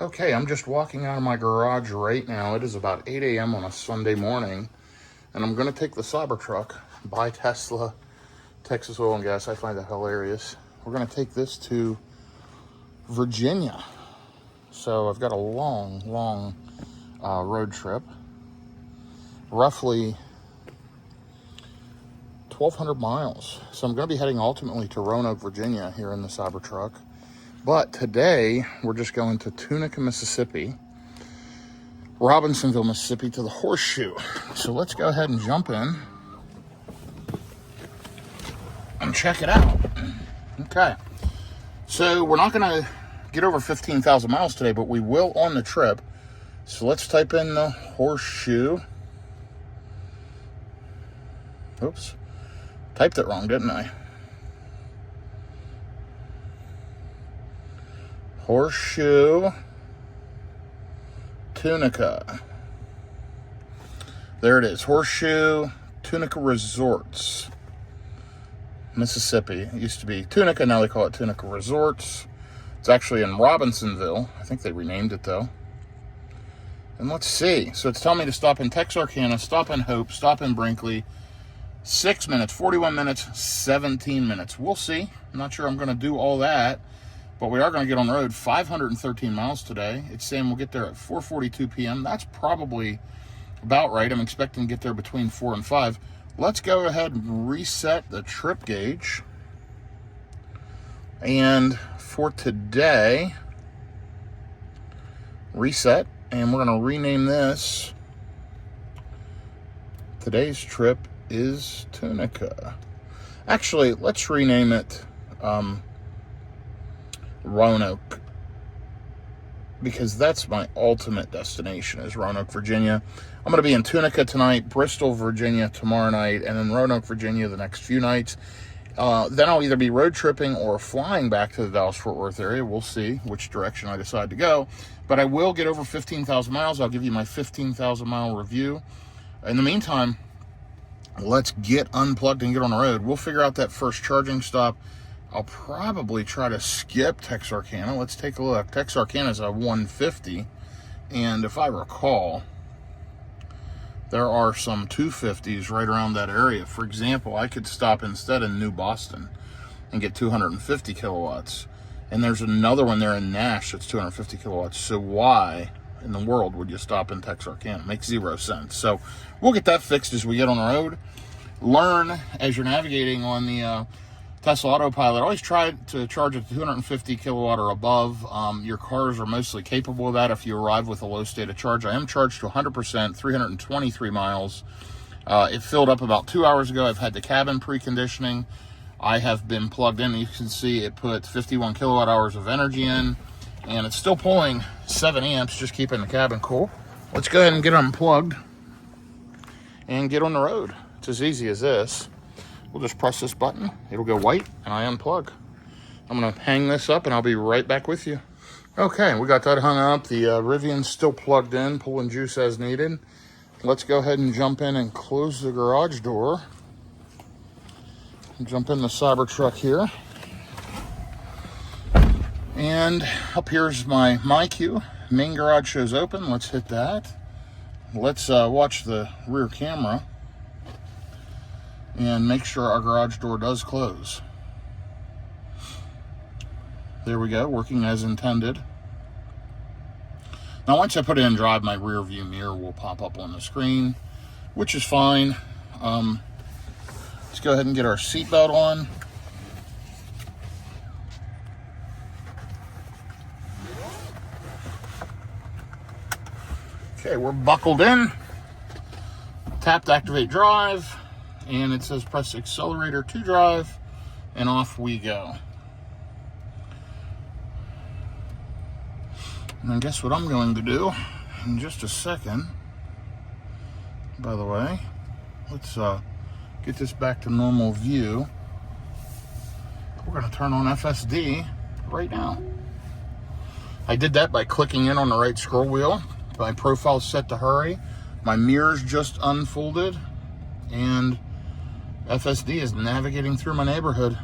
Okay, I'm just walking out of my garage right now. It is about 8 a.m. on a Sunday morning, and I'm going to take the Cybertruck by Tesla, Texas Oil and Gas. I find that hilarious. We're going to take this to Virginia. So I've got a long road trip, roughly 1,200 miles. So I'm going to be heading ultimately to Roanoke, Virginia here in the Cybertruck. But today, we're just going to Tunica, Mississippi, Robinsonville, Mississippi, to the Horseshoe. So let's go ahead and jump in and check it out. Okay. So we're not going to get over 15,000 miles today, but we will on the trip. So let's type in the Horseshoe. Oops. Typed it wrong, didn't I? Horseshoe, Tunica. There it is. Horseshoe, Tunica Resorts, Mississippi. It used to be Tunica, now they call it Tunica Resorts. It's actually in Robinsonville. I think they renamed it though. And let's see. So it's telling me to stop in Texarkana, stop in Hope, stop in Brinkley. 6 minutes, 41 minutes, 17 minutes. We'll see. I'm not sure I'm going to do all that. But we are going to get on the road 513 miles today. It's saying we'll get there at 4:42 p.m. That's probably about right. I'm expecting to get there between 4 and 5. Let's go ahead and reset the trip gauge. And for today, reset. And we're going to rename this. Today's trip is Tunica. Actually, let's rename it Roanoke, because that's my ultimate destination, is Roanoke, Virginia. I'm going to be in Tunica tonight, Bristol, Virginia tomorrow night, and then Roanoke, Virginia the next few nights. Then I'll either be road tripping or flying back to the Dallas-Fort Worth area. We'll see which direction I decide to go. But I will get over 15,000 miles. I'll give you my 15,000 mile review. In the meantime, let's get unplugged and get on the road. We'll figure out that first charging stop. I'll probably try to skip Texarkana. Let's take a look. Texarkana is a 150, and if I recall, there are some 250s right around that area. For example, I could stop instead in New Boston and get 250 kilowatts, and there's another one there in Nash that's 250 kilowatts. So why in the world would you stop in Texarkana? It makes zero sense. So we'll get that fixed as we get on the road. Learn as you're navigating on the Tesla Autopilot. Always try to charge at 250 kilowatt or above. Your cars are mostly capable of that if you arrive with a low state of charge. I am charged to 100%, 323 miles. It filled up about 2 hours ago. I've had the cabin preconditioning. I have been plugged in. You can see it put 51 kilowatt hours of energy in, and it's still pulling 7 amps, just keeping the cabin cool. Let's go ahead and get unplugged and get on the road. It's as easy as this. We'll just press this button, it'll go white, and I unplug. I'm gonna hang this up and I'll be right back with you. Okay, we got that hung up. The Rivian's still plugged in, pulling juice as needed. Let's go ahead and jump in and close the garage door. Jump in the Cybertruck here. And up here's my queue. Main garage shows open, let's hit that. Let's watch the rear camera and make sure our garage door does close. There we go, working as intended. Now once I put it in drive, my rear view mirror will pop up on the screen, which is fine. Let's go ahead and get our seatbelt on. Okay, we're buckled in. Tap to activate drive. And it says press accelerator to drive, and off we go. And then guess what I'm going to do in just a second. By the way, let's get this back to normal view. We're going to turn on FSD right now. I did that by clicking in on the right scroll wheel. My profile set to hurry. My mirrors just unfolded, and FSD is navigating through my neighborhood.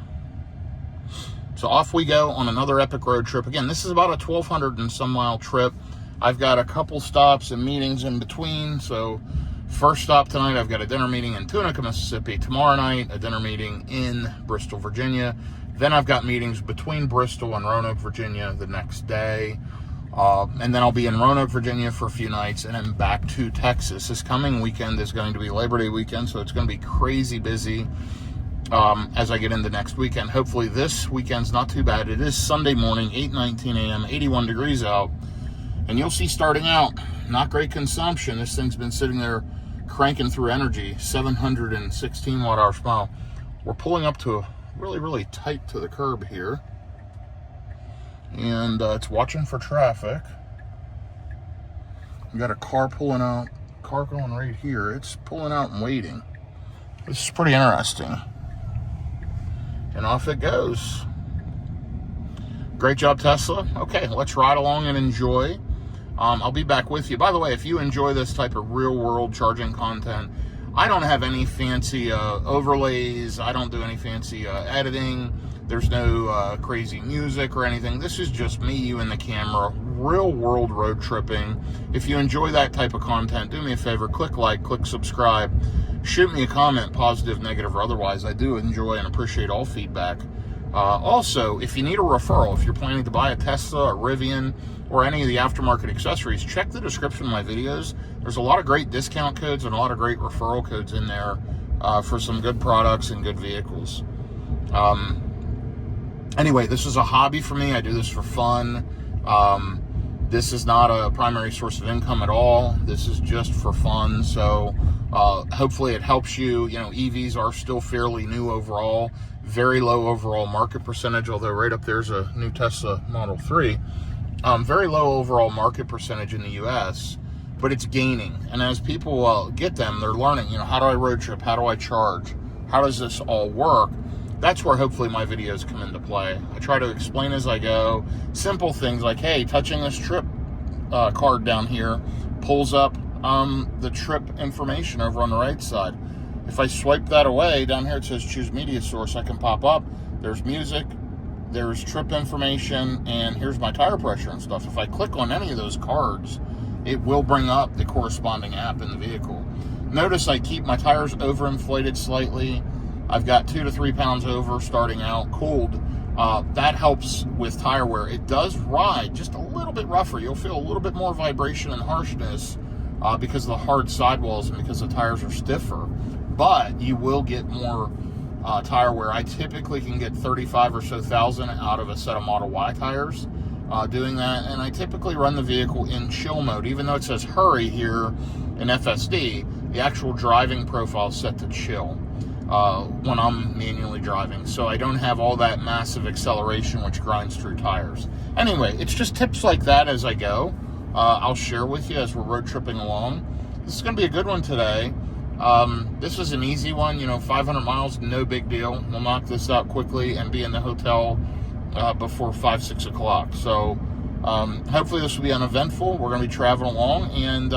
So off we go on another epic road trip. Again, this is about a 1,200 and some mile trip. I've got a couple stops and meetings in between. So first stop tonight, I've got a dinner meeting in Tunica, Mississippi. Tomorrow night, a dinner meeting in Bristol, Virginia. Then I've got meetings between Bristol and Roanoke, Virginia the next day. And then I'll be in Roanoke, Virginia for a few nights and then back to Texas. This coming weekend is going to be Labor Day weekend, so it's going to be crazy busy as I get into next weekend. Hopefully this weekend's not too bad. It is Sunday morning, 8:19 a.m., 81 degrees out. And you'll see starting out, not great consumption. This thing's been sitting there cranking through energy, 716 watt-hours per mile. We're pulling up to a really tight to the curb here. And it's watching for traffic. We got a car pulling out, car going right here. It's pulling out and waiting. This is pretty interesting. And off it goes. Great job, Tesla. Okay, let's ride along and enjoy. I'll be back with you. By the way, if you enjoy this type of real-world charging content, I don't have any fancy overlays. I don't do any fancy editing. There's no crazy music or anything. This is just me, you, and the camera. Real-world road tripping. If you enjoy that type of content, do me a favor. Click like, click subscribe. Shoot me a comment, positive, negative, or otherwise. I do enjoy and appreciate all feedback. Also, if you need a referral, if you're planning to buy a Tesla, a Rivian, or any of the aftermarket accessories, check the description of my videos. There's a lot of great discount codes and a lot of great referral codes in there for some good products and good vehicles. Anyway, this is a hobby for me. I do this for fun. This is not a primary source of income at all. This is just for fun. So hopefully it helps you. You know, EVs are still fairly new overall. Very low overall market percentage, although right up there's a new Tesla Model 3. Very low overall market percentage in the U.S., but it's gaining. And as people get them, they're learning, you know, how do I road trip? How do I charge? How does this all work? That's where hopefully my videos come into play. I try to explain as I go. Simple things like, hey, touching this trip card down here pulls up the trip information over on the right side. If I swipe that away, down here it says choose media source. I can pop up. There's music, there's trip information, and here's my tire pressure and stuff. If I click on any of those cards, it will bring up the corresponding app in the vehicle. Notice I keep my tires overinflated slightly. I've got 2 to 3 pounds over starting out, cooled. That helps with tire wear. It does ride just a little bit rougher. You'll feel a little bit more vibration and harshness because of the hard sidewalls and because the tires are stiffer. But you will get more tire wear. I typically can get 35 or so thousand out of a set of Model Y tires doing that. And I typically run the vehicle in chill mode. Even though it says hurry here in FSD, the actual driving profile is set to chill when I'm manually driving. So I don't have all that massive acceleration which grinds through tires. Anyway, it's just tips like that as I go. I'll share with you as we're road tripping along. This is going to be a good one today. This is an easy one, you know, 500 miles, no big deal. We'll knock this out quickly and be in the hotel before 5, 6 o'clock. So hopefully this will be uneventful. We're going to be traveling along. And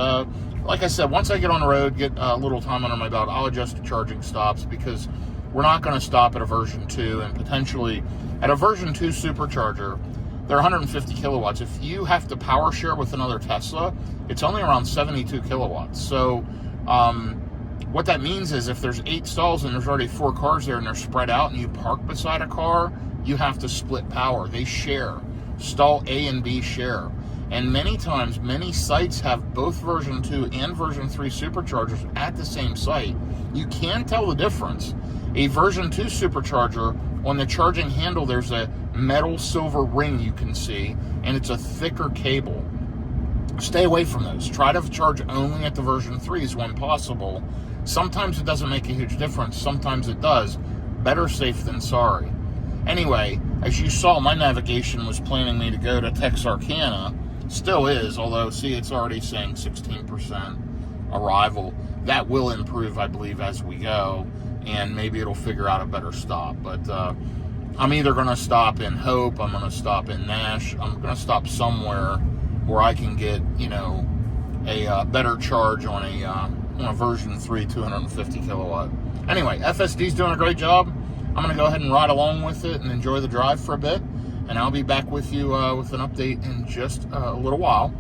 like I said, once I get on the road, get a little time under my belt, I'll adjust to charging stops because we're not going to stop at a version 2 and potentially at a version 2 supercharger. They're 150 kilowatts. If you have to power share with another Tesla, it's only around 72 kilowatts. So what that means is if there's 8 stalls and there's already 4 cars there and they're spread out and you park beside a car, you have to split power. They share. Stall A and B share. And many times, many sites have both version 2 and version 3 superchargers at the same site. You can tell the difference. A version 2 supercharger, on the charging handle, there's a metal silver ring you can see, and it's a thicker cable. Stay away from those. Try to charge only at the version 3s when possible. Sometimes it doesn't make a huge difference. Sometimes it does. Better safe than sorry. Anyway, as you saw, my navigation was planning me to go to Texarkana. Still is, although, see, it's already saying 16% arrival. That will improve, I believe, as we go, and maybe it'll figure out a better stop. But I'm either going to stop in Hope, I'm going to stop in Nash, I'm going to stop somewhere where I can get, you know, a better charge on a version 3 250 kilowatt. Anyway, FSD's doing a great job. I'm going to go ahead and ride along with it and enjoy the drive for a bit, and I'll be back with you with an update in just a little while.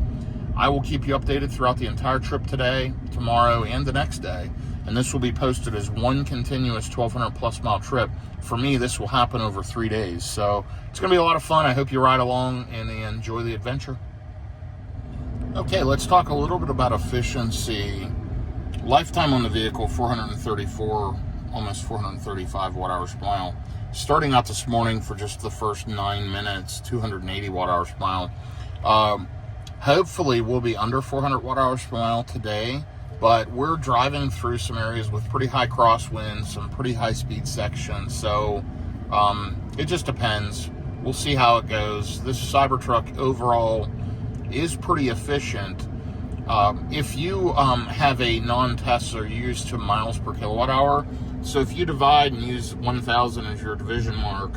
I will keep you updated throughout the entire trip today, tomorrow, and the next day, and this will be posted as one continuous 1,200 plus mile trip. For me, this will happen over 3 days, so it's going to be a lot of fun. I hope you ride along and enjoy the adventure. Okay, let's talk a little bit about efficiency. Lifetime on the vehicle, 434, almost 435 watt-hours per mile. Starting out this morning for just the first 9 minutes, 280 watt-hours per mile. Hopefully we'll be under 400 watt-hours per mile today, but we're driving through some areas with pretty high crosswinds, some pretty high-speed sections, so it just depends. We'll see how it goes. This Cybertruck overall is pretty efficient. If you have a non-Tesla, you use to miles per kilowatt hour. So if you divide and use 1,000 as your division mark,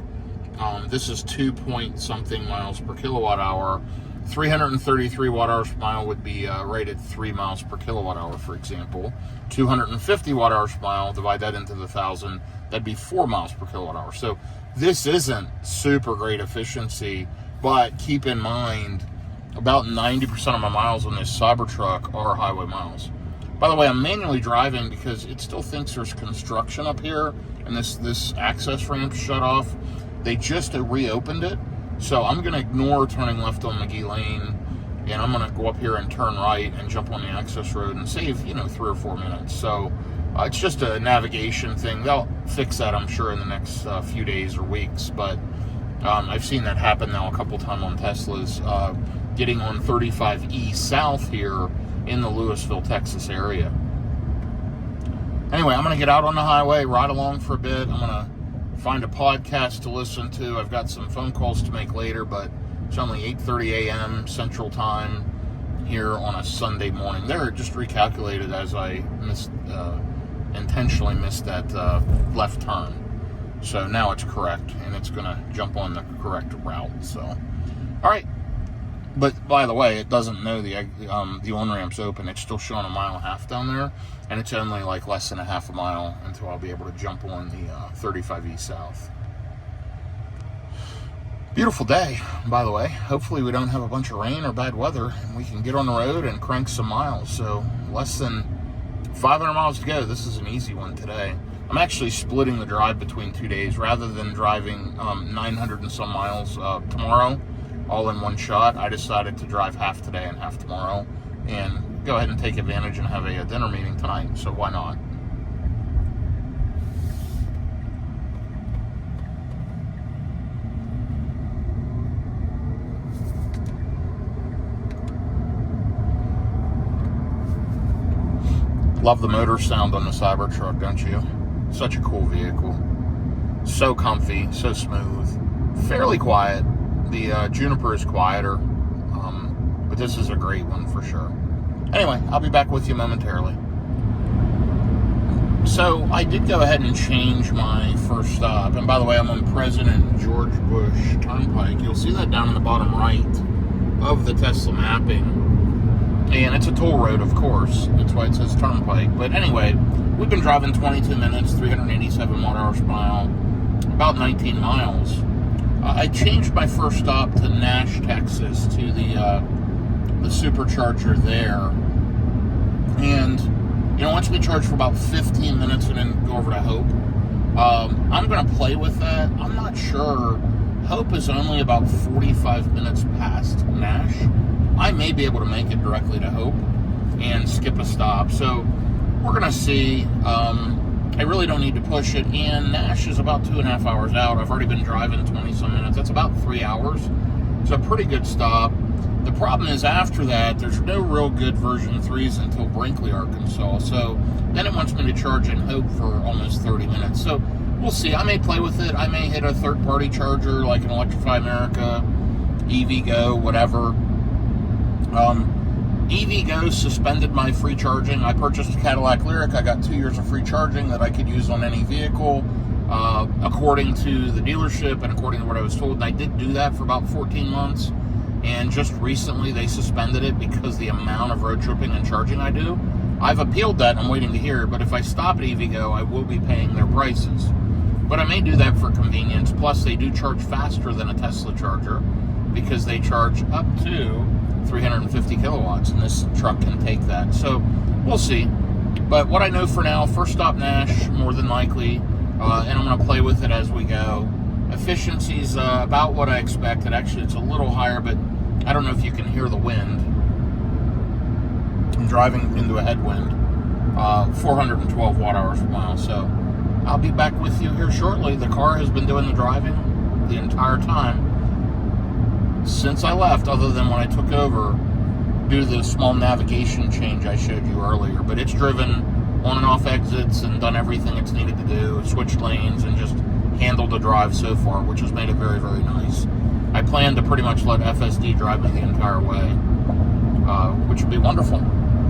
this is 2 point something miles per kilowatt hour. 333 watt-hours per mile would be rated 3 miles per kilowatt hour, for example. 250 watt-hours per mile, divide that into the 1,000, that'd be 4 miles per kilowatt hour. So this isn't super great efficiency, but keep in mind, about 90% of my miles on this Cybertruck are highway miles. By the way, I'm manually driving because it still thinks there's construction up here, and this access ramp shut off. They just reopened it, so I'm going to ignore turning left on McGee Lane, and I'm going to go up here and turn right and jump on the access road and save, 3 or 4 minutes. So it's just a navigation thing. They'll fix that, I'm sure, in the next few days or weeks, but I've seen that happen now a couple times on Teslas. Getting on 35E south here in the Lewisville, Texas area. Anyway, I'm going to get out on the highway, ride along for a bit. I'm going to find a podcast to listen to. I've got some phone calls to make later, but it's only 8:30 a.m. Central Time here on a Sunday morning. They're just recalculated as I intentionally missed that left turn. So now it's correct, and it's going to jump on the correct route. So, all right. But by the way, it doesn't know the on-ramp's open. It's still showing 1.5 miles down there, and it's only like less than a half a mile until I'll be able to jump on the 35E South. Beautiful day, by the way. Hopefully we don't have a bunch of rain or bad weather, and we can get on the road and crank some miles. So less than 500 miles to go. This is an easy one today. I'm actually splitting the drive between 2 days rather than driving 900 and some miles tomorrow all in one shot. I decided to drive half today and half tomorrow and go ahead and take advantage and have a dinner meeting tonight, so why not? Love the motor sound on the Cybertruck, don't you? Such a cool vehicle. So comfy, so smooth, fairly quiet. The Juniper is quieter, but this is a great one for sure. Anyway, I'll be back with you momentarily. So I did go ahead and change my first stop, and by the way, I'm on President George Bush Turnpike. You'll see that down in the bottom right of the Tesla mapping, and it's a toll road, of course. That's why it says Turnpike. But anyway, we've been driving 22 minutes, 387 watt-hours per mile, about 19 miles. I changed my first stop to Nash, Texas, to the supercharger there. And, once we charge for about 15 minutes and then go over to Hope, I'm going to play with that. I'm not sure. Hope is only about 45 minutes past Nash. I may be able to make it directly to Hope and skip a stop. So we're going to see. I really don't need to push it, and Nash is about 2.5 hours out. I've already been driving 20-some minutes. That's about 3 hours. It's a pretty good stop. The problem is after that, there's no real good version 3s until Brinkley, Arkansas. So then it wants me to charge in Hope for almost 30 minutes. So we'll see. I may play with it. I may hit a third-party charger like an Electrify America, EVgo, whatever. EVgo suspended my free charging. I purchased a Cadillac Lyriq. I got 2 years of free charging that I could use on any vehicle, according to the dealership and according to what I was told. And I did do that for about 14 months. And just recently they suspended it because the amount of road tripping and charging I do. I've appealed that and I'm waiting to hear. But if I stop at EVgo, I will be paying their prices. But I may do that for convenience. Plus, they do charge faster than a Tesla charger because they charge up to 350 kilowatts, and this truck can take that. So we'll see. But what I know for now, first stop Nash, more than likely, and I'm going to play with it as we go. Efficiency's about what I expected. Actually, it's a little higher, but I don't know if you can hear the wind. I'm driving into a headwind. 412 watt-hours per mile. So I'll be back with you here shortly. The car has been doing the driving the entire time since I left, other than when I took over due to the small navigation change I showed you earlier. But it's driven on and off exits and done everything it's needed to do, switched lanes, and just handled the drive so far, which has made it very, very nice. I plan to pretty much let FSD drive me the entire way, which would be wonderful.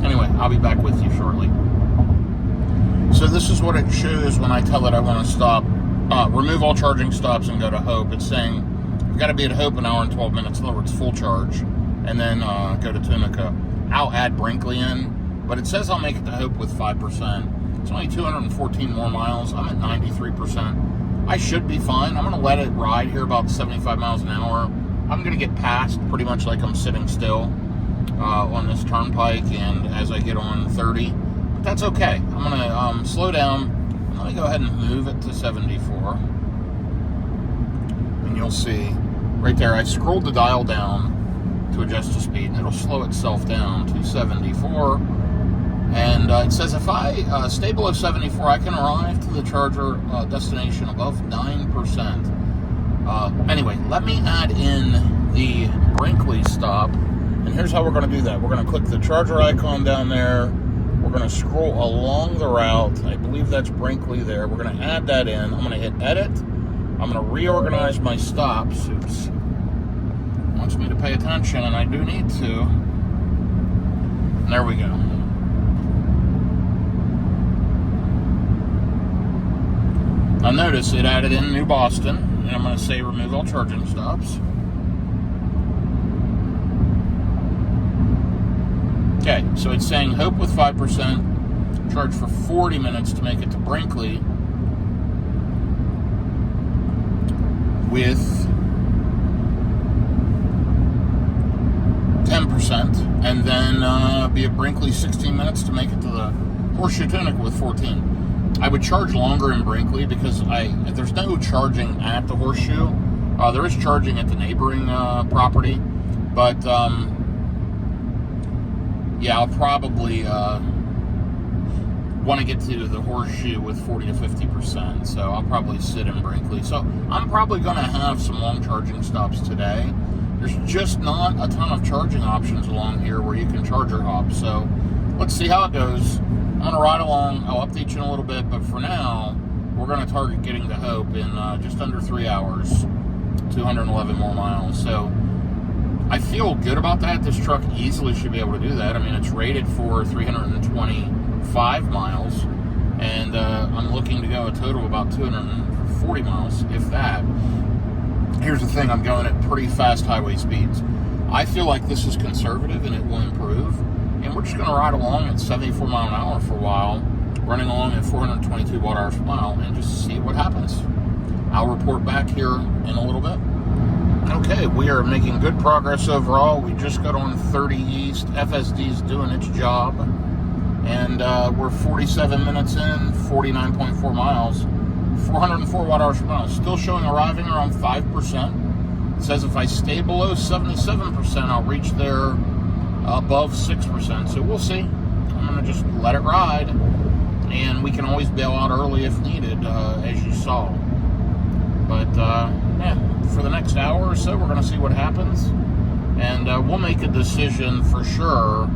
Anyway, I'll be back with you shortly. So this is what it shows when I tell it I want to stop, remove all charging stops and go to Hope. It's saying you've got to be at Hope an hour and 12 minutes, in other words, full charge, and then go to Tunica. I'll add Brinkley in, but it says I'll make it to Hope with 5%. It's only 214 more miles. I'm at 93%. I should be fine. I'm going to let it ride here about 75 miles an hour. I'm going to get past pretty much like I'm sitting still on this turnpike, and as I get on 30. But that's okay. I'm going to slow down. Let me go ahead and move it to 74. And you'll see right there, I scrolled the dial down to adjust the speed, and it'll slow itself down to 74. And it says if I stay below 74, I can arrive to the charger destination above 9%. Anyway, let me add in the Brinkley stop. And here's how we're going to do that. We're going to click the charger icon down there. We're going to scroll along the route. I believe that's Brinkley there. We're going to add that in. I'm going to hit edit. I'm going to reorganize my stops. Oops. It wants me to pay attention, and I do need to. And there we go. Now notice it added in New Boston, and I'm going to say remove all charging stops. Okay, so it's saying Hope with 5%, charge for 40 minutes to make it to Brinkley with 10%, and then be at Brinkley 16 minutes to make it to the Horseshoe Tunica with 14. I would charge longer in Brinkley because there's no charging at the Horseshoe. There is charging at the neighboring property, but yeah, I'll probably want to get to the Horseshoe with 40 to 50%, so I'll probably sit in Brinkley. So I'm probably going to have some long charging stops today. There's just not a ton of charging options along here where you can charge or hop, so let's see how it goes. I'm going to ride along. I'll update you in a little bit, but for now, we're going to target getting to Hope in just under 3 hours, 211 more miles. So I feel good about that. This truck easily should be able to do that. I mean, it's rated for 325 miles, and I'm looking to go a total of about 240 miles, if that. Here's the thing, I'm going at pretty fast highway speeds. I feel like this is conservative and it will improve. And we're just going to ride along at 74 mile an hour for a while, running along at 422 watt-hours per mile, and just see what happens. I'll report back here in a little bit. Okay, we are making good progress overall. We just got on 30 East. FSD's doing its job. And we're 47 minutes in, 49.4 miles, 404 watt-hours per mile. Still showing arriving around 5%. It says if I stay below 77%, I'll reach there above 6%. So we'll see. I'm going to just let it ride. And we can always bail out early if needed, as you saw. But, yeah, for the next hour or so, we're going to see what happens. And we'll make a decision for sure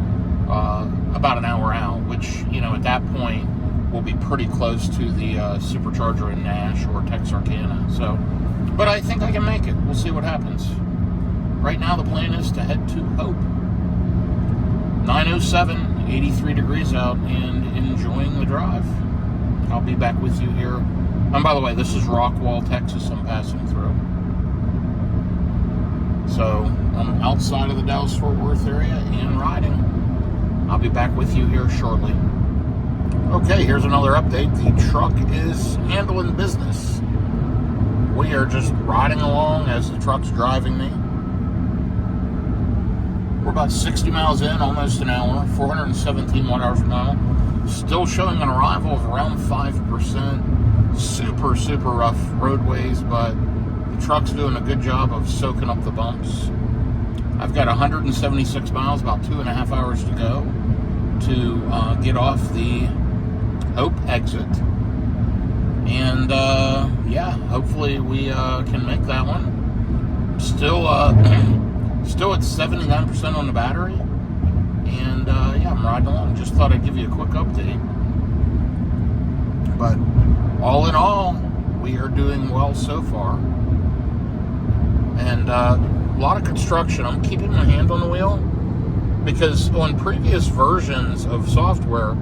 about an hour out, which, you know, at that point, will be pretty close to the supercharger in Nash or Texarkana. So, but I think I can make it. We'll see what happens. Right now, the plan is to head to Hope. 9:07, 83 degrees out, and enjoying the drive. I'll be back with you here. And by the way, this is Rockwall, Texas I'm passing through. So I'm outside of the Dallas-Fort Worth area and riding. I'll be back with you here shortly. Okay, here's another update. The truck is handling business. we are just riding along as the truck's driving me. We're about 60 miles in, almost an hour, 417 watt-hours per mile. Still showing an arrival of around 5%. Super, super rough roadways, but the truck's doing a good job of soaking up the bumps. I've got 176 miles, about 2.5 hours to go to get off the Hope exit. And yeah, hopefully we can make that one. Still at 79% on the battery. And yeah, I'm riding along. Just thought I'd give you a quick update. But all in all, we are doing well so far. And a lot of construction. I'm keeping my hand on the wheel because on previous versions of software,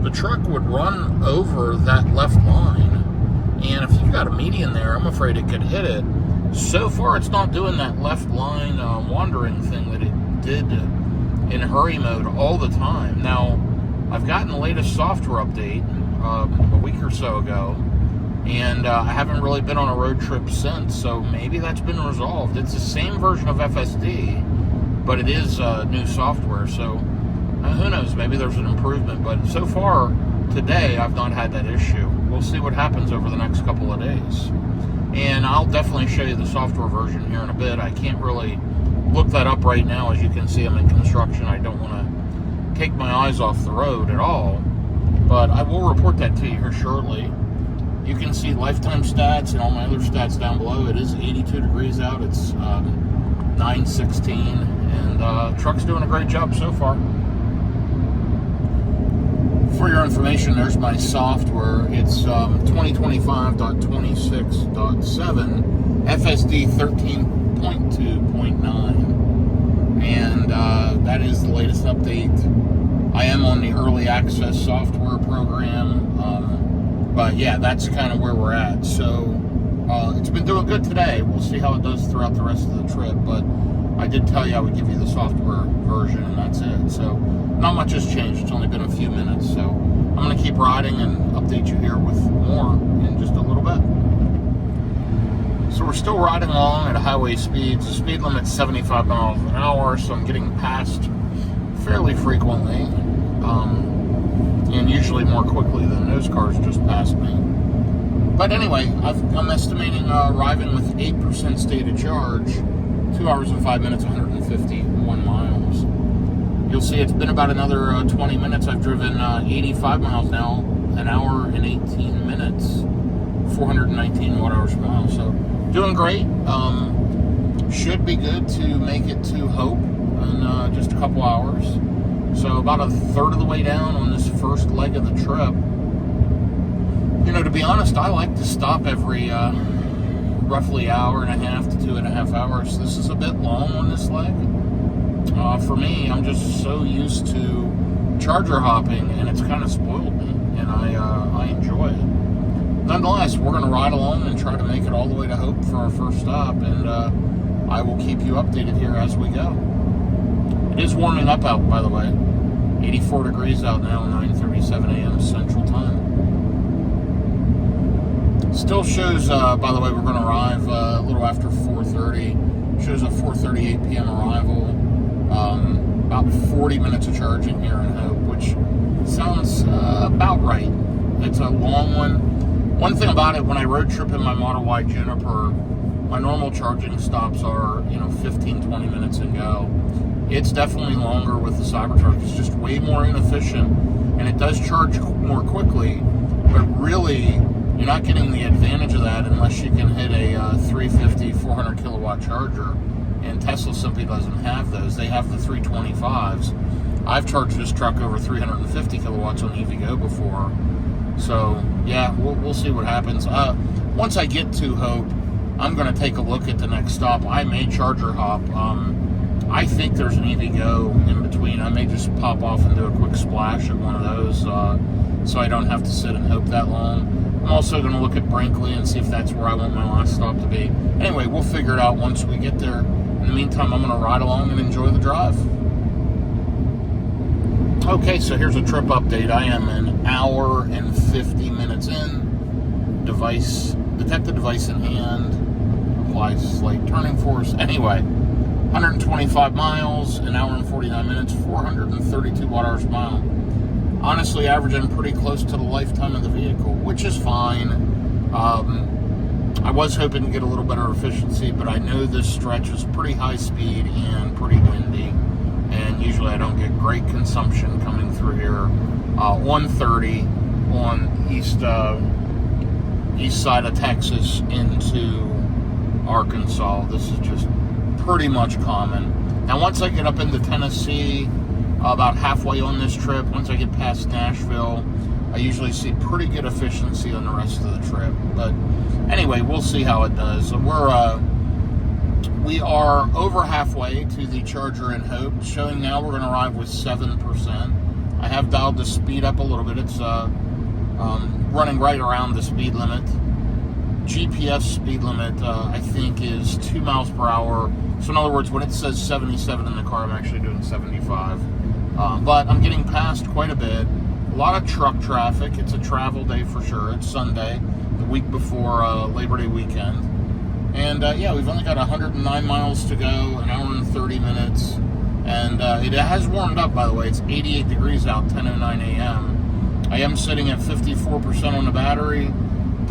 the truck would run over that left line. And if you've got a median there, I'm afraid it could hit it. So far, it's not doing that left line wandering thing that it did in hurry mode all the time. Now, I've gotten the latest software update a week or so ago, and I haven't really been on a road trip since, so maybe that's been resolved. It's the same version of FSD, but it is new software, so who knows, maybe there's an improvement. But so far, today, I've not had that issue. We'll see what happens over the next couple of days. And I'll definitely show you the software version here in a bit. I can't really look that up right now. As you can see, I'm in construction. I don't want to take my eyes off the road at all. But I will report that to you here shortly. You can see lifetime stats and all my other stats down below. It is 82 degrees out. It's 9:16. And truck's doing a great job so far. For your information, there's my software. It's 2025.26.7, FSD 13.2.9, and that is the latest update. I am on the early access software program, but yeah, that's kind of where we're at. So it's been doing good today. We'll see how it does throughout the rest of the trip, but I did tell you I would give you the software version, and that's it. So not much has changed. It's only been a few minutes. So I'm going to keep riding and update you here with more in just a little bit. So we're still riding along at highway speeds. The speed limit's 75 miles an hour, so I'm getting passed fairly frequently, and usually more quickly than those cars just passed me. But anyway, I'm estimating arriving with 8% stated charge, 2 hours and 5 minutes, 151 miles. You'll see it's been about another 20 minutes. I've driven 85 miles now, an hour and 18 minutes, 419 watt-hours per mile. So doing great. Should be good to make it to Hope in just a couple hours. So about a third of the way down on this first leg of the trip. You know, to be honest, I like to stop every roughly hour and a half to 2.5 hours. This is a bit long on this leg. For me, I'm just so used to charger hopping, and it's kind of spoiled me, and I enjoy it. Nonetheless, we're going to ride along and try to make it all the way to Hope for our first stop, and I will keep you updated here as we go. It is warming up out, by the way. 84 degrees out now, 9:37 a.m. Central Time. Still shows, by the way, we're going to arrive a little after 4:30. Shows a 4:38 p.m. arrival. About 40 minutes of charging here in Hope, which sounds about right. It's a long one. One thing about it, when I road trip in my Model Y Juniper, my normal charging stops are, 15, 20 minutes and go. It's definitely longer with the Cybertruck. It's just way more inefficient, and it does charge more quickly, but really, you're not getting the advantage of that unless you can hit a 350, 400 kilowatt charger. And Tesla simply doesn't have those. They have the 325s. I've charged this truck over 350 kilowatts on EVgo before. So, yeah, we'll see what happens. Once I get to Hope, I'm going to take a look at the next stop. I may charger hop. I think there's an EVgo in between. I may just pop off and do a quick splash at one of those so I don't have to sit in Hope that long. I'm also going to look at Brinkley and see if that's where I want my last stop to be. Anyway, we'll figure it out once we get there. In the meantime, I'm going to ride along and enjoy the drive. Okay, so here's a trip update. I am an hour and 50 minutes in. Device detected device in hand, applies slight turning force. Anyway, 125 miles, an hour and 49 minutes, 432 watt-hours per mile. Honestly, averaging pretty close to the lifetime of the vehicle, which is fine. I was hoping to get a little better efficiency, but I know this stretch is pretty high speed and pretty windy, and usually I don't get great consumption coming through here. 130 on east side of Texas into Arkansas. This is just pretty much common. Now, once I get up into Tennessee, about halfway on this trip, once I get past Nashville, I usually see pretty good efficiency on the rest of the trip. But anyway, we'll see how it does. We are over halfway to the Charger in Hope, showing now we're going to arrive with 7%. I have dialed the speed up a little bit. It's running right around the speed limit. GPS speed limit, I think, is 2 miles per hour. So in other words, when it says 77 in the car, I'm actually doing 75. But I'm getting past quite a bit. A lot of truck traffic. It's a travel day for sure. It's Sunday, the week before Labor Day weekend. And yeah, we've only got 109 miles to go, an hour and 30 minutes. And it has warmed up, by the way. It's 88 degrees out, 10:09 a.m. I am sitting at 54% on the battery.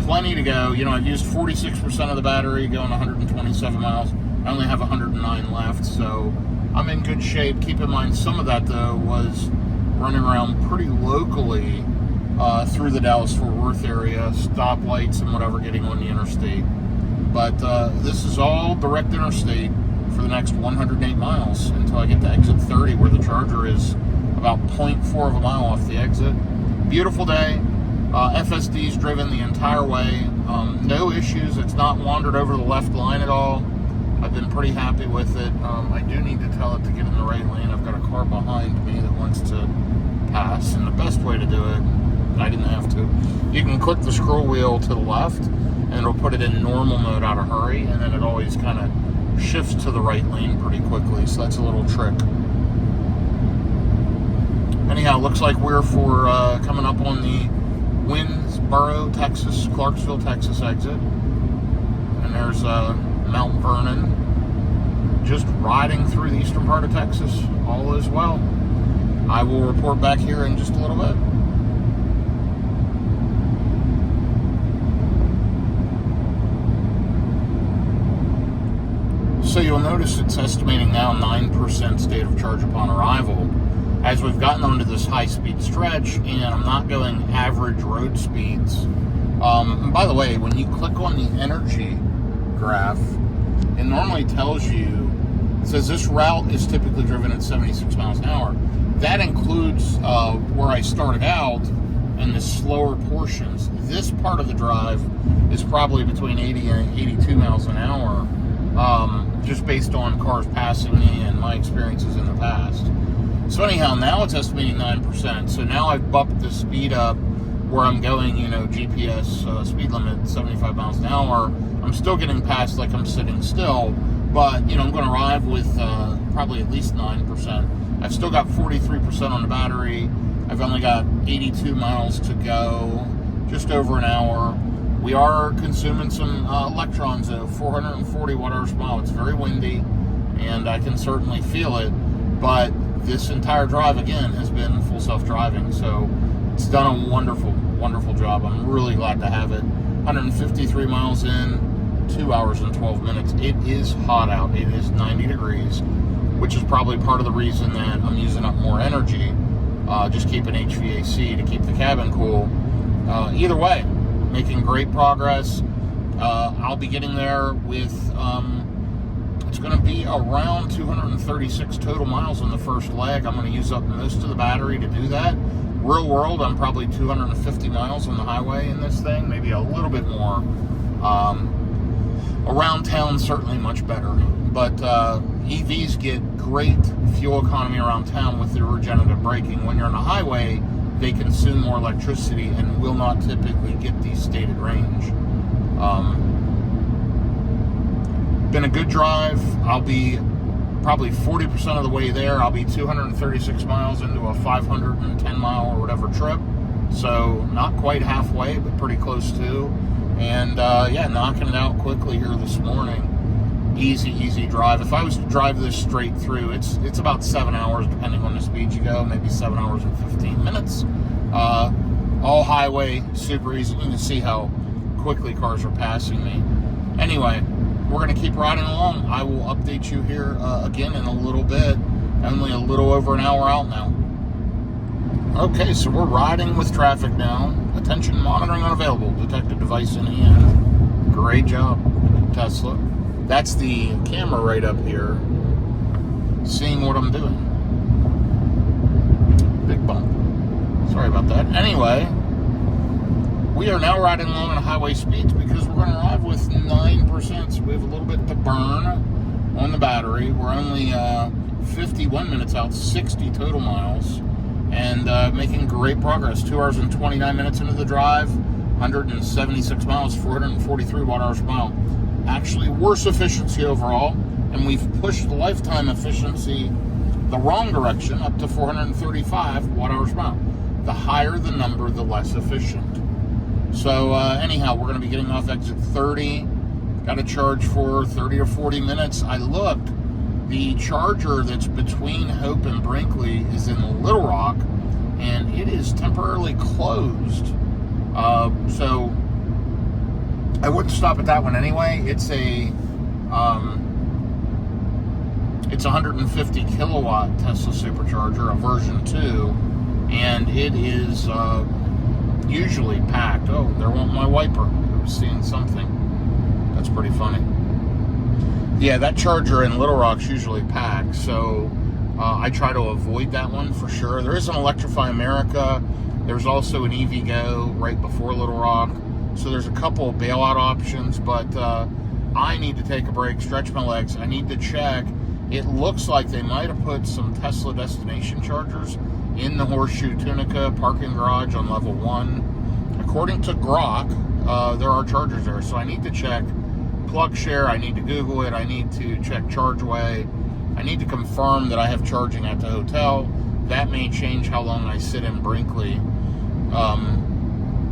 Plenty to go. You know, I've used 46% of the battery, going 127 miles. I only have 109 left, so I'm in good shape. Keep in mind, some of that, though, was running around pretty locally through the Dallas-Fort Worth area, stoplights and whatever, getting on the interstate. But this is all direct interstate for the next 108 miles until I get to exit 30, where the Charger is about 0.4 of a mile off the exit. Beautiful day. FSD's driven the entire way. No issues. It's not wandered over the left line at all. I've been pretty happy with it. I do need to tell it to get in the right lane. I've got a car behind me that wants to pass, and the best way to do it, I didn't have to, you can click the scroll wheel to the left, and it'll put it in normal mode out of hurry, and then it always kind of shifts to the right lane pretty quickly, so that's a little trick. Anyhow, looks like we're coming up on the Winsboro, Texas, Clarksville, Texas exit. And there's Mount Vernon, just riding through the eastern part of Texas. All is well. I will report back here in just a little bit. So you'll notice it's estimating now 9% state of charge upon arrival. As we've gotten onto this high-speed stretch, and I'm not going average road speeds. And by the way, when you click on the energy graph, it normally tells you, it says this route is typically driven at 76 miles an hour. That includes where I started out and the slower portions. This part of the drive is probably between 80 and 82 miles an hour, just based on cars passing me and my experiences in the past. So anyhow, now it's estimating 9%. So now I've bumped the speed up where I'm going, you know, GPS speed limit 75 miles an hour. I'm still getting past like I'm sitting still, but, you know, I'm going to arrive with probably at least 9%. I've still got 43% on the battery. I've only got 82 miles to go, just over an hour. We are consuming some electrons, though, 440 watt-hours per mile. It's very windy, and I can certainly feel it, but this entire drive, again, has been full self-driving, so it's done a wonderful, wonderful job. I'm really glad to have it. 153 miles in, 2 hours and 12 minutes. It is hot out. It is 90 degrees, which is probably part of the reason that I'm using up more energy, just keeping HVAC to keep the cabin cool. Either way, making great progress. I'll be getting there with... it's going to be around 236 total miles on the first leg. I'm going to use up most of the battery to do that. Real world, I'm probably 250 miles on the highway in this thing, maybe a little bit more. Around town, certainly much better. But EVs get great fuel economy around town with their regenerative braking. When you're on the highway, they consume more electricity and will not typically get the stated range. Been a good drive. I'll be probably 40% of the way there. I'll be 236 miles into a 510 mile or whatever trip. So not quite halfway, but pretty close to. And yeah, knocking it out quickly here this morning. Easy drive. If I was to drive this straight through, it's about 7 hours depending on the speed you go, maybe 7 hours and 15 minutes. All highway, super easy. You can see how quickly cars are passing me. Anyway, we're going to keep riding along. I will update you here again in a little bit. Only a little over an hour out now. Okay, so we're riding with traffic now. Attention monitoring unavailable. Detected device in hand. Great job, Tesla. That's the camera right up here, seeing what I'm doing. Big bump. Sorry about that. Anyway, we are now riding along at highway speeds because we're going to arrive with 9%. So we have a little bit to burn on the battery. We're only 51 minutes out, 60 total miles, and making great progress. 2 hours and 29 minutes into the drive, 176 miles, 443 watt-hours per mile. Actually, worse efficiency overall, and we've pushed the lifetime efficiency the wrong direction up to 435 watt-hours per mile. The higher the number, the less efficient. So anyhow, we're going to be getting off exit 30. Got a charge for 30 or 40 minutes. I looked. The charger that's between Hope and Brinkley is in Little Rock, and it is temporarily closed. So I wouldn't stop at that one anyway. It's a 150 kilowatt Tesla supercharger, a version 2, and it is usually packed. Oh, there went my wiper. I was seeing something. That's pretty funny. Yeah, that charger in Little Rock's usually packed, so I try to avoid that one for sure. There is an Electrify America. There's also an EVgo right before Little Rock. So there's a couple of bailout options, but I need to take a break, stretch my legs. I need to check. It looks like they might have put some Tesla destination chargers in the Horseshoe Tunica parking garage on level 1. According to Grok, there are chargers there, so I need to check PlugShare. I need to Google it. I need to check ChargeWay. I need to confirm that I have charging at the hotel. That may change how long I sit in Brinkley.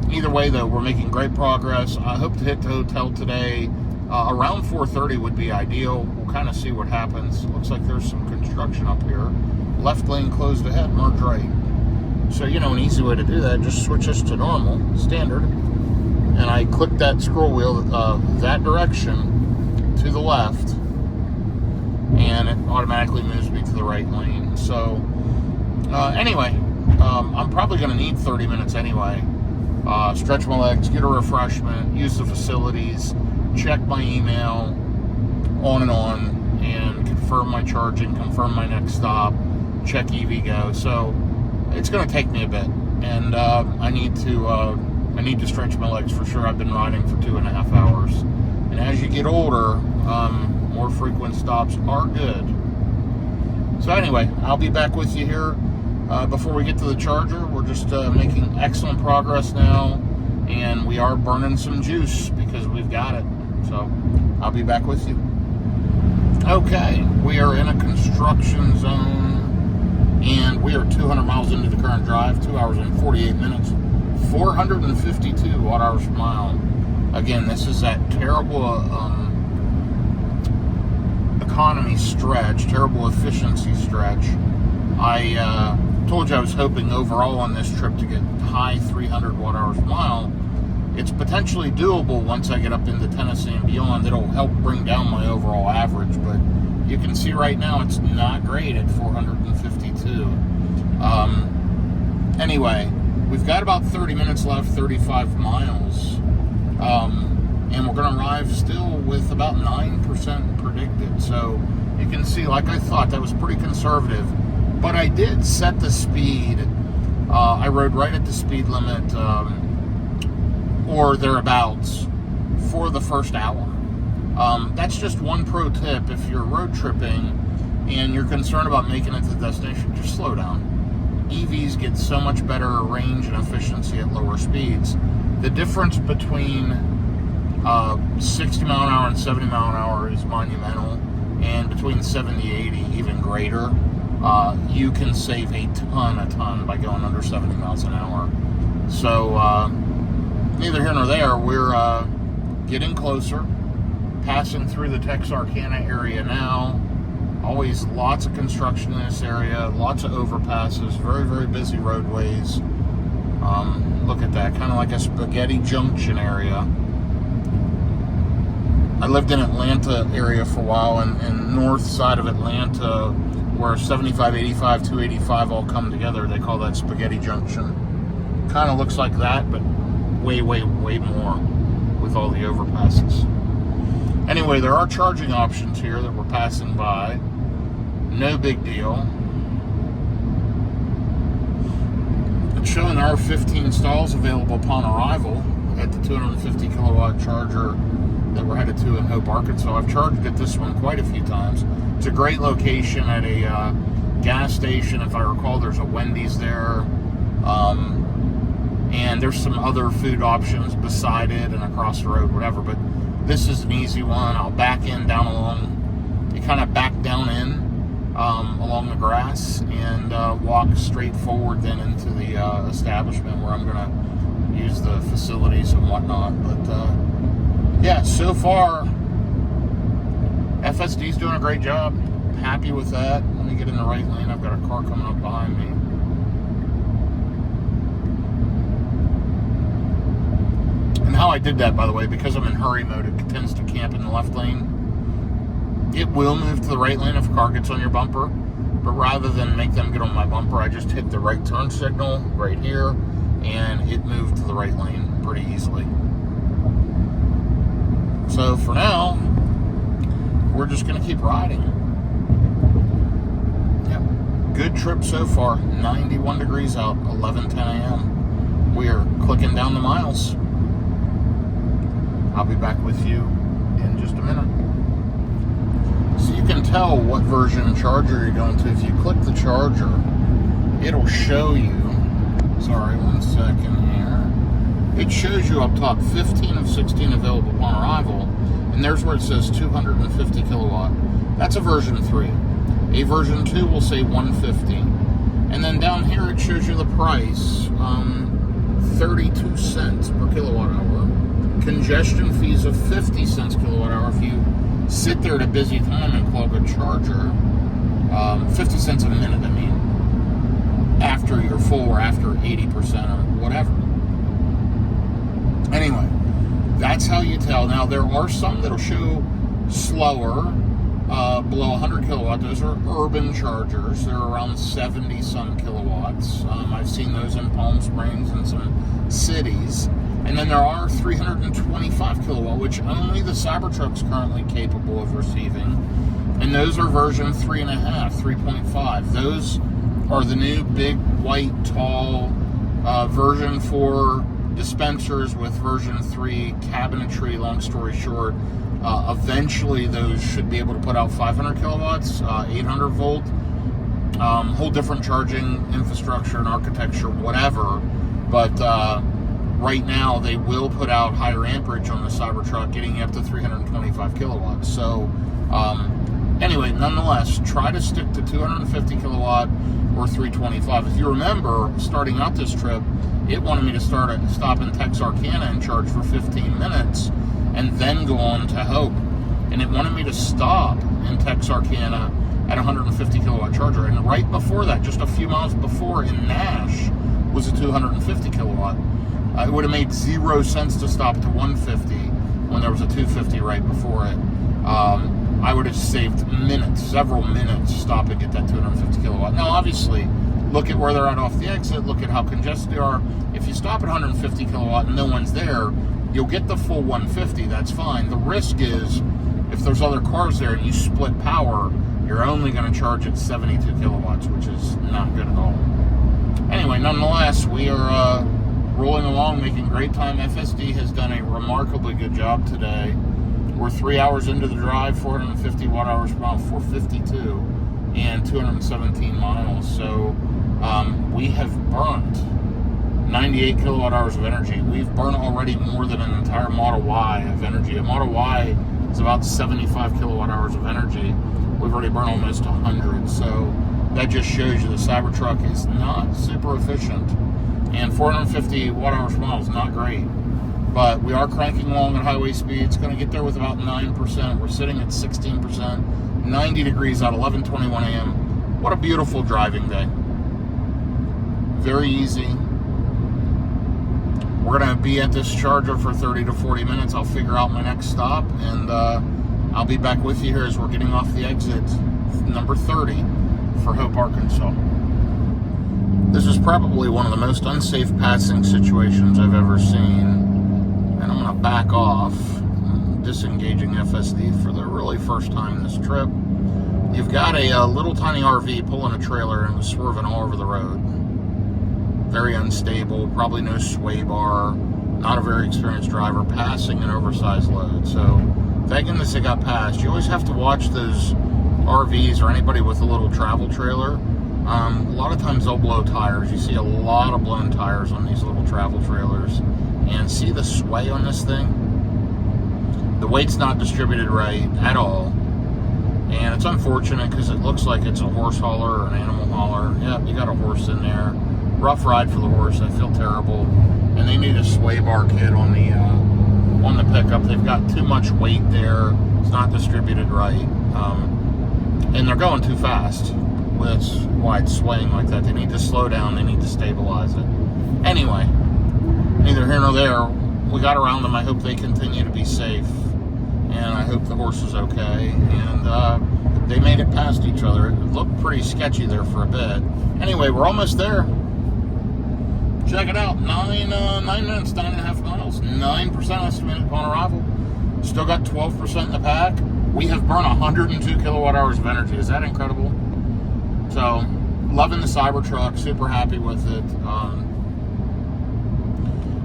Either way, though, we're making great progress. I hope to hit the hotel today. Around 4:30 would be ideal. We'll kind of see what happens. Looks like there's some construction up here. Left lane closed ahead, merge right. So, you know, an easy way to do that, just switch us to normal, standard. And I click that scroll wheel that direction to the left, and it automatically moves me to the right lane. So, anyway, I'm probably going to need 30 minutes anyway. Stretch my legs, get a refreshment, use the facilities, check my email, on, and confirm my charging, confirm my next stop, check EVgo. So it's going to take me a bit, and I need to stretch my legs for sure. I've been riding for 2.5 hours, and as you get older, more frequent stops are good. So anyway, I'll be back with you here. Before we get to the charger, we're just making excellent progress now, and we are burning some juice because we've got it. So I'll be back with you. Okay, we are in a construction zone, and we are 200 miles into the current drive, 2 hours and 48 minutes, 452 watt-hours per mile. Again, this is that terrible economy stretch, terrible efficiency stretch. I told you I was hoping overall on this trip to get high 300 watt-hours per mile. It's potentially doable once I get up into Tennessee and beyond. It'll help bring down my overall average, but you can see right now it's not great at 452. Anyway, we've got about 30 minutes left, 35 miles, and we're going to arrive still with about 9% predicted. So you can see, like I thought, that was pretty conservative. But I did set the speed. I rode right at the speed limit, or thereabouts, for the first hour. That's just one pro tip. If you're road tripping and you're concerned about making it to the destination, just slow down. EVs get so much better range and efficiency at lower speeds. The difference between 60 mile an hour and 70 mile an hour is monumental, and between 70 and 80 even greater. You can save a ton by going under 70 miles an hour. So neither here nor there. We're getting closer, passing through the Texarkana area now. Always lots of construction in this area, lots of overpasses, very, very busy roadways. Look at that, kind of like a spaghetti junction area. I lived in Atlanta area for a while, and north side of Atlanta, where 75, 85, 285 all come together, they call that spaghetti junction. Kind of looks like that, but way, way, way more with all the overpasses. Anyway, there are charging options here that we're passing by. No big deal. It's showing there are 15 stalls available upon arrival at the 250 kilowatt charger that we're headed to in Hope, Arkansas. I've charged at this one quite a few times. It's a great location at a gas station. If I recall, there's a Wendy's there. And there's some other food options beside it and across the road, whatever. But this is an easy one. I'll back in down along, you kind of back down in along the grass and walk straight forward then into the establishment where I'm going to use the facilities and whatnot. But yeah, so far, FSD's doing a great job. Happy with that. Let me get in the right lane. I've got a car coming up behind me. And how I did that, by the way, because I'm in hurry mode, it tends to camp in the left lane. It will move to the right lane if a car gets on your bumper, but rather than make them get on my bumper, I just hit the right turn signal right here, and it moved to the right lane pretty easily. So for now, we're just going to keep riding. Yep. Good trip so far. 91 degrees out, 11:10 a.m. We are clicking down the miles. I'll be back with you in just a minute. So you can tell what version charger you're going to. If you click the charger, it'll show you, sorry, 1 second here. It shows you up top 15 of 16 available upon arrival, and there's where it says 250 kilowatt. That's a version 3. A version 2 will say 150. And then down here it shows you the price, 32 cents per kilowatt hour. Congestion fees of 50 cents kilowatt hour if you sit there at a busy time and plug a charger. 50 cents a minute, I mean, after you're full or after 80% or whatever. Anyway, that's how you tell. Now, there are some that'll show slower, below 100 kilowatt. Those are urban chargers. They're around 70 some kilowatts. I've seen those in Palm Springs and some cities. And then there are 325 kilowatt, which only the Cybertruck's currently capable of receiving. And those are version 3.5, 3.5. Those are the new big, white, tall version 4 dispensers with version 3 cabinetry, long story short. Eventually, those should be able to put out 500 kilowatts, 800 volt, whole different charging infrastructure and architecture, whatever. But right now, they will put out higher amperage on the Cybertruck, getting up to 325 kilowatts. So, anyway, nonetheless, try to stick to 250 kilowatt or 325. If you remember, starting out this trip, it wanted me to stop in Texarkana and charge for 15 minutes and then go on to Hope. And it wanted me to stop in Texarkana at 150 kilowatt charger. And right before that, just a few miles before in Nash, was a 250 kilowatt. It would have made 0 sense to stop to 150 when there was a 250 right before it. I would have saved minutes, several minutes, stopping at that 250 kilowatt. Now, obviously, look at where they're at off the exit. Look at how congested they are. If you stop at 150 kilowatt and no one's there, you'll get the full 150. That's fine. The risk is, if there's other cars there and you split power, you're only going to charge at 72 kilowatts, which is not good at all. Anyway, nonetheless, we are rolling along, making great time. FSD has done a remarkably good job today. We're 3 hours into the drive, 450 watt hours per mile, 452, and 217 miles. So we have burnt 98 kilowatt hours of energy. We've burnt already more than an entire Model Y of energy. A Model Y is about 75 kilowatt hours of energy. We've already burned almost 100. So that just shows you the Cybertruck is not super efficient. And 450 watt hours per mile is not great. But we are cranking along at highway speed. It's going to get there with about 9%. We're sitting at 16%, 90 degrees at 11:21 a.m. What a beautiful driving day. Very easy. We're going to be at this charger for 30 to 40 minutes. I'll figure out my next stop, and I'll be back with you here as we're getting off the exit, number 30, for Hope, Arkansas. This is probably one of the most unsafe passing situations I've ever seen, and I'm going to back off, disengaging FSD for the really first time this trip. You've got a little tiny RV pulling a trailer and was swerving all over the road. Very unstable, probably no sway bar, not a very experienced driver, passing an oversized load. So thank goodness it got passed. You always have to watch those RVs or anybody with a little travel trailer. A lot of times they'll blow tires. You see a lot of blown tires on these little travel trailers. And see the sway on this thing? The weight's not distributed right at all. And it's unfortunate because it looks like it's a horse hauler or an animal hauler. Yep, you got a horse in there. Rough ride for the horse. I feel terrible. And they need a sway bar kit on the pickup. They've got too much weight there. It's not distributed right. And they're going too fast. That's why it's swaying like that. They need to slow down. They need to stabilize it. Anyway, neither here nor there. We got around them. I hope they continue to be safe. And I hope the horse is okay. And they made it past each other. It looked pretty sketchy there for a bit. Anyway, we're almost there. Check it out. 9 minutes, 9.5 miles. 9% estimated upon arrival. Still got 12% in the pack. We have burned 102 kilowatt hours of energy. Is that incredible? So, loving the Cybertruck. Super happy with it.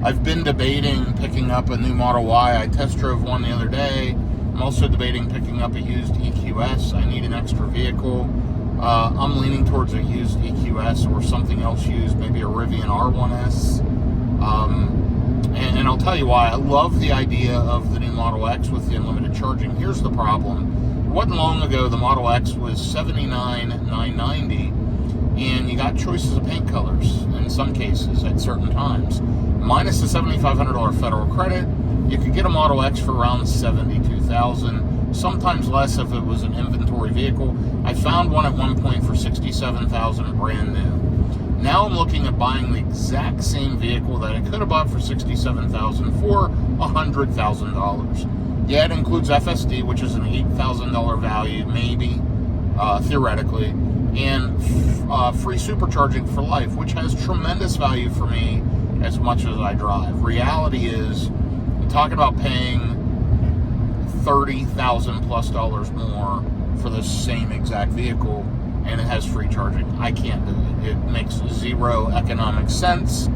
I've been debating picking up a new Model Y. I test drove one the other day. I'm also debating picking up a used EQS. I need an extra vehicle. I'm leaning towards a used EQS or something else used, maybe a Rivian R1S. And I'll tell you why. I love the idea of the new Model X with the unlimited charging. Here's the problem. It wasn't long ago the Model X was $79,990, and you got choices of paint colors in some cases at certain times. Minus the $7,500 federal credit, you could get a Model X for around $72,000. Sometimes less if it was an inventory vehicle. I found one at one point for $67,000 brand new. Now I'm looking at buying the exact same vehicle that I could have bought for $67,000 for $100,000. Yeah, it includes FSD, which is an $8,000 value, maybe, theoretically, and free supercharging for life, which has tremendous value for me as much as I drive. Reality is, I'm talking about paying $30,000 plus more for the same exact vehicle, and it has free charging. I can't do it. It makes zero economic sense.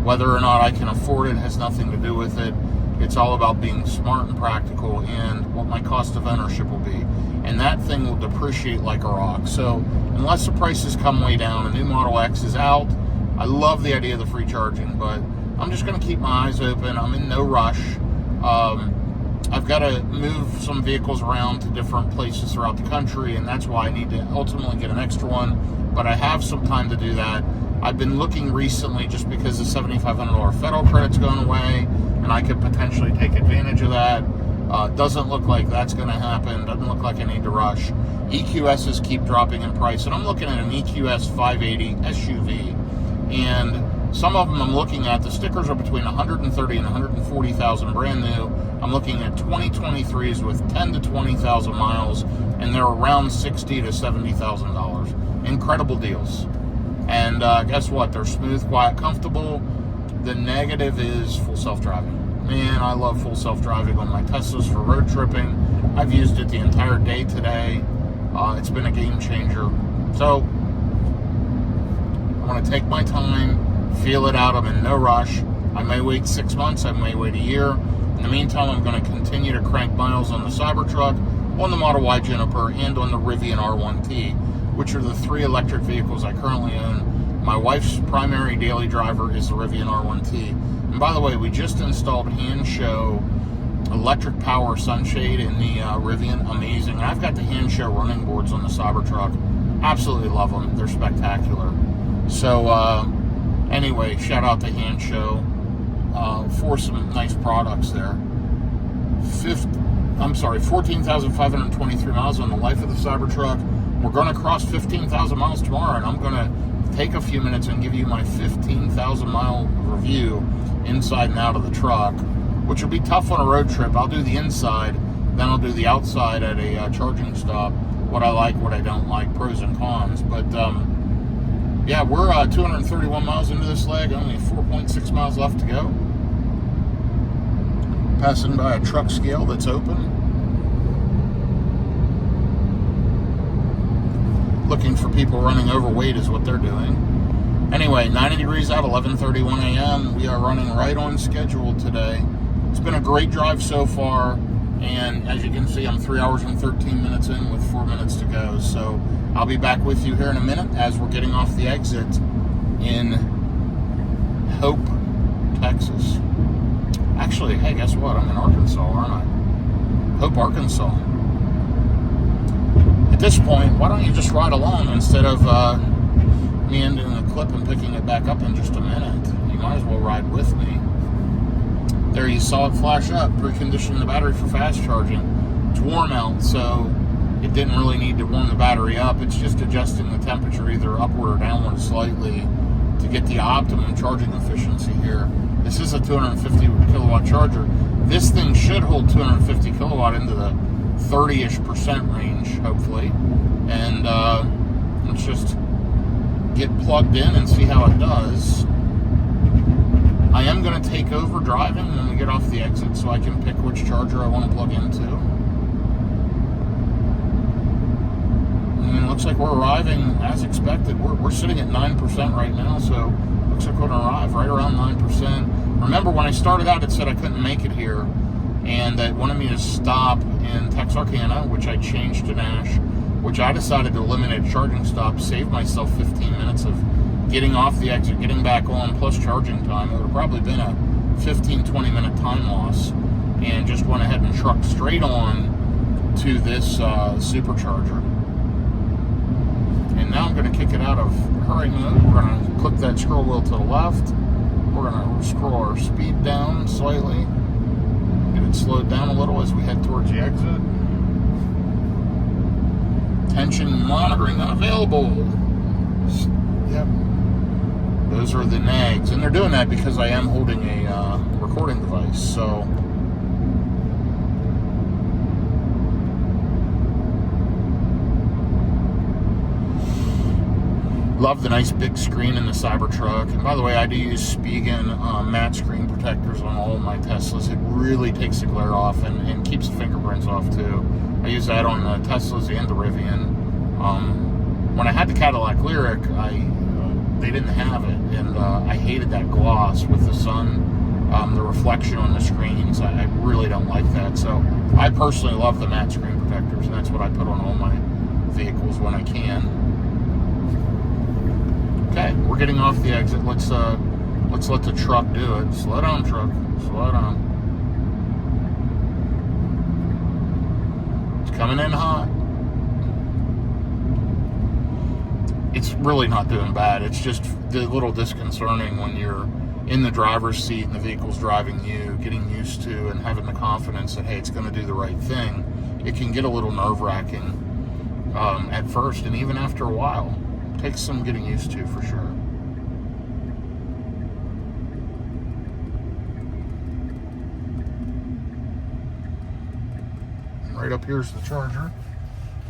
Whether or not I can afford it has nothing to do with it. It's all about being smart and practical and what my cost of ownership will be. And that thing will depreciate like a rock. So unless the prices come way down, a new Model X is out. I love the idea of the free charging, but I'm just going to keep my eyes open. I'm in no rush. I've got to move some vehicles around to different places throughout the country, and that's why I need to ultimately get an extra one, but I have some time to do that. I've been looking recently just because the $7,500 federal credit's going away, and I could potentially take advantage of that. Doesn't look like that's going to happen. Doesn't look like I need to rush. EQSs keep dropping in price, and I'm looking at an EQS 580 SUV, and some of them I'm looking at, the stickers are between $130,000 and $140,000 brand new. I'm looking at 2023s with 10 to 20,000 miles, and they're around $60,000 to $70,000. Incredible deals. And guess what? They're smooth, quiet, comfortable. The negative is full self-driving. Man, I love full self-driving on my Teslas for road tripping. I've used it the entire day today. It's been a game changer. So I want to take my time, feel it out. I'm in no rush. I may wait 6 months. I may wait a year. In the meantime, I'm going to continue to crank miles on the Cybertruck, on the Model Y Juniper, and on the Rivian R1T, which are the 3 electric vehicles I currently own. My wife's primary daily driver is the Rivian R1T. And by the way, we just installed hand show electric power sunshade in the Rivian. Amazing. And I've got the hand show running boards on the Cybertruck. Absolutely love them. They're spectacular. So, anyway, shout out to hand show. for some nice products there. 14,523 miles on the life of the Cybertruck. We're going to cross 15,000 miles tomorrow, and I'm going to take a few minutes and give you my 15,000 mile review inside and out of the truck, which will be tough on a road trip. I'll do the inside, then I'll do the outside at a charging stop. What I like, what I don't like, pros and cons. But yeah, we're 231 miles into this leg, only 4.6 miles left to go. Passing by a truck scale that's open. Looking for people running overweight is what they're doing. Anyway, 90 degrees out, 11:31 a.m. We are running right on schedule today. It's been a great drive so far, and as you can see, I'm 3 hours and 13 minutes in with 4 minutes to go. So I'll be back with you here in a minute as we're getting off the exit in Hope, Texas. Actually, hey, guess what? I'm in Arkansas, aren't I? Hope, Arkansas. At this point, why don't you just ride along instead of me ending the clip and picking it back up in just a minute? You might as well ride with me. There you saw it flash up, preconditioning the battery for fast charging. It's warm out, so it didn't really need to warm the battery up. It's just adjusting the temperature either upward or downward slightly to get the optimum charging efficiency here. This is a 250 kilowatt charger. This thing should hold 250 kilowatt into the 30-ish% range, hopefully. And let's just get plugged in and see how it does. I am going to take over driving when we get off the exit so I can pick which charger I want to plug into. And it looks like we're arriving as expected. We're sitting at 9% right now, so looks like we're going to arrive right around 9%. Remember, when I started out, it said I couldn't make it here, and that wanted me to stop in Texarkana, which I changed to Nash, which I decided to eliminate charging stops, save myself 15 minutes of getting off the exit, getting back on, plus charging time. It would have probably been a 15-20 minute time loss, and just went ahead and trucked straight on to this supercharger. And now I'm going to kick it out of hurry mode. We're going to click that scroll wheel to the left. We're going to scroll our speed down slightly. Get it slowed down a little as we head towards the exit. Tension monitoring unavailable. Yep. Those are the nags. And they're doing that because I am holding a recording device. So love the nice big screen in the Cybertruck. And by the way, I do use Spigen matte screen protectors on all my Teslas. It really takes the glare off and keeps the fingerprints off too. I use that on the Teslas and the Rivian. When I had the Cadillac Lyric, they didn't have it, and I hated that gloss with the sun, the reflection on the screens. I really don't like that. So I personally love the matte screen protectors, and that's what I put on all my vehicles when I can. Okay, we're getting off the exit. Let's let the truck do it. Slow down, truck. Slow down. It's coming in hot. It's really not doing bad. It's just a little disconcerting when you're in the driver's seat and the vehicle's driving you, getting used to and having the confidence that, hey, it's going to do the right thing. It can get a little nerve-wracking at first, and even after a while. Takes some getting used to, for sure. And right up here's the charger.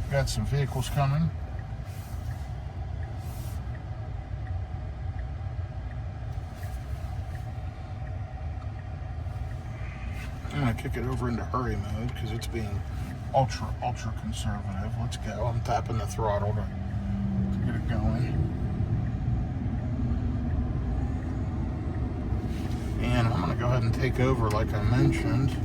Got some vehicles coming. I'm going to kick it over into hurry mode because it's being ultra conservative. Let's go. I'm tapping the throttle to get it going. And I'm going to go ahead and take over like I mentioned.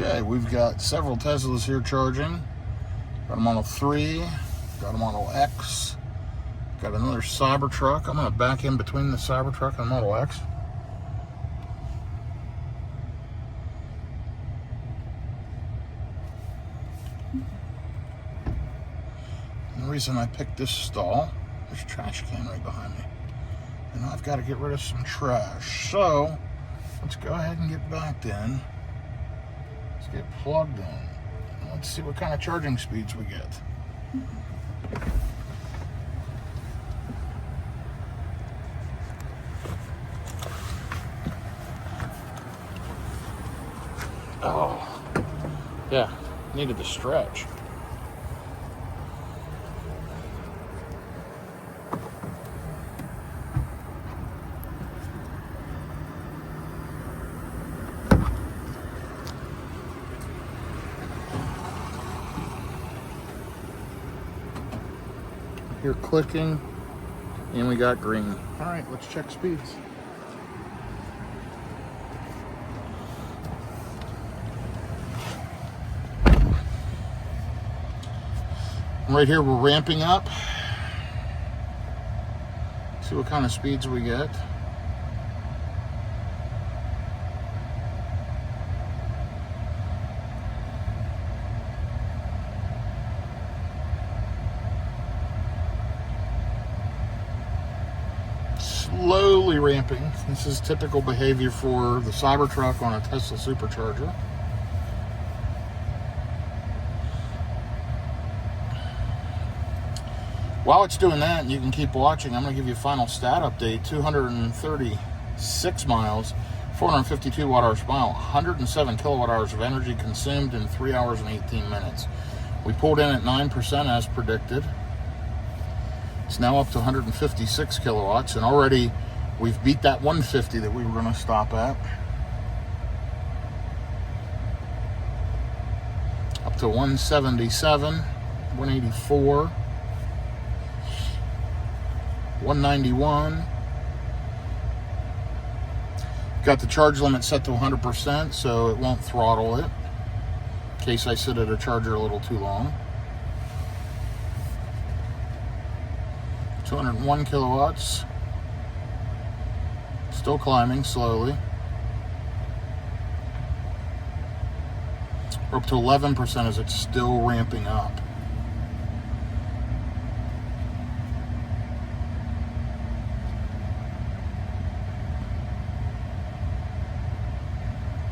Okay, we've got several Teslas here charging. Got a Model 3, Got a Model X. Got another Cybertruck. I'm going to back in between the Cybertruck and Model X. And the reason I picked this stall, there's a trash can right behind me. And I've got to get rid of some trash. So, let's go ahead and get backed in. Let's get plugged in. And let's see what kind of charging speeds we get. Oh, yeah, needed to stretch. You're clicking, and we got green. All right, let's check speeds. Right here, we're ramping up. See what kind of speeds we get. Slowly ramping. This is typical behavior for the Cybertruck on a Tesla supercharger. While it's doing that, you can keep watching. I'm going to give you a final stat update. 236 miles, 452 watt-hours per mile, 107 kilowatt-hours of energy consumed in 3 hours and 18 minutes. We pulled in at 9% as predicted. It's now up to 156 kilowatts, and already we've beat that 150 that we were going to stop at. Up to 177, 184. 191. Got the charge limit set to 100%, so it won't throttle it in case I sit at a charger a little too long. 201 kilowatts. Still climbing slowly. We're up to 11% as it's still ramping up.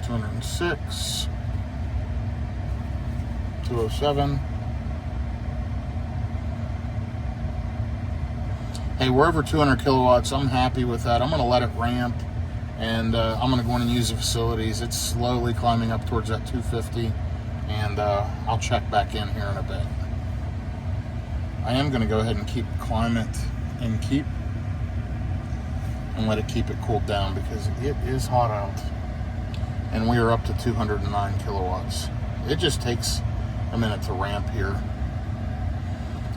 $206, 207. Hey, we're over 200 kilowatts. I'm happy with that. I'm going to let it ramp, and I'm going to go in and use the facilities. It's slowly climbing up towards that 250, and I'll check back in here in a bit. I am going to go ahead and keep climate and let it keep it cooled down because it is hot out. And we are up to 209 kilowatts. It just takes a minute to ramp here.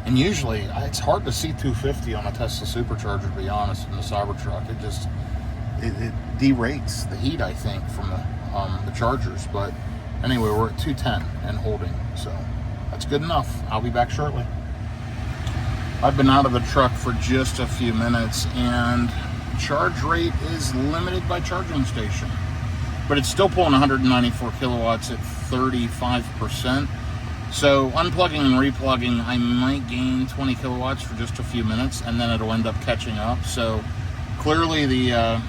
And usually, it's hard to see 250 on a Tesla supercharger, to be honest, in the Cybertruck. It derates the heat, I think, from the chargers. But anyway, we're at 210 and holding. So that's good enough. I'll be back shortly. I've been out of the truck for just a few minutes, and charge rate is limited by charging station. But it's still pulling 194 kilowatts at 35%. So unplugging and replugging, I might gain 20 kilowatts for just a few minutes, and then it'll end up catching up. So clearly the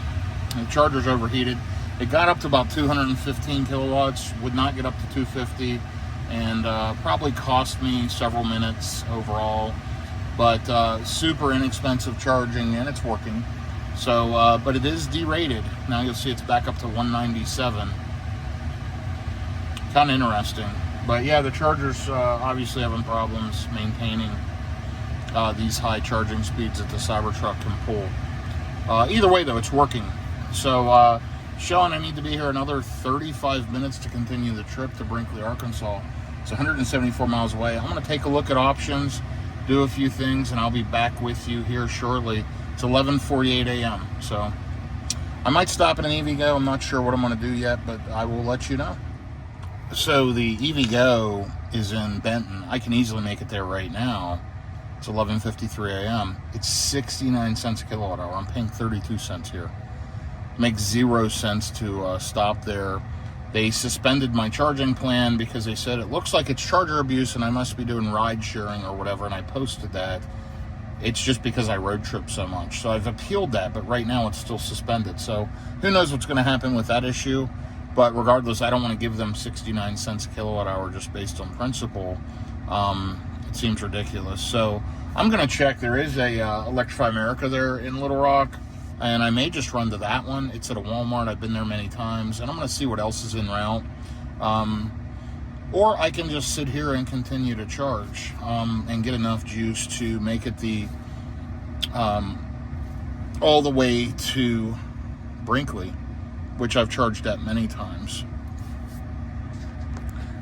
charger's overheated. It got up to about 215 kilowatts, would not get up to 250, and probably cost me several minutes overall. But super inexpensive charging, and it's working. So, but it is derated. Now you'll see it's back up to 197. Kind of interesting. But yeah, the charger's obviously having problems maintaining these high charging speeds that the Cybertruck can pull. Either way, though, it's working. So, Sean, I need to be here another 35 minutes to continue the trip to Brinkley, Arkansas. It's 174 miles away. I'm going to take a look at options, do a few things, and I'll be back with you here shortly. It's 11:48 a.m. So I might stop at an EVgo. I'm not sure what I'm going to do yet, but I will let you know. So the EVgo is in Benton. I can easily make it there right now. It's 11:53 a.m. It's 69 cents a kilowatt hour. I'm paying 32 cents here. Makes 0 sense to stop there. They suspended my charging plan because they said it looks like it's charger abuse and I must be doing ride sharing or whatever, and I posted that. It's just because I road trip so much. So I've appealed that, but right now it's still suspended. So who knows what's going to happen with that issue. But regardless, I don't want to give them 69 cents a kilowatt hour just based on principle. It seems ridiculous. So I'm going to check. There is a Electrify America there in Little Rock, and I may just run to that one. It's at a Walmart. I've been there many times, and I'm going to see what else is en route. Or I can just sit here and continue to charge and get enough juice to make it the all the way to Brinkley, which I've charged at many times.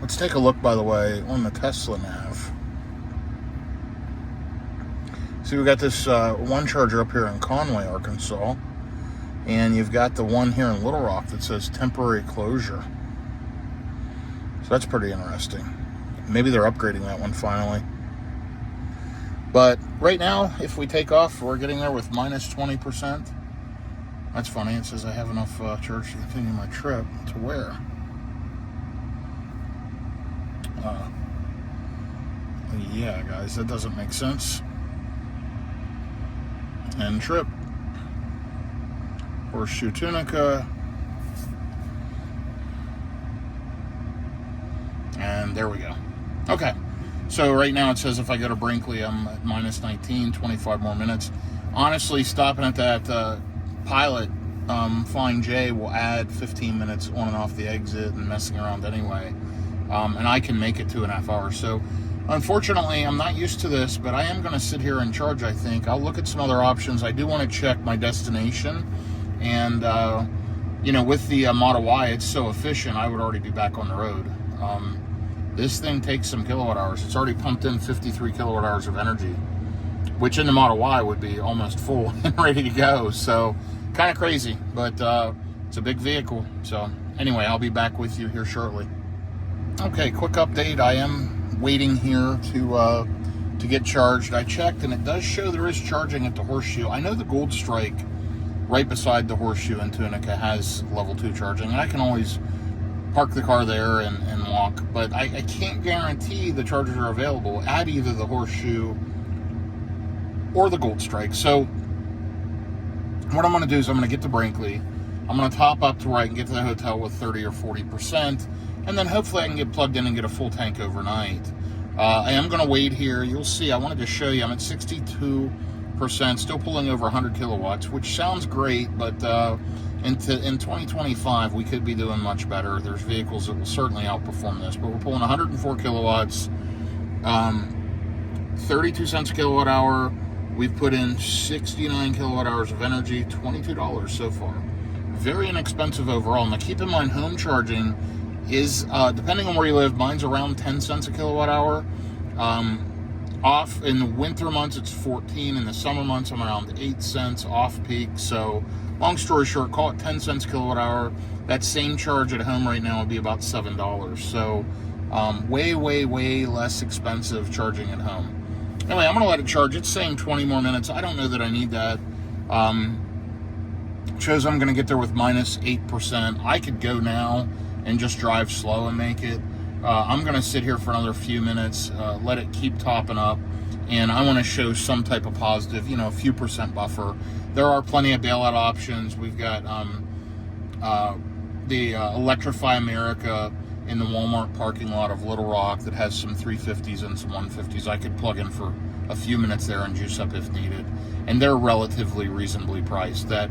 Let's take a look, by the way, on the Tesla nav. See, we got this one charger up here in Conway, Arkansas, and you've got the one here in Little Rock that says temporary closure. So that's pretty interesting. Maybe they're upgrading that one finally. But right now, if we take off, we're getting there with minus 20%. That's funny. It says I have enough charge to continue my trip. To where? Yeah, guys, that doesn't make sense. End trip. Horseshoe Tunica. And there we go. Okay. So right now it says if I go to Brinkley, I'm at minus 19, 25 more minutes. Honestly, stopping at that Pilot Flying J will add 15 minutes on and off the exit and messing around anyway. And I can make it 2.5 hours. So unfortunately, I'm not used to this, but I am going to sit here and charge, I think. I'll look at some other options. I do want to check my destination. And, you know, with the Model Y, it's so efficient, I would already be back on the road. This thing takes some kilowatt hours. It's already pumped in 53 kilowatt hours of energy, which in the Model Y would be almost full and ready to go. So kind of crazy, but it's a big vehicle. So anyway, I'll be back with you here shortly. Okay, quick update. I am waiting here to get charged. I checked, and it does show there is charging at the Horseshoe. I know the Gold Strike right beside the Horseshoe in Tunica has level 2 charging, and I can always park the car there and walk, but I can't guarantee the chargers are available at either the Horseshoe or the Gold Strike. So what I'm going to do is I'm going to get to Brinkley. I'm going to top up to where I can get to the hotel with 30 or 40%, and then hopefully I can get plugged in and get a full tank overnight. I am going to wait here. You'll see, I wanted to show you, I'm at 62%, still pulling over 100 kilowatts, which sounds great, but in 2025, we could be doing much better. There's vehicles that will certainly outperform this, but we're pulling 104 kilowatts, 32 cents a kilowatt hour. We've put in 69 kilowatt hours of energy, $22 so far. Very inexpensive overall. Now keep in mind, home charging is, depending on where you live, mine's around 10 cents a kilowatt hour. Off in the winter months, it's 14. In the summer months, I'm around 8 cents off peak. So long story short, call it 10 cents kilowatt hour. That same charge at home right now would be about $7. So way, way, way less expensive charging at home. Anyway, I'm going to let it charge. It's saying 20 more minutes. I don't know that I need that. Shows I'm going to get there with minus 8%. I could go now and just drive slow and make it. I'm going to sit here for another few minutes, let it keep topping up, and I want to show some type of positive, you know, a few percent buffer. There are plenty of bailout options. We've got the Electrify America in the Walmart parking lot of Little Rock that has some 350s and some 150s. I could plug in for a few minutes there and juice up if needed, and they're relatively reasonably priced. That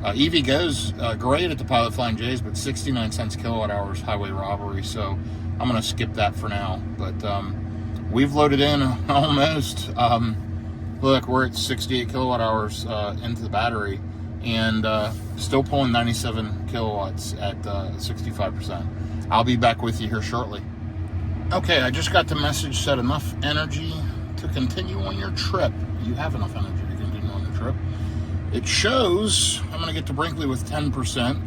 EV goes great at the Pilot Flying J's, but 69 cents kilowatt hours highway robbery, so I'm going to skip that for now. But we've loaded in almost, look, we're at 68 kilowatt hours into the battery, and still pulling 97 kilowatts at 65%. I'll be back with you here shortly. Okay, I just got the message, said enough energy to continue on your trip. You have enough energy to continue on your trip. It shows I'm going to get to Brinkley with 10%.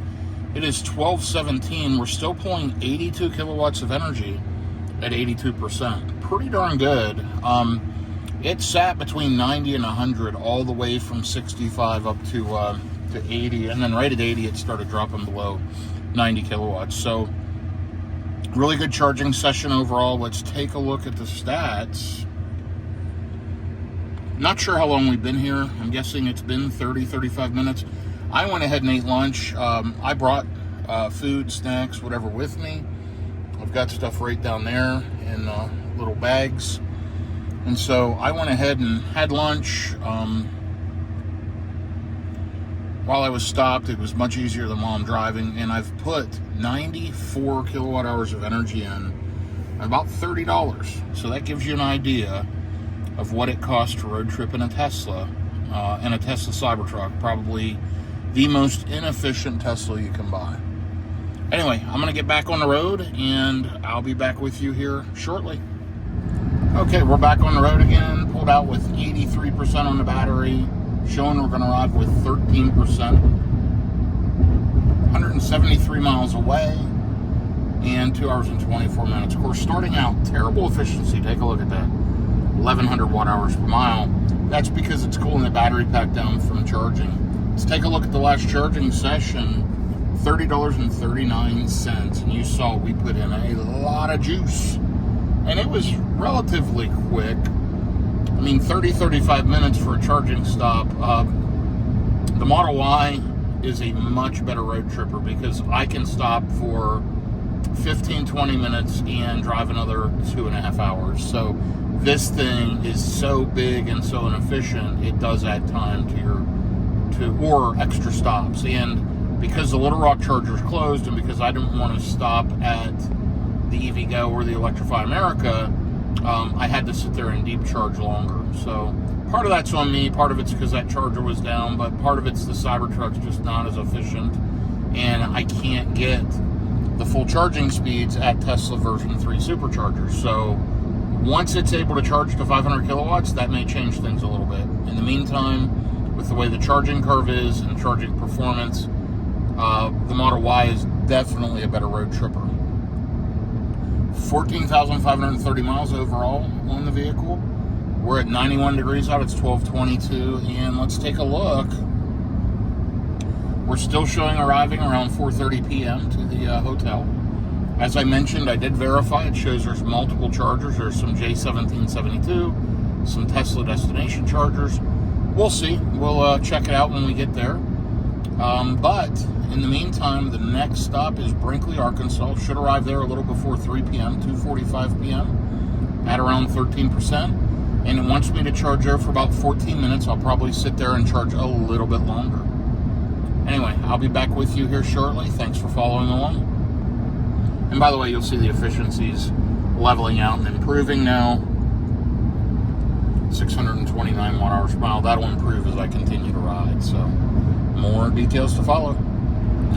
It is 12:17. We're still pulling 82 kilowatts of energy at 82%. Pretty darn good. It sat between 90 and 100 all the way from 65 up to 80, and then right at 80 it started dropping below 90 kilowatts. So really good charging session overall. Let's take a look at the stats. Not sure how long we've been here. I'm guessing it's been 35 minutes. I went ahead and ate lunch. I brought food, snacks, whatever with me. I've got stuff right down there in little bags. And so I went ahead and had lunch. While I was stopped, it was much easier than while I'm driving. And I've put 94 kilowatt hours of energy in, about $30. So that gives you an idea of what it costs to road trip in a Tesla, and a Tesla Cybertruck, probably the most inefficient Tesla you can buy. Anyway, I'm going to get back on the road, and I'll be back with you here shortly. Okay, we're back on the road again, pulled out with 83% on the battery, showing we're going to arrive with 13%. 173 miles away, and 2 hours and 24 minutes. Of course, starting out, terrible efficiency. Take a look at that. 1,100 watt hours per mile. That's because it's cooling the battery pack down from charging. Let's take a look at the last charging session. $30.39, and you saw we put in a lot of juice, and it was relatively quick. I mean, 35 minutes for a charging stop. The Model Y is a much better road tripper because I can stop for 15-20 minutes and drive another 2.5 hours. So this thing is so big and so inefficient, it does add time or extra stops. And because the Little Rock charger is closed, and because I didn't want to stop at the EVgo or the Electrify America, I had to sit there and deep charge longer. So part of that's on me, part of it's because that charger was down, but part of it's the Cybertruck's just not as efficient, and I can't get the full charging speeds at Tesla version 3 superchargers. So once it's able to charge to 500 kilowatts, that may change things a little bit. In the meantime, with the way the charging curve is and charging performance, the Model Y is definitely a better road tripper. 14,530 miles overall on the vehicle. We're at 91 degrees out. It's 12:22, and let's take a look. We're still showing arriving around 4:30 p.m. to the hotel. As I mentioned, I did verify. It shows there's multiple chargers. There's some J1772, some Tesla destination chargers. We'll see. We'll check it out when we get there. But in the meantime, the next stop is Brinkley, Arkansas. Should arrive there a little before 3 p.m., 2:45 p.m. at around 13%. And it wants me to charge there for about 14 minutes. I'll probably sit there and charge a little bit longer. Anyway, I'll be back with you here shortly. Thanks for following along. And by the way, you'll see the efficiencies leveling out and improving now. 629 watt hours per mile. That'll improve as I continue to ride. So more details to follow.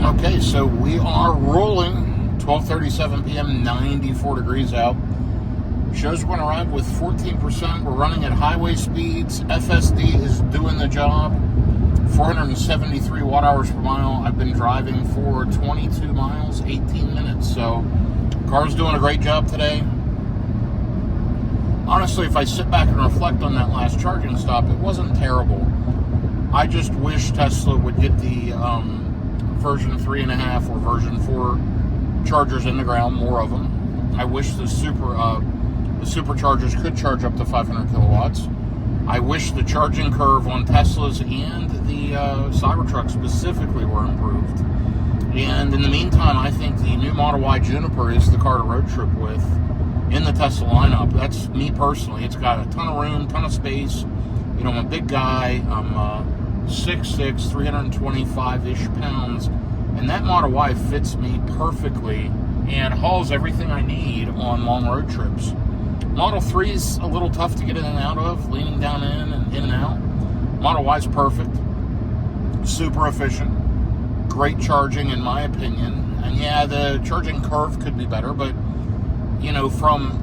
Okay, so we are rolling. 12:37 p.m., 94 degrees out. Shows we're going to ride with 14%. We're running at highway speeds. FSD is doing the job. 473 watt hours per mile. I've been driving for 22 miles, 18 minutes. So, car's doing a great job today. Honestly, if I sit back and reflect on that last charging stop, it wasn't terrible. I just wish Tesla would get the version 3.5 or version 4 chargers in the ground, more of them. I wish the superchargers could charge up to 500 kilowatts. I wish the charging curve on Teslas and the Cybertruck specifically were improved. And in the meantime, I think the new Model Y Juniper is the car to road trip with in the Tesla lineup. That's me personally. It's got a ton of room, ton of space. You know, I'm a big guy. I'm 6'6", 325-ish pounds. And that Model Y fits me perfectly and hauls everything I need on long road trips. Model 3 is a little tough to get in and out of, leaning down in and out. Model Y is perfect, super efficient, great charging in my opinion. And yeah, the charging curve could be better, but you know, from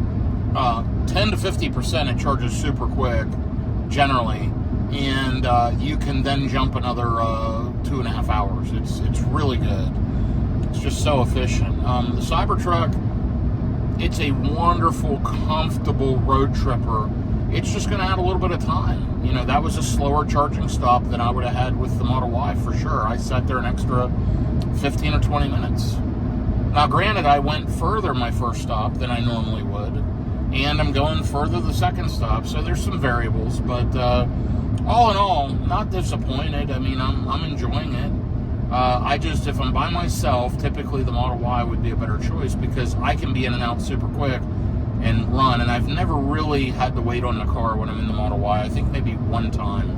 10 to 50% it charges super quick, generally, and you can then jump another 2.5 hours. It's really good. It's just so efficient. The Cybertruck, it's a wonderful, comfortable road tripper it's just going to add a little bit of time. You know, that was a slower charging stop than I would have had with the Model Y for sure. I sat there an extra 15 or 20 minutes. Now, granted, I went further my first stop than I normally would, and I'm going further the second stop, so there's some variables, but all in all, not disappointed. I mean, I'm enjoying it. If I'm by myself, typically the Model Y would be a better choice because I can be in and out super quick and run, and I've never really had to wait on the car when I'm in the Model Y. I think maybe one time.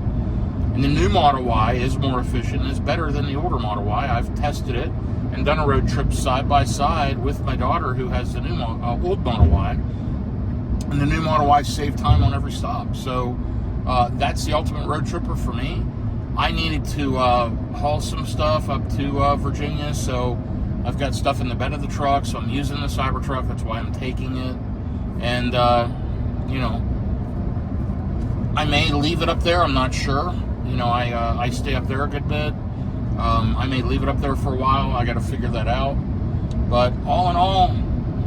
And the new Model Y is more efficient and is better than the older Model Y. I've tested it and done a road trip side by side with my daughter who has the new old Model Y. And the new Model Y saved time on every stop. So that's the ultimate road tripper for me. I needed to haul some stuff up to Virginia, so I've got stuff in the bed of the truck, so I'm using the Cybertruck. That's why I'm taking it. And, you know, I may leave it up there. I'm not sure. You know, I stay up there a good bit. I may leave it up there for a while. I got to figure that out. But all in all,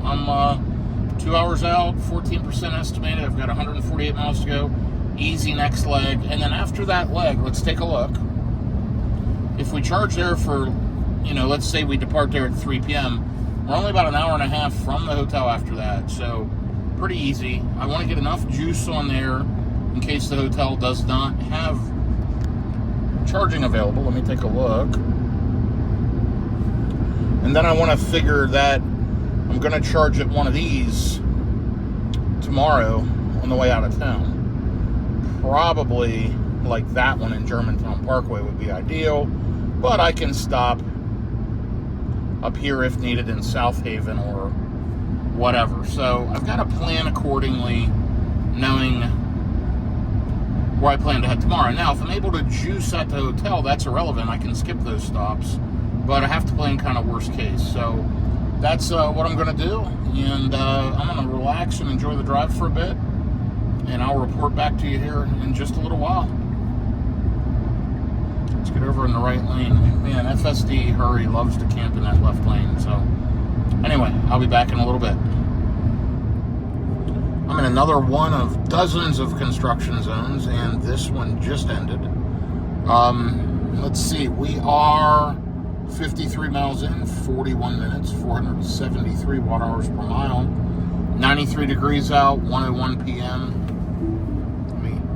I'm 2 hours out, 14% estimated. I've got 148 miles to go. Easy next leg. And then after that leg, let's take a look. If we charge there for, you know, let's say we depart there at 3 p.m., we're only about an hour and a half from the hotel after that. So pretty easy. I want to get enough juice on there in case the hotel does not have charging available. Let me take a look. And then I want to figure that I'm going to charge at one of these tomorrow on the way out of town. Probably like that one in Germantown Parkway would be ideal, but I can stop up here if needed in South Haven or whatever. So I've got to plan accordingly, knowing where I plan to head tomorrow. Now, if I'm able to juice at the hotel, that's irrelevant. I can skip those stops, but I have to plan kind of worst case. So that's what I'm going to do, and I'm going to relax and enjoy the drive for a bit. And I'll report back to you here in just a little while. Let's get over in the right lane. Man, FSD Hurry loves to camp in that left lane. So anyway, I'll be back in a little bit. I'm in another one of dozens of construction zones, and this one just ended. Let's see, we are 53 miles in, 41 minutes, 473 watt hours per mile, 93 degrees out, 1:01 p.m.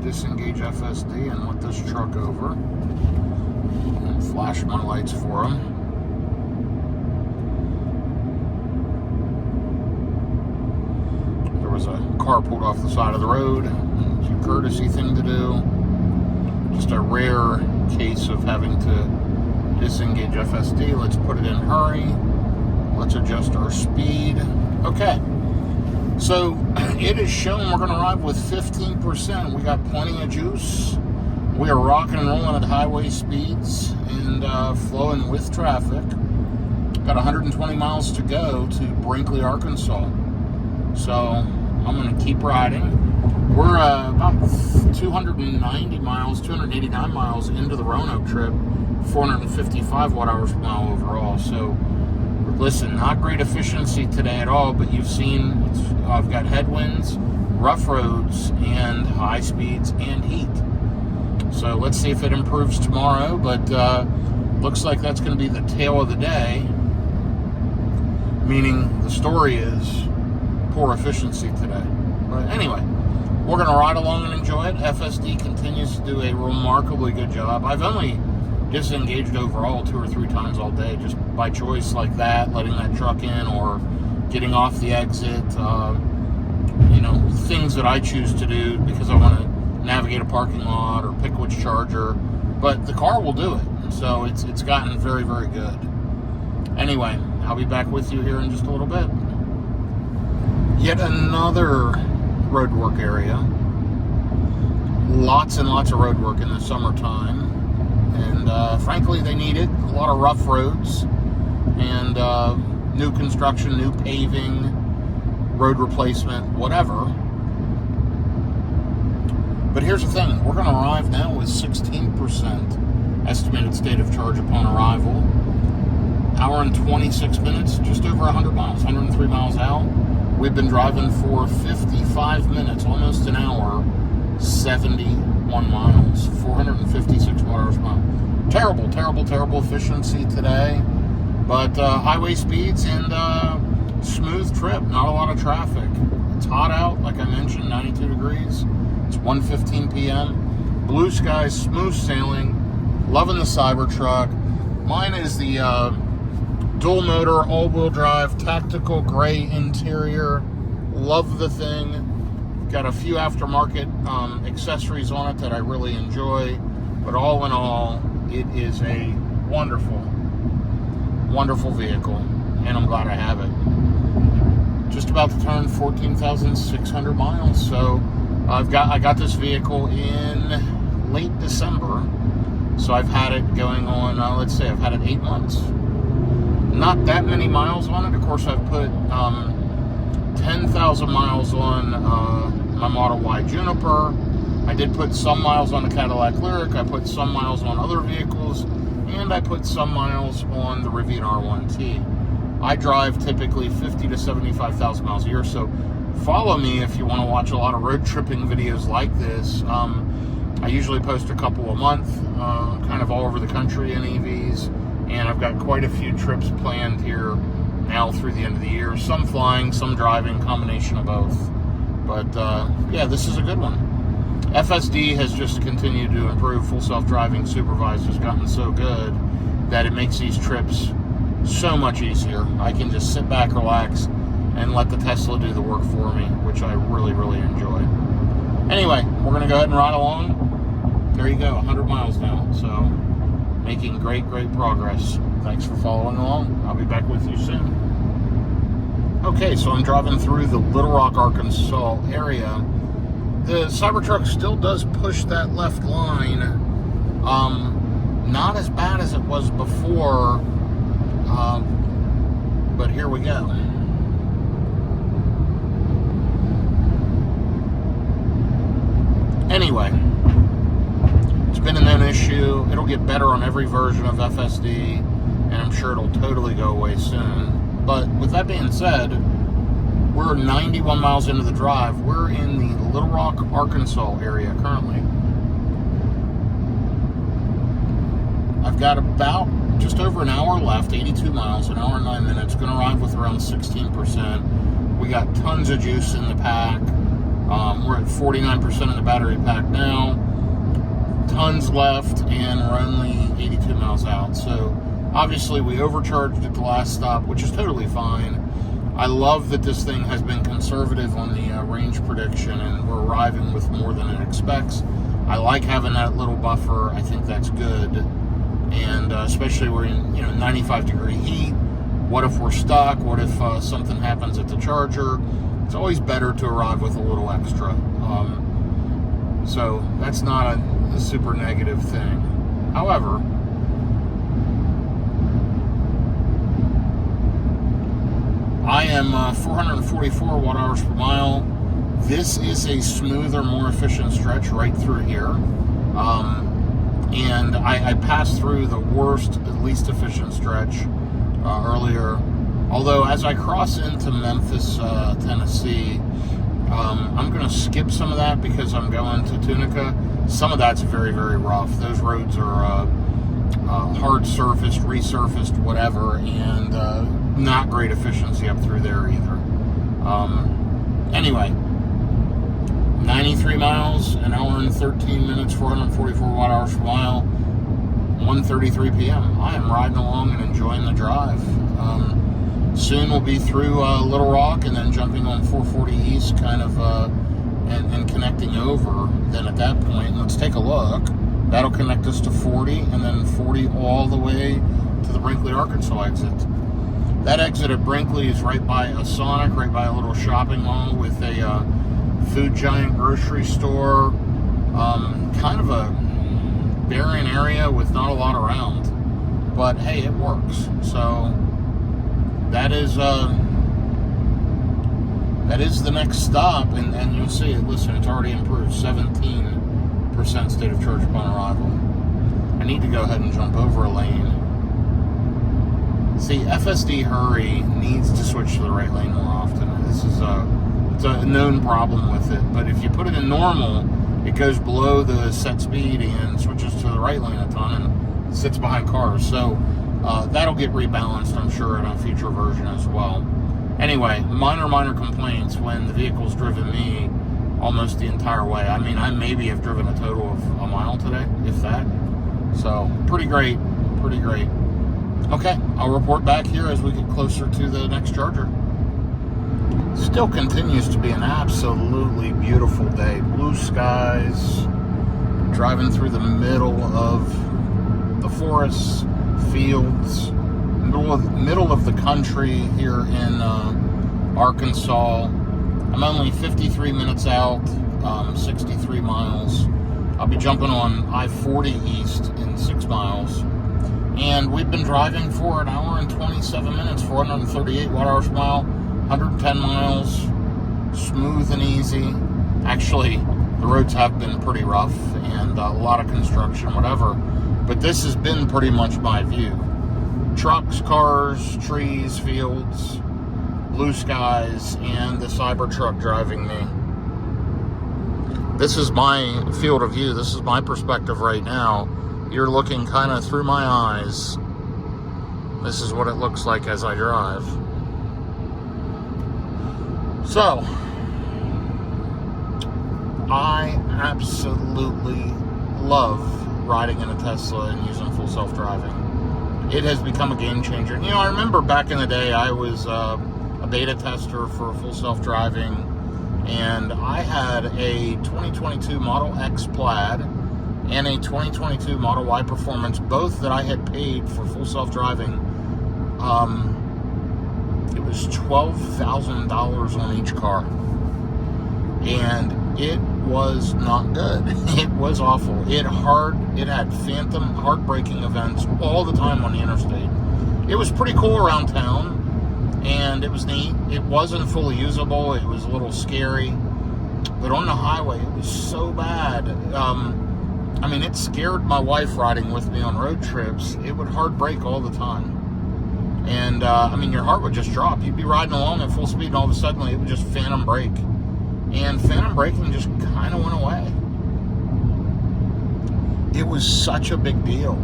Disengage FSD and let this truck over and flash my lights for him. There was a car pulled off the side of the road. It's a courtesy thing to do. Just a rare case of having to disengage FSD. Let's put it in hurry. Let's adjust our speed. Okay. So it is showing we're going to arrive with 15%. We got plenty of juice. We are rocking and rolling at highway speeds and flowing with traffic. Got 120 miles to go to Brinkley, Arkansas. So I'm going to keep riding. We're about 289 miles into the Roanoke trip, 455 watt hours per mile overall. So listen, not great efficiency today at all, but you've seen I've got headwinds, rough roads, and high speeds and heat. So let's see if it improves tomorrow, but looks like that's going to be the tale of the day, meaning the story is poor efficiency today. But anyway, we're going to ride along and enjoy it. FSD continues to do a remarkably good job. I've only disengaged overall 2 or 3 times all day, just by choice like that, letting that truck in or getting off the exit, you know, things that I choose to do because I want to navigate a parking lot or pick which charger, but the car will do it. So it's gotten very, very good. Anyway, I'll be back with you here in just a little bit. Yet another road work area. Lots and lots of road work in the summertime. And frankly, they need it. A lot of rough roads and new construction, new paving, road replacement, whatever. But here's the thing. We're going to arrive now with 16% estimated state of charge upon arrival. Hour and 26 minutes, just over 100 miles, 103 miles out. We've been driving for 55 minutes, almost an hour, 71 miles, 456 watt-hours per mile. Terrible, terrible, terrible efficiency today. But highway speeds and smooth trip, not a lot of traffic. It's hot out, like I mentioned, 92 degrees. It's 1:15 p.m. Blue skies, smooth sailing. Loving the Cybertruck. Mine is the dual motor, all-wheel drive, tactical gray interior. Love the thing. Got a few aftermarket accessories on it that I really enjoy. But all in all, it is a wonderful, wonderful vehicle. And I'm glad I have it. Just about to turn 14,600 miles. So I got this vehicle in late December. So I've had it going on, let's say I've had it 8 months. Not that many miles on it. Of course, I've put 10,000 miles on my Model Y Juniper. I did put some miles on the Cadillac Lyriq. I put some miles on other vehicles. And I put some miles on the Rivian R1T. I drive typically 50 to 75,000 miles a year. So follow me if you want to watch a lot of road tripping videos like this. I usually post a couple a month, kind of all over the country in EVs. And I've got quite a few trips planned here now through the end of the year. Some flying, some driving, combination of both. But yeah, this is a good one. FSD has just continued to improve. Full self-driving supervised has gotten so good that it makes these trips so much easier. I can just sit back, relax, and let the Tesla do the work for me, which I really, really enjoy. Anyway, we're going to go ahead and ride along. There you go, 100 miles now. So, making great, great progress. Thanks for following along. I'll be back with you soon. Okay, so I'm driving through the Little Rock, Arkansas area. The Cybertruck still does push that left line. Not as bad as it was before, but here we go. Anyway, it's been a known issue. It'll get better on every version of FSD, and I'm sure it'll totally go away soon. But with that being said, we're 91 miles into the drive. We're in the Little Rock, Arkansas area currently. I've got about just over an hour left, 82 miles, an hour and 9 minutes. Going to arrive with around 16%. We got tons of juice in the pack. We're at 49% of the battery pack now. Tons left, and we're only 82 miles out. So obviously we overcharged at the last stop, which is totally fine. I love that this thing has been conservative on the range prediction, and we're arriving with more than it expects. I like having that little buffer. I think that's good. And especially we're in 95-degree heat. What if we're stuck? What if something happens at the charger? It's always better to arrive with a little extra. So that's not a super negative thing. However, I am 444 watt-hours per mile. This is a smoother, more efficient stretch right through here. And I passed through the worst, least efficient stretch earlier. Although as I cross into Memphis, Tennessee, I'm going to skip some of that because I'm going to Tunica. Some of that's very, very rough. Those roads are hard surfaced, resurfaced, whatever, and not great efficiency up through there either. Anyway, 93 miles, an hour and 13 minutes, 444 watt-hours per mile, 1:33 p.m. I am riding along and enjoying the drive. Soon we'll be through Little Rock and then jumping on 440 East, kind of, and connecting over. Then at that point, let's take a look. That'll connect us to 40, and then 40 all the way to the Brinkley, Arkansas exit. That exit at Brinkley is right by a Sonic, right by a little shopping mall with a food giant grocery store. Kind of a barren area with not a lot around. But hey, it works. So that is the next stop, and you'll see it. Listen, it's already improved 17% state of charge upon arrival. I need to go ahead and jump over a lane. See, FSD Hurry needs to switch to the right lane more often. This is it's a known problem with it, but if you put it in normal it goes below the set speed and switches to the right lane a ton and sits behind cars. So that'll get rebalanced, I'm sure, in a future version as well. Anyway, minor complaints when the vehicle's driven me almost the entire way. I mean, I maybe have driven a total of a mile today, if that. So, pretty great. Okay, I'll report back here as we get closer to the next charger. Still continues to be an absolutely beautiful day. Blue skies, driving through the middle of the forests, fields, middle of the country here in Arkansas. I'm only 53 minutes out, 63 miles. I'll be jumping on I-40 East in 6 miles. And we've been driving for an hour and 27 minutes, 438 watt-hours per mile, 110 miles, smooth and easy. Actually, the roads have been pretty rough and a lot of construction, whatever. But this has been pretty much my view. Trucks, cars, trees, fields, blue skies, and the Cybertruck driving me. This is my field of view. This is my perspective right now. You're looking kind of through my eyes. This is what it looks like as I drive. So, I absolutely love riding in a Tesla and using full self-driving. It has become a game changer. You know, I remember back in the day, I was a beta tester for full self-driving, and I had a 2022 Model X Plaid and a 2022 Model Y Performance, both that I had paid for full self-driving. It was $12,000 on each car, and it was not good. It was awful. It had phantom heartbreaking events all the time on the interstate. It was pretty cool around town, and it was neat. It wasn't fully usable. It was a little scary, but on the highway, it was so bad. I mean, it scared my wife riding with me on road trips. It would hard brake all the time. And, I mean, your heart would just drop. You'd be riding along at full speed, and all of a sudden, it would just phantom brake. And phantom braking just kind of went away. It was such a big deal.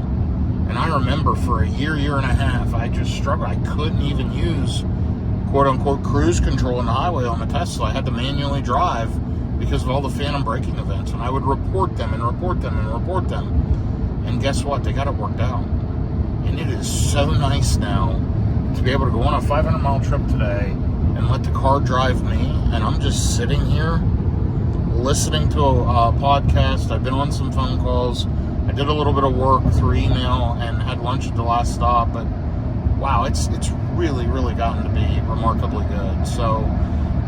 And I remember for a year and a half, I just struggled. I couldn't even use, quote-unquote, cruise control on the highway on the Tesla. I had to manually drive because of all the phantom braking events. And I would report them. And guess what? They got it worked out. And it is so nice now to be able to go on a 500-mile trip today and let the car drive me. And I'm just sitting here listening to a podcast. I've been on some phone calls. I did a little bit of work through email and had lunch at the last stop. But wow, it's really gotten to be remarkably good. So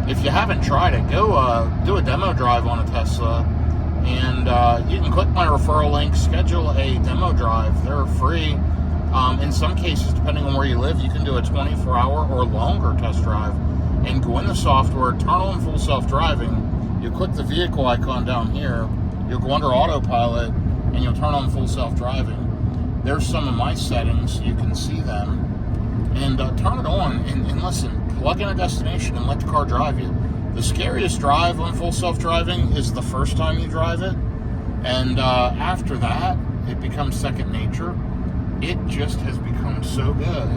if you haven't tried it, go do a demo drive on a Tesla. And you can click my referral link, schedule a demo drive. They're free. In some cases, depending on where you live, you can do a 24-hour or longer test drive and go in the software, turn on full self-driving. You click the vehicle icon down here, you'll go under autopilot, and you'll turn on full self-driving. There's some of my settings, so you can see them. And turn it on, and listen, plug in a destination and let the car drive you. The scariest drive on full self-driving is the first time you drive it. And after that, it becomes second nature. It just has become so good.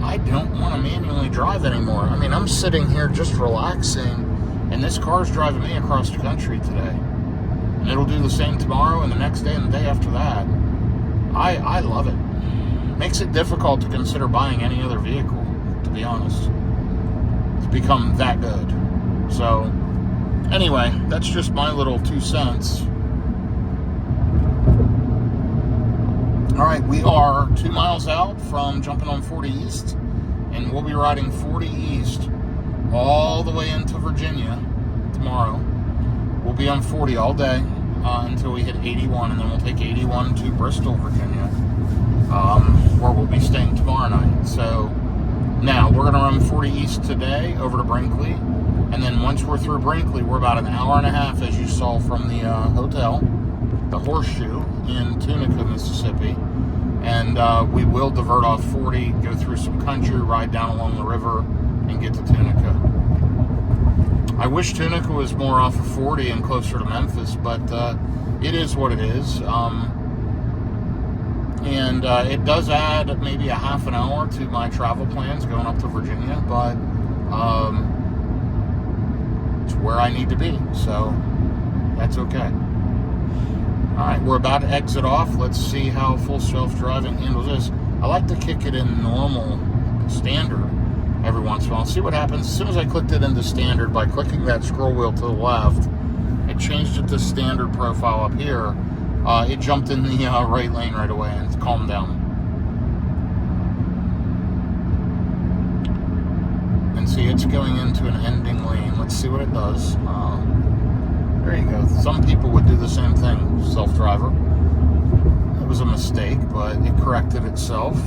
I don't want to manually drive anymore. I mean, I'm sitting here just relaxing, and this car's driving me across the country today. And it'll do the same tomorrow and the next day and the day after that. I love it. Makes it difficult to consider buying any other vehicle, to be honest. It's become that good. So, anyway, that's just my little 2 cents. All right, we are 2 miles out from jumping on 40 East, and we'll be riding 40 East all the way into Virginia tomorrow. We'll be on 40 all day until we hit 81, and then we'll take 81 to Bristol, Virginia, where we'll be staying tomorrow night. So now we're going to run 40 East today over to Brinkley, and then once we're through Brinkley, we're about an hour and a half, as you saw from the hotel, the Horseshoe in Tunica, Mississippi. And we will divert off 40, go through some country, ride down along the river, and get to Tunica. I wish Tunica was more off of 40 and closer to Memphis, but it is what it is. And it does add maybe a half an hour to my travel plans going up to Virginia, but it's where I need to be, so that's okay. All right, we're about to exit off. Let's see how full self-driving handles this. I like to kick it in normal, standard, every once in a while. See what happens. As soon as I clicked it into standard, by clicking that scroll wheel to the left, it changed it to standard profile up here. It jumped in the right lane right away and it's calmed down. And see, it's going into an ending lane. Let's see what it does. There you go. Some people would do the same thing, self-driver. It was a mistake, but it corrected itself.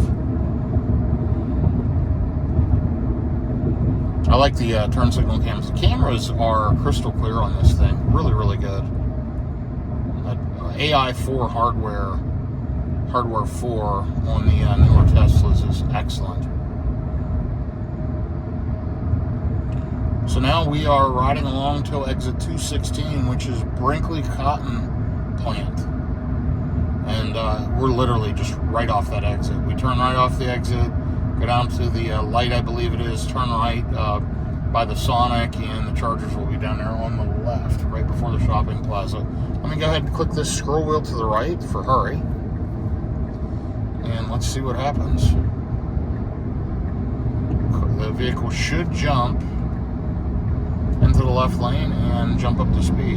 I like the turn signal cameras. The cameras are crystal clear on this thing. Really, really good. AI4 hardware 4 on the newer Teslas is excellent. So now we are riding along till exit 216, which is Brinkley Cotton Plant. And we're literally just right off that exit. We turn right off the exit, go down to the light, I believe it is, turn right by the Sonic, and the Chargers will be down there on the left, right before the shopping plaza. Let me go ahead and click this scroll wheel to the right for hurry. And let's see what happens. The vehicle should jump into the left lane and jump up to speed.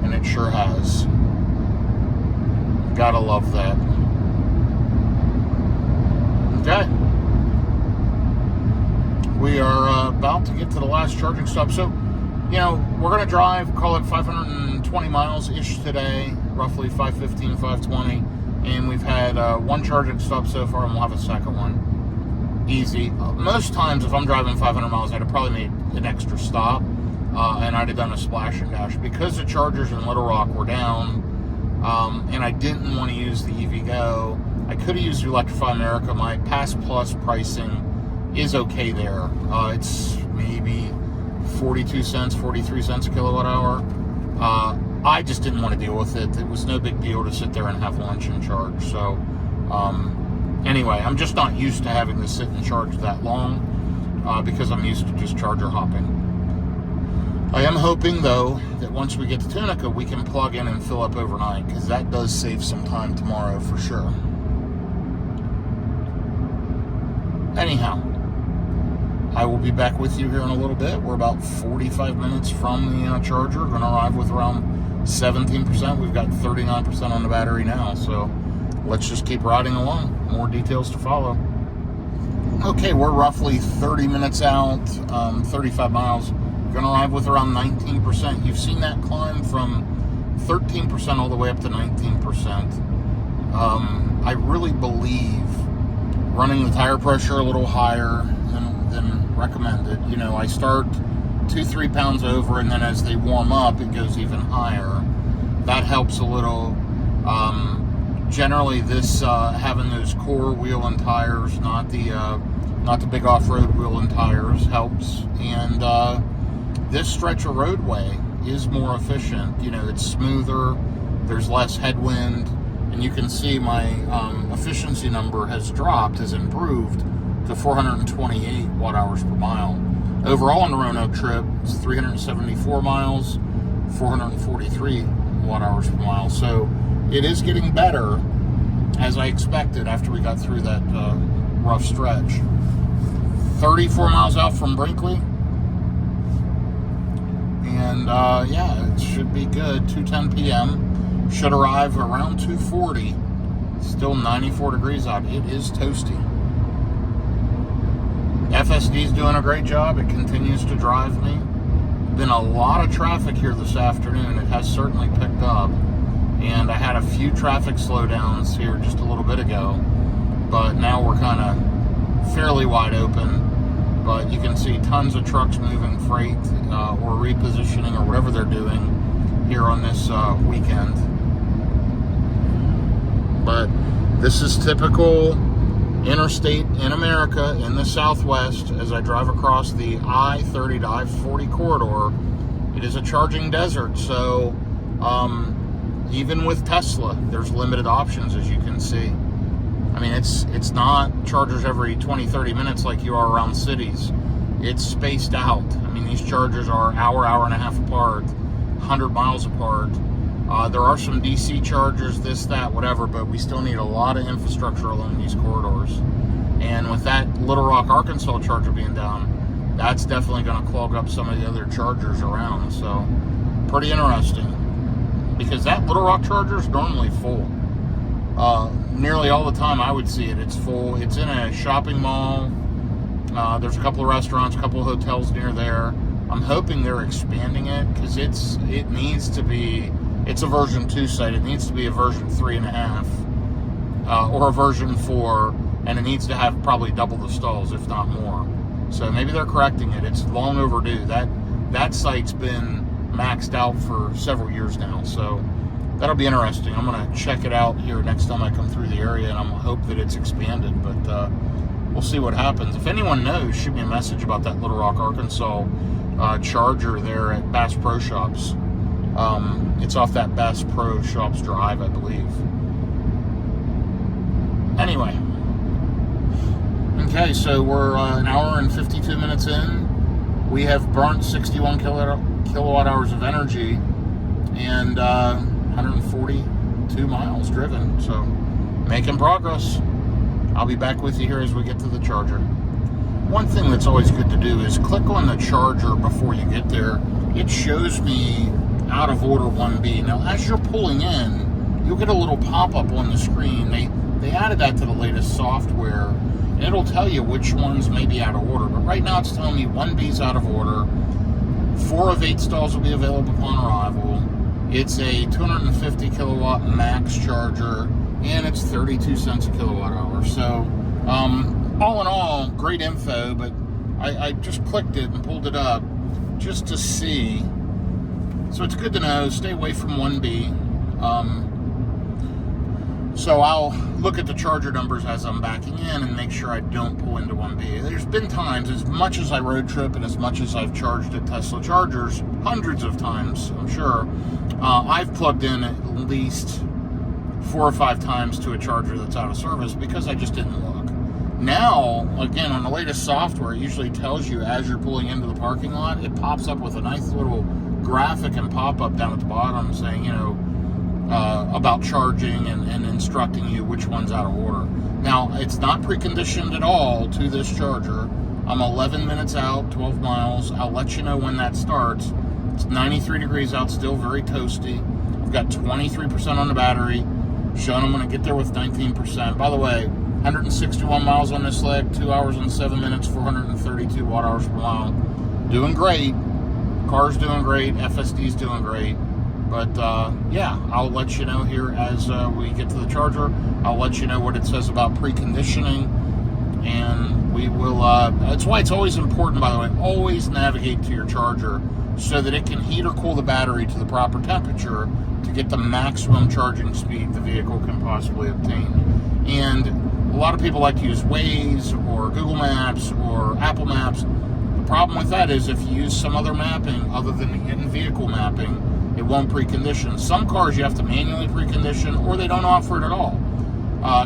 And it sure has. Gotta love that. Okay. We are about to get to the last charging stop. So, you know, we're going to drive, call it 520 miles-ish today, roughly 515, 520. And we've had one charging stop so far, and we'll have a second one. Easy. Most times, if I'm driving 500 miles, I'd have probably made an extra stop, and I'd have done a splash and dash. Because the chargers in Little Rock were down, and I didn't want to use the EVgo, I could have used Electrify America. My Pass Plus pricing is okay there. It's maybe 42 cents, 43 cents a kilowatt hour. I just didn't want to deal with it. It was no big deal to sit there and have lunch and charge. So, anyway, I'm just not used to having to sit and charge that long because I'm used to just charger hopping. I am hoping, though, that once we get to Tunica, we can plug in and fill up overnight, because that does save some time tomorrow for sure. Anyhow, I will be back with you here in a little bit. We're about 45 minutes from the charger. Going to arrive with around 17%. We've got 39% on the battery now, so let's just keep riding along. More details to follow. Okay, we're roughly 30 minutes out, 35 miles. Going to arrive with around 19%. You've seen that climb from 13% all the way up to 19%. I really believe running the tire pressure a little higher than recommended. You know, I start 2-3 pounds over, and then as they warm up, it goes even higher. That helps a little. Generally, this having those core wheel and tires, not the big off-road wheel and tires, helps. And this stretch of roadway is more efficient. You know, it's smoother. There's less headwind, and you can see my efficiency number has improved to 428 watt-hours per mile. Overall on the Roanoke trip, it's 374 miles, 443 watt-hours per mile. So it is getting better, as I expected after we got through that rough stretch. 34 miles out from Brinkley. And yeah, it should be good. 2:10 p.m. Should arrive around 2:40. Still 94 degrees out. It is toasty. FSD's doing a great job. It continues to drive me. Been a lot of traffic here this afternoon. It has certainly picked up. And I had a few traffic slowdowns here just a little bit ago. But now we're kind of fairly wide open. But you can see tons of trucks moving freight or repositioning or whatever they're doing here on this weekend. But this is typical interstate in America, in the Southwest, as I drive across the I-30 to I-40 corridor, it is a charging desert. So even with Tesla, there's limited options, as you can see. I mean, it's not chargers every 20, 30 minutes like you are around cities. It's spaced out. I mean, these chargers are hour and a half apart, 100 miles apart. There are some DC chargers, this, that, whatever, but we still need a lot of infrastructure along these corridors. And with that Little Rock, Arkansas charger being down, that's definitely going to clog up some of the other chargers around. So, pretty interesting. Because that Little Rock charger is normally full. Nearly all the time I would see it, it's full. It's in a shopping mall. There's a couple of restaurants, a couple of hotels near there. I'm hoping they're expanding it, because it needs to be, it's a version 2 site. It needs to be a version 3.5 or a version 4, and it needs to have probably double the stalls, if not more. So maybe they're correcting it. It's long overdue. That site's been maxed out for several years now, so that'll be interesting. I'm going to check it out here next time I come through the area, and I'm going to hope that it's expanded, but we'll see what happens. If anyone knows, shoot me a message about that Little Rock, Arkansas charger there at Bass Pro Shops. It's off that Bass Pro Shops Drive, I believe. Anyway. Okay, so we're an hour and 52 minutes in. We have burnt 61 kilowatt hours of energy and 142 miles driven. So, making progress. I'll be back with you here as we get to the charger. One thing that's always good to do is click on the charger before you get there. It shows me out of order 1B. Now, as you're pulling in, you'll get a little pop-up on the screen. They added that to the latest software, and it'll tell you which ones may be out of order. But right now, it's telling me 1B's out of order. 4 of 8 stalls will be available upon arrival. It's a 250 kilowatt max charger, and it's 32 cents a kilowatt hour. So, all in all, great info, but I just clicked it and pulled it up just to see. So it's good to know, stay away from 1B. So I'll look at the charger numbers as I'm backing in and make sure I don't pull into 1B. There's been times, as much as I road trip and as much as I've charged at Tesla chargers, hundreds of times, I'm sure, I've plugged in at least 4 or 5 times to a charger that's out of service because I just didn't look. Now, again, on the latest software, it usually tells you as you're pulling into the parking lot, it pops up with a nice little graphic and pop-up down at the bottom saying, you know, about charging and instructing you which one's out of order. Now, it's not preconditioned at all to this charger. I'm 11 minutes out, 12 miles. I'll let you know when that starts. It's 93 degrees out, still very toasty. I've got 23% on the battery. Showing I'm going to get there with 19%. By the way, 161 miles on this leg, 2 hours and 7 minutes, 432 watt hours per mile. Doing great. Car's doing great. FSD's doing great. But, yeah, I'll let you know here as we get to the charger. I'll let you know what it says about preconditioning. And we will, that's why it's always important, by the way, always navigate to your charger so that it can heat or cool the battery to the proper temperature to get the maximum charging speed the vehicle can possibly obtain. And a lot of people like to use Waze or Google Maps or Apple Maps. The problem with that is if you use some other mapping other than the in-vehicle mapping, it won't precondition. Some cars you have to manually precondition, or they don't offer it at all.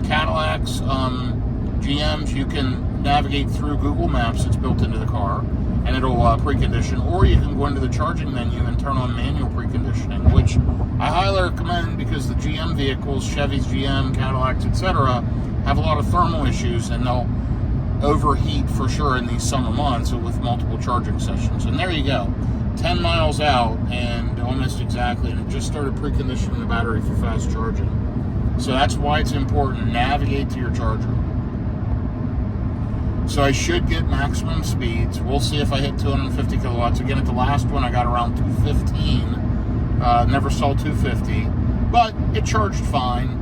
Cadillacs, GMs, you can navigate through Google Maps. It's built into the car, and it'll precondition. Or you can go into the charging menu and turn on manual preconditioning, which I highly recommend because the GM vehicles, Chevys, GM, Cadillacs, etc., have a lot of thermal issues, and they'll overheat for sure in these summer months with multiple charging sessions. And there you go. 10 miles out and almost exactly, and it just started preconditioning the battery for fast charging. So that's why it's important. Navigate to your charger. So I should get maximum speeds. We'll see if I hit 250 kilowatts. Again, at the last one, I got around 215. Never saw 250, but it charged fine.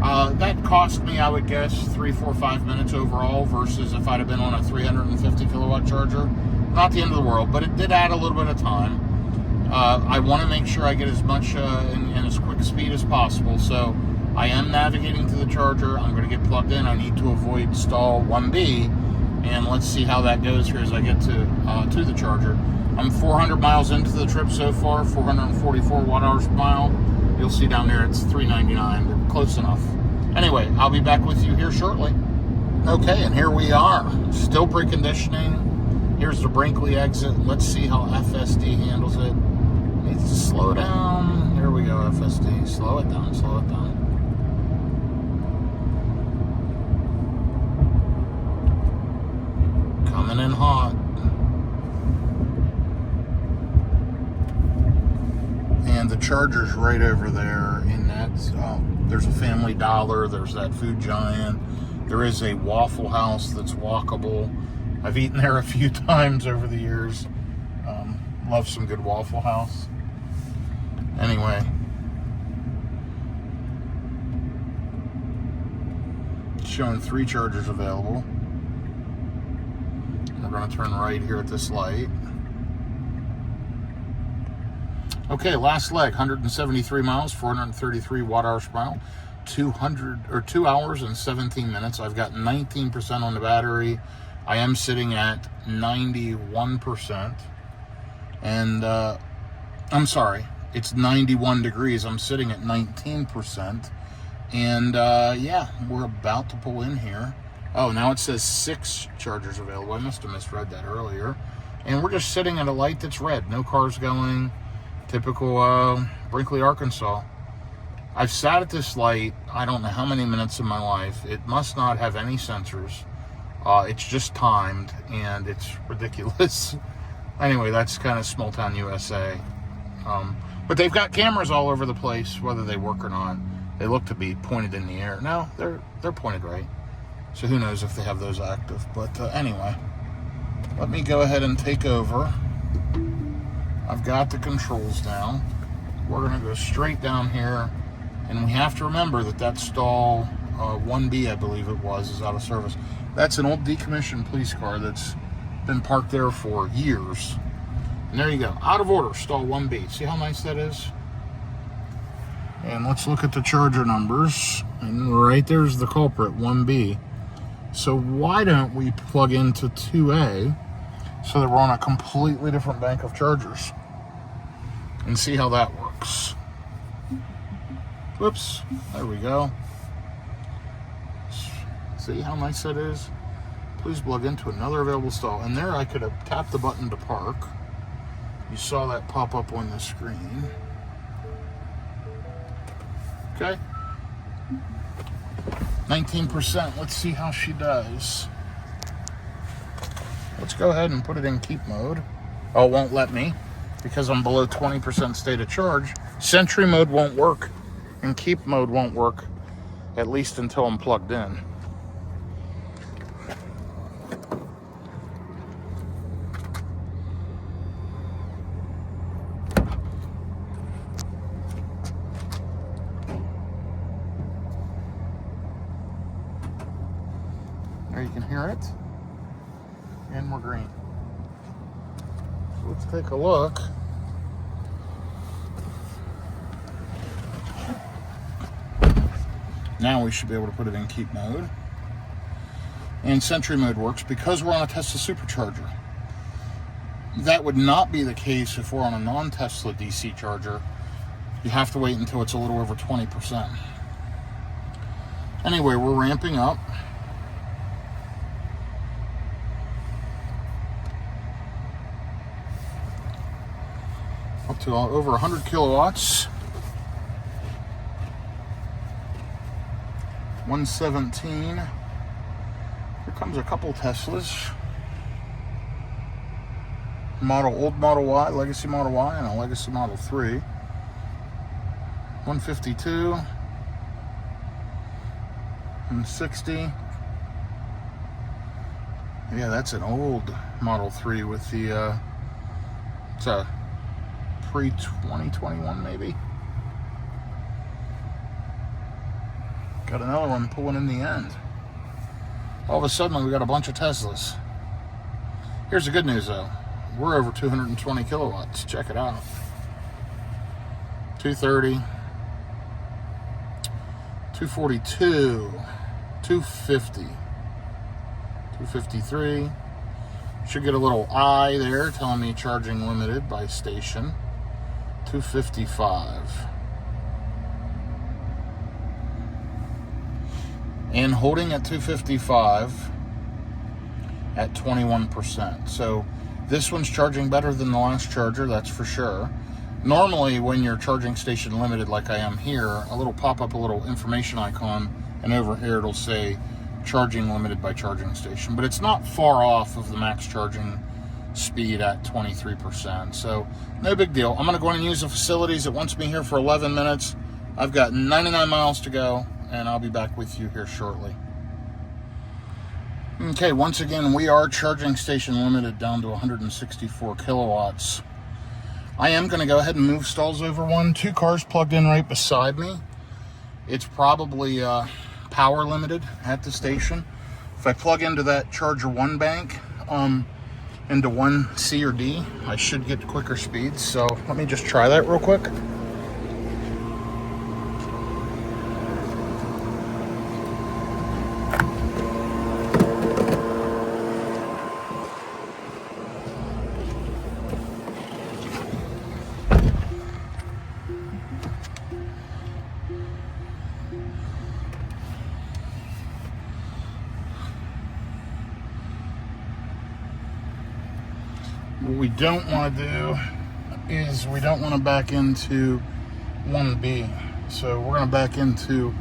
That cost me, I would guess, 3, 4, 5 minutes overall versus if I'd have been on a 350 kilowatt charger. Not the end of the world, but it did add a little bit of time. I want to make sure I get as much in as quick speed as possible. So I am navigating to the charger. I'm going to get plugged in. I need to avoid stall 1B, and let's see how that goes here as I get to the charger. I'm 400 miles into the trip so far, 444 watt-hours per mile. You'll see down there it's 399, but close enough. Anyway, I'll be back with you here shortly. Okay, and here we are. Still preconditioning. Here's the Brinkley exit. Let's see how FSD handles it. Needs to slow down. Here we go, FSD. Slow it down, slow it down. Coming in hot. And the charger's right over there in that. There's a Family Dollar. There's that Food Giant. There is a Waffle House that's walkable. I've eaten there a few times over the years. Love some good Waffle House. Anyway. Showing 3 chargers available. We're going to turn right here at this light. Okay, last leg, 173 miles, 433 watt-hours per mile, 2 hours and 17 minutes. I've got 19% on the battery. I am sitting at 91%. And, I'm sorry, it's 91 degrees. I'm sitting at 19%. And, yeah, we're about to pull in here. Oh, now it says 6 chargers available. I must have misread that earlier. And we're just sitting at a light that's red. No cars going. Typical Brinkley, Arkansas. I've sat at this light, I don't know how many minutes in my life. It must not have any sensors. It's just timed, and it's ridiculous. Anyway, that's kind of small town USA. But they've got cameras all over the place, whether they work or not. They look to be pointed in the air. No, they're pointed right. So who knows if they have those active. But anyway, let me go ahead and take over. I've got the controls down. We're going to go straight down here. And we have to remember that stall 1B, I believe it was, is out of service. That's an old decommissioned police car that's been parked there for years. And there you go. Out of order, stall 1B. See how nice that is? And let's look at the charger numbers. And right there's the culprit, 1B. So why don't we plug into 2A so that we're on a completely different bank of chargers and see how that works. Whoops, there we go. See how nice that is? Please plug into another available stall. And there I could have tapped the button to park. You saw that pop up on the screen. Okay. 19%. Let's see how she does. Let's go ahead and put it in keep mode. Oh, it won't let me because I'm below 20% state of charge. Sentry mode won't work and keep mode won't work, at least until I'm plugged in. There you can hear it. And we're green. So let's take a look. Now we should be able to put it in keep mode. And Sentry mode works because we're on a Tesla supercharger. That would not be the case if we're on a non-Tesla DC charger. You have to wait until it's a little over 20%. Anyway, we're ramping up. Up to over 100 kilowatts. 117. Here comes a couple Teslas. Old Model Y, Legacy Model Y, and a Legacy Model 3. 152. And 60. Yeah, that's an old Model 3 with the, it's a pre-2021 maybe. Got another one pulling in the end. All of a sudden, we got a bunch of Teslas. Here's the good news, though. We're over 220 kilowatts. Check it out. 230. 242, 250, 253. Should get a little I there telling me charging limited by station. 255. And holding at 255 at 21%. So this one's charging better than the last charger, that's for sure. Normally when you're charging station limited like I am here, a little pop-up, a little information icon, and over here it'll say charging limited by charging station. But it's not far off of the max charging speed at 23%. So no big deal. I'm going to go in and use the facilities. It wants me here for 11 minutes. I've got 99 miles to go, and I'll be back with you here shortly. Okay, once again, we are charging station limited down to 164 kilowatts. I am going to go ahead and move stalls over one. 2 cars plugged in right beside me. It's probably power limited at the station. If I plug into that charger 1 bank, into 1C or D, I should get quicker speeds. So let me just try that real quick. What we don't want to do is we don't want to back into 1B. So we're going to back into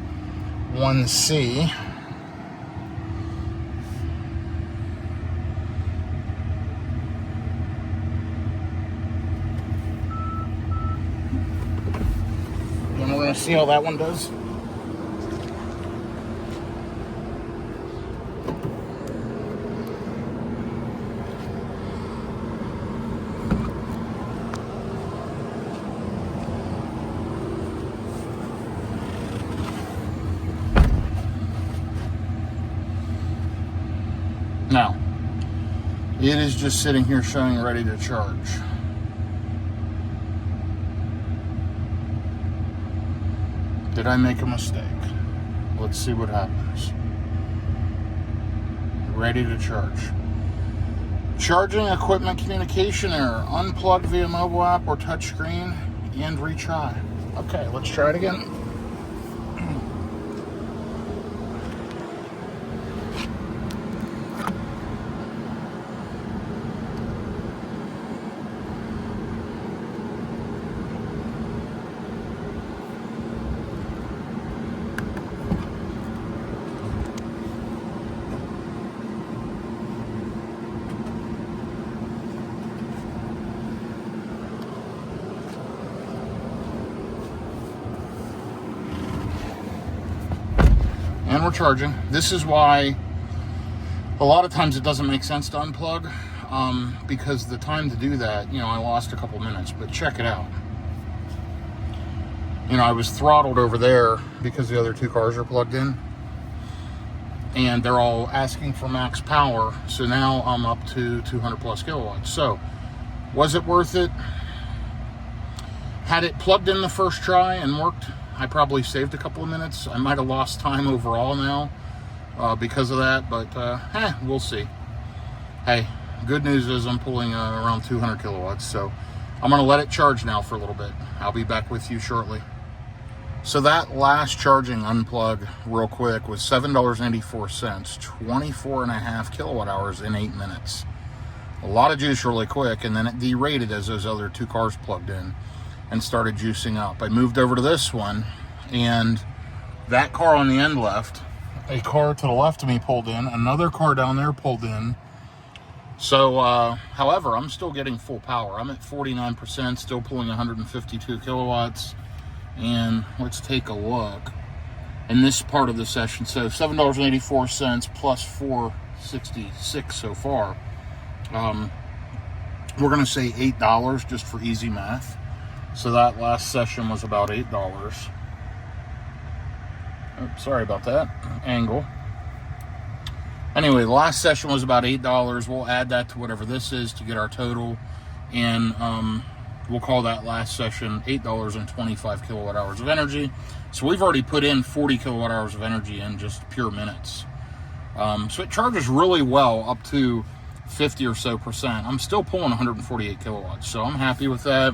1C. And we're going to see how that one does. Now, it is just sitting here showing ready to charge. Did I make a mistake? Let's see what happens. Ready to charge. Charging equipment communication error. Unplugged via mobile app or touchscreen and retry. Okay, let's try it again. And we're charging. This is why a lot of times it doesn't make sense to unplug, because the time to do that, I lost a couple minutes, but check it out. I was throttled over there because the other 2 cars are plugged in, and they're all asking for max power. So now I'm up to 200 plus kilowatts. So was it worth it? Had it plugged in the first try and worked, I probably saved a couple of minutes. I might have lost time overall now because of that, but we'll see. Hey, good news is I'm pulling around 200 kilowatts, so I'm going to let it charge now for a little bit. I'll be back with you shortly. So that last charging unplug real quick was $7.84, 24 and a half kilowatt hours in 8 minutes. A lot of juice really quick, and then it derated as those other 2 cars plugged in and started juicing up. I moved over to this one, and that car on the end left. A car to the left of me pulled in. Another car down there pulled in. So, however, I'm still getting full power. I'm at 49%, still pulling 152 kilowatts. And let's take a look in this part of the session. So $7.84 plus $4.66 so far. We're going to say $8 just for easy math. So that last session was about $8. Oops, sorry about that angle. Anyway, the last session was about $8. We'll add that to whatever this is to get our total. And we'll call that last session $8.25 kilowatt hours of energy. So we've already put in 40 kilowatt hours of energy in just pure minutes. So it charges really well up to 50 or so percent. I'm still pulling 148 kilowatts, so I'm happy with that.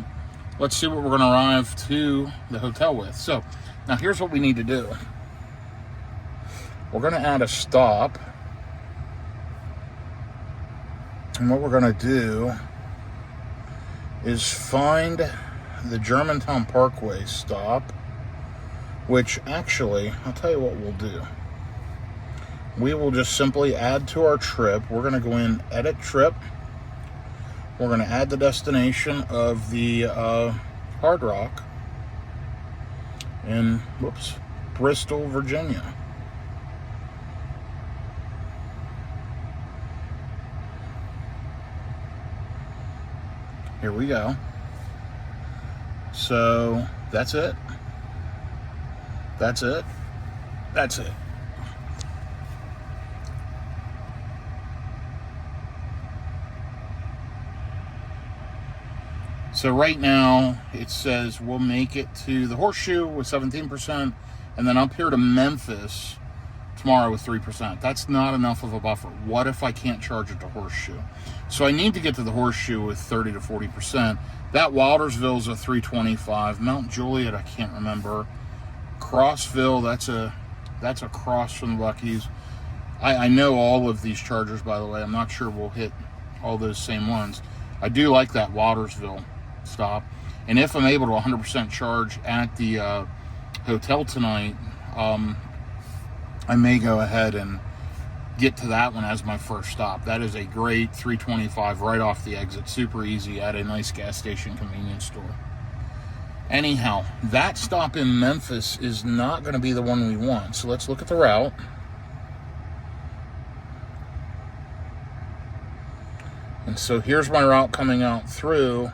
Let's see what we're going to arrive to the hotel with. So now here's what we need to do. We're going to add a stop, and what we're going to do is find the Germantown Parkway stop, which actually, I'll tell you what we'll do. We will just simply add to our trip. We're going to go in, edit trip. We're going to add the destination of the Hard Rock in, Bristol, Virginia. Here we go. So that's it. That's it. That's it. So right now it says we'll make it to the Horseshoe with 17%, and then up here to Memphis tomorrow with 3%. That's not enough of a buffer. What if I can't charge it to Horseshoe? So I need to get to the Horseshoe with 30 to 40%. That Wildersville's a 325. Mount Juliet, I can't remember. Crossville, that's a cross from the Buc-ee's. I know all of these chargers, by the way. I'm not sure we'll hit all those same ones. I do like that Wildersville stop. And if I'm able to 100% charge at the hotel tonight, I may go ahead and get to that one as my first stop. That is a great 325 right off the exit. Super easy at a nice gas station convenience store. Anyhow, that stop in Memphis is not going to be the one we want. So let's look at the route. And so here's my route coming out through.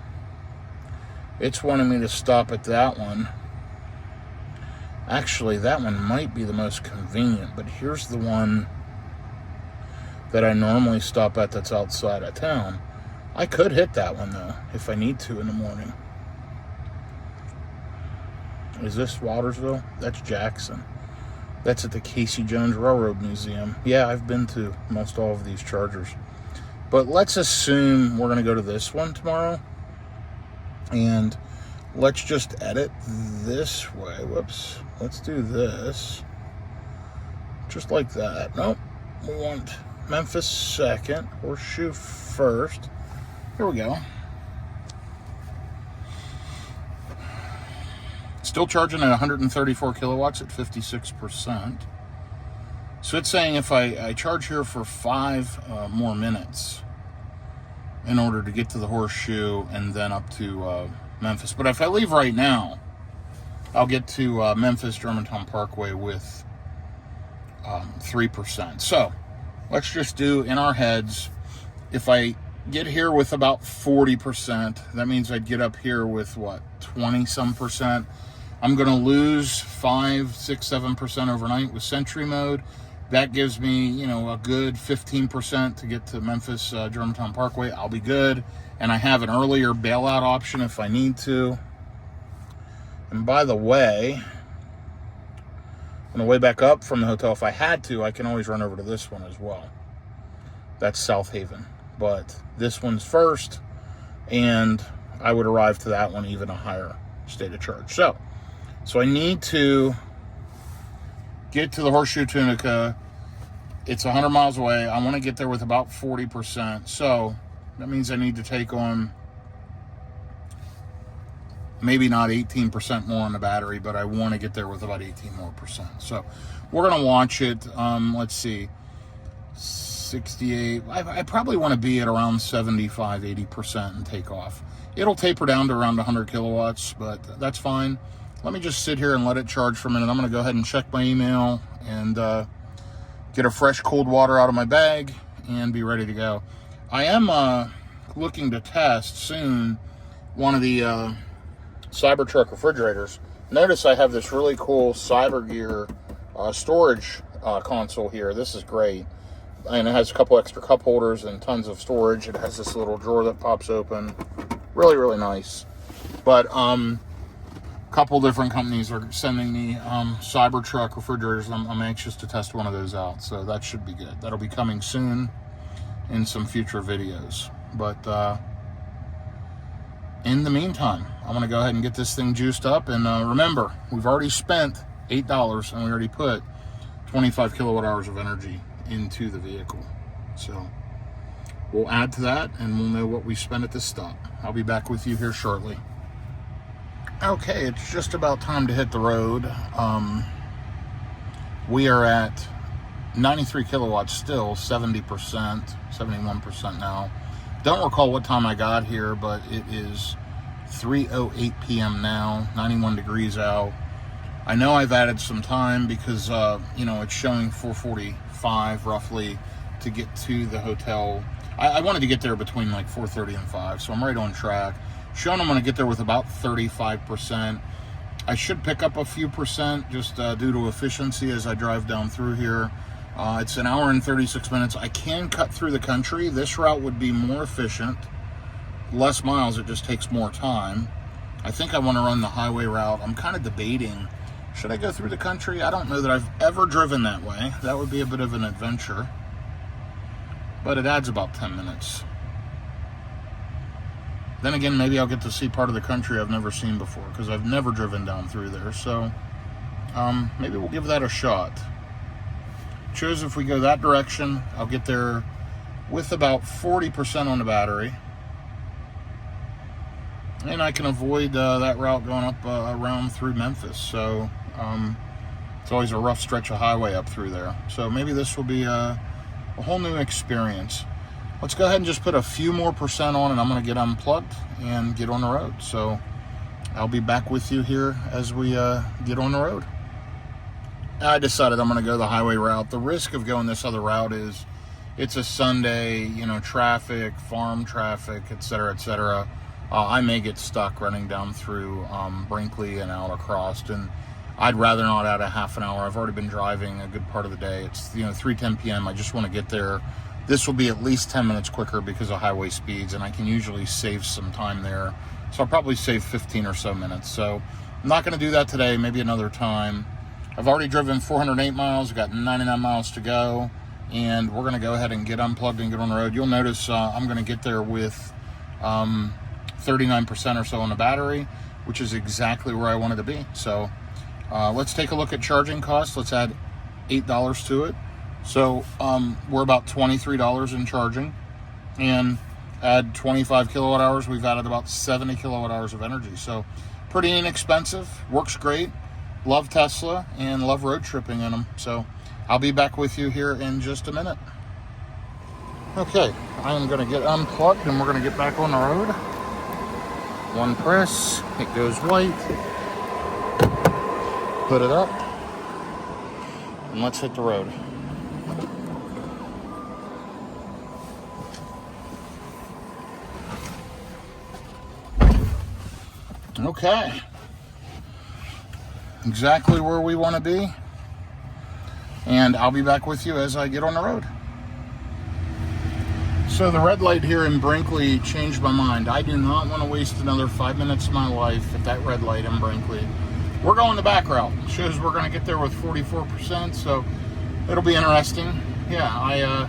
It's wanting me to stop at that one. Actually, that one might be the most convenient, but here's the one that I normally stop at that's outside of town. I could hit that one, though, if I need to in the morning. Is this Wildersville? That's Jackson. That's at the Casey Jones Railroad Museum. Yeah, I've been to most all of these chargers. But let's assume we're going to go to this one tomorrow. And let's just edit this way. Whoops. Let's do this. Just like that. Nope. We want Memphis second. Horseshoe first. Here we go. Still charging at 134 kilowatts at 56%. So it's saying if I charge here for 5 more minutes in order to get to the Horseshoe and then up to Memphis. But if I leave right now, I'll get to Memphis Germantown Parkway with 3%. So let's just do in our heads, if I get here with about 40%, that means I'd get up here with what, 20-some percent. I'm going to lose 5, 6, 7% overnight with Sentry mode. That gives me, a good 15% to get to Memphis Germantown Parkway. I'll be good. And I have an earlier bailout option if I need to. And by the way, on the way back up from the hotel, if I had to, I can always run over to this one as well. That's South Haven. But this one's first, and I would arrive to that one even a higher state of charge. So I need to get to the Horseshoe Tunica. It's 100 miles away. I want to get there with about 40%. So that means I need to take on maybe not 18% more on the battery, but I want to get there with about 18 more percent. So we're going to launch it. Let's see, 68. I probably want to be at around 75, 80% and take off. It'll taper down to around 100 kilowatts, but that's fine. Let me just sit here and let it charge for a minute. I'm going to go ahead and check my email and get a fresh cold water out of my bag and be ready to go. I am looking to test soon one of the Cybertruck refrigerators. Notice I have this really cool Cybergear storage console here. This is great. And it has a couple extra cup holders and tons of storage. It has this little drawer that pops open. Really, really nice. But a couple different companies are sending me Cybertruck refrigerators. I'm anxious to test one of those out, so that should be good. That'll be coming soon in some future videos. But in the meantime, I'm going to go ahead and get this thing juiced up. And remember, we've already spent $8, and we already put 25 kilowatt hours of energy into the vehicle. So we'll add to that, and we'll know what we spent at this stop. I'll be back with you here shortly. Okay, it's just about time to hit the road. We are at 93 kilowatts still, 70%, 71% now. Don't recall what time I got here, but it is 3:08 p.m. now, 91 degrees out. I know I've added some time because, it's showing 4:45 roughly to get to the hotel. I wanted to get there between like 4:30 and 5, so I'm right on track. Showing I'm going to get there with about 35%. I should pick up a few percent just due to efficiency as I drive down through here. It's an hour and 36 minutes. I can cut through the country. This route would be more efficient. Less miles, it just takes more time. I think I want to run the highway route. I'm kind of debating, should I go through the country? I don't know that I've ever driven that way. That would be a bit of an adventure. But it adds about 10 minutes. Then again, maybe I'll get to see part of the country I've never seen before, because I've never driven down through there. So maybe we'll give that a shot. Shows if we go that direction, I'll get there with about 40% on the battery. And I can avoid that route going up around through Memphis. So it's always a rough stretch of highway up through there. So maybe this will be a whole new experience. Let's go ahead and just put a few more percent on, and I'm going to get unplugged and get on the road. So I'll be back with you here as we get on the road. I decided I'm going to go the highway route. The risk of going this other route is it's a Sunday, traffic, farm traffic, etc., etc. I may get stuck running down through Brinkley and out across, and I'd rather not add a half an hour. I've already been driving a good part of the day. It's 3:10 p.m. I just want to get there. This will be at least 10 minutes quicker because of highway speeds, and I can usually save some time there. So I'll probably save 15 or so minutes. So I'm not going to do that today, maybe another time. I've already driven 408 miles. I've got 99 miles to go, and we're going to go ahead and get unplugged and get on the road. You'll notice I'm going to get there with 39% or so on the battery, which is exactly where I wanted to be. So let's take a look at charging costs. Let's add $8 to it. So we're about $23 in charging, and add 25 kilowatt hours. We've added about 70 kilowatt hours of energy. So pretty inexpensive, works great. Love Tesla and love road tripping in them. So I'll be back with you here in just a minute. Okay, I'm going to get unplugged and we're going to get back on the road. One press, it goes white. Put it up, and let's hit the road. Okay, exactly where we want to be, and I'll be back with you as I get on the road. So the red light here in Brinkley changed my mind. I do not want to waste another 5 minutes of my life at that red light in Brinkley. We're going the back route. It shows we're going to get there with 44%, so it'll be interesting. Yeah, I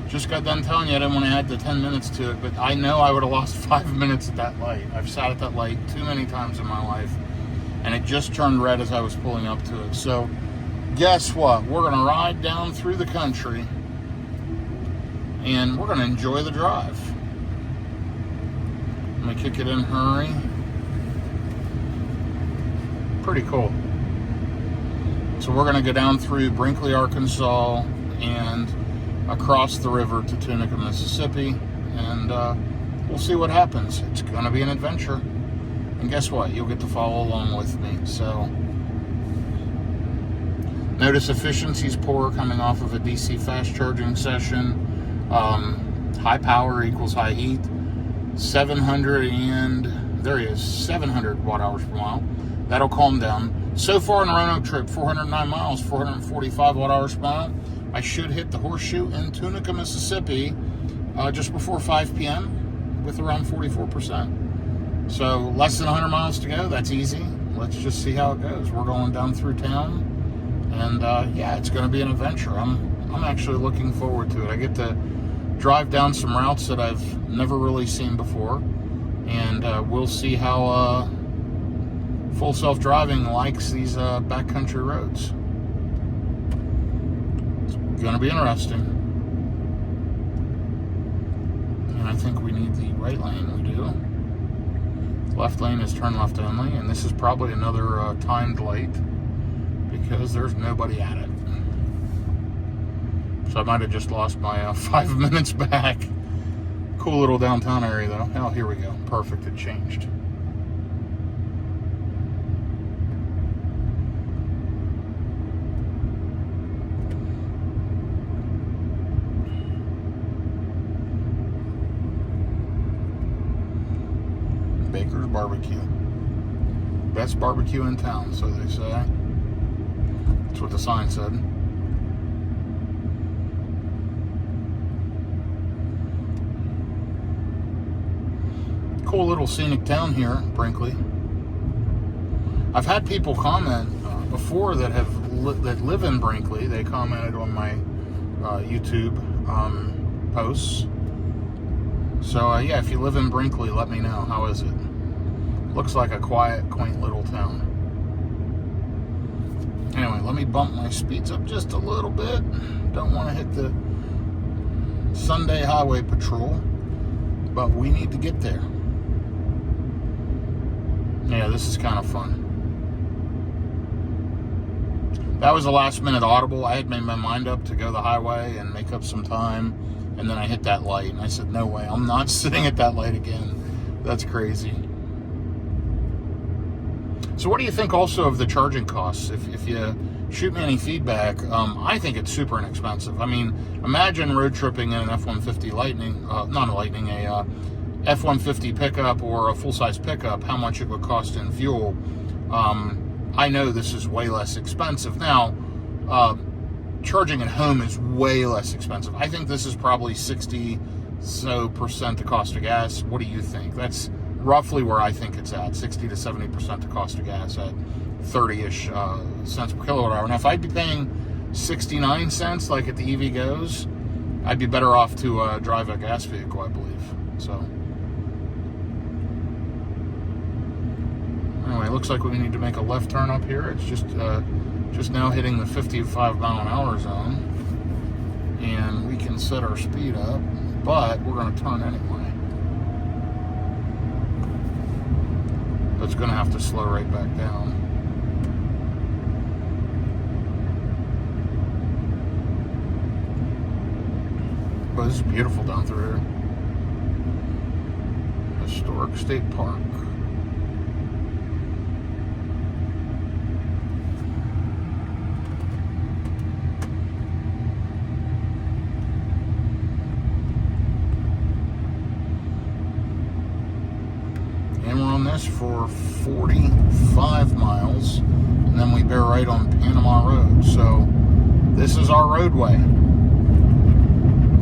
just got done telling you I didn't want to add the 10 minutes to it, but I know I would have lost 5 minutes at that light. I've sat at that light too many times in my life, and it just turned red as I was pulling up to it. So guess what? We're going to ride down through the country, and we're going to enjoy the drive. Let me kick it in a hurry. Pretty cool. So we're going to go down through Brinkley, Arkansas, and across the river to Tunica, Mississippi, and we'll see what happens. It's going to be an adventure, and guess what? You'll get to follow along with me. So notice efficiency's poor coming off of a DC fast charging session. High power equals high heat. 700 and there he is, 700 watt hours per mile. That'll calm down. So far on the Roanoke trip, 409 miles, 445 watt hours per mile. I should hit the horseshoe in Tunica, Mississippi just before 5 p.m. with around 44%. So less than 100 miles to go. That's easy. Let's just see how it goes. We're going down through town, and yeah, it's going to be an adventure. I'm actually looking forward to it. I get to drive down some routes that I've never really seen before, and we'll see how full self-driving likes these backcountry roads. It's going to be interesting. And I think we need the right lane. We do. Left lane is turn left only, and this is probably another timed light because there's nobody at it. So I might have just lost my 5 minutes back. Cool little downtown area though. Oh, here we go. Perfect, it changed. Baker's Barbecue. Best barbecue in town, so they say. That's what the sign said. Cool little scenic town here, Brinkley. I've had people comment before that that live in Brinkley. They commented on my YouTube posts. So yeah, if you live in Brinkley, let me know. How is it? Looks like a quiet, quaint little town. Anyway, let me bump my speeds up just a little bit. Don't want to hit the Sunday highway patrol, but we need to get there. Yeah, this is kind of fun. That was a last minute audible. I had made my mind up to go the highway and make up some time, and then I hit that light, and I said, no way, I'm not sitting at that light again. That's crazy. So what do you think also of the charging costs? If you shoot me any feedback, I think it's super inexpensive. I mean, imagine road tripping in an F-150 Lightning, not a Lightning, a F-150 pickup or a full-size pickup, how much it would cost in fuel. I know this is way less expensive. Now, charging at home is way less expensive. I think this is probably 60% the cost of gas. What do you think? That's roughly where I think it's at, 60 to 70% the cost of gas at 30-ish cents per kilowatt hour. Now, if I'd be paying 69 cents like at the EV goes, I'd be better off to drive a gas vehicle, I believe. So anyway, it looks like we need to make a left turn up here. It's just now hitting the 55 mile an hour zone, and we can set our speed up, but we're going to turn anyway. It's going to have to slow right back down. But this is beautiful down through here. Historic State Park. And we're on this for 45 miles, and then we bear right on Panama Road. So this is our roadway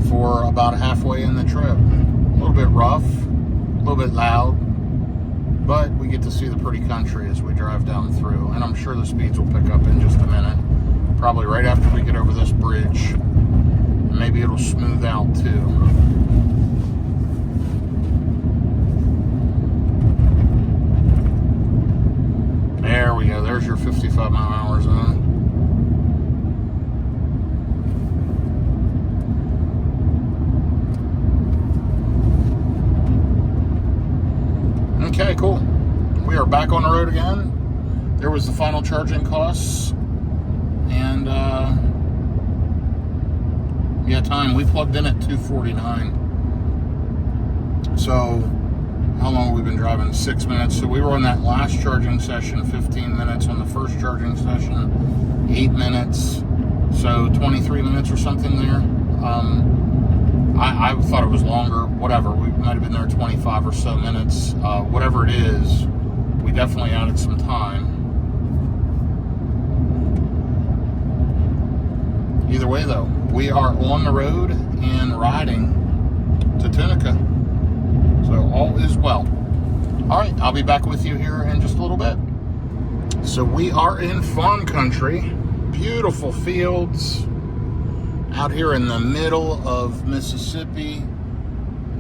for about halfway in the trip. A little bit rough, a little bit loud, but we get to see the pretty country as we drive down through, and I'm sure the speeds will pick up in just a minute, probably right after we get over this bridge. Maybe it'll smooth out too. There we go. There's your 55 mile an hour zone. Okay, cool. We are back on the road again. There was the final charging costs. And, yeah, time. We plugged in at 2:49. So, how long have we been driving? 6 minutes. So we were on that last charging session, 15 minutes. On the first charging session, 8 minutes. So 23 minutes or something there. I thought it was longer. Whatever. We might have been there 25 or so minutes. Whatever it is, we definitely added some time. Either way, though, we are on the road and riding to Tunica. So all is well. All right, I'll be back with you here in just a little bit. So we are in farm country, beautiful fields out here in the middle of Mississippi.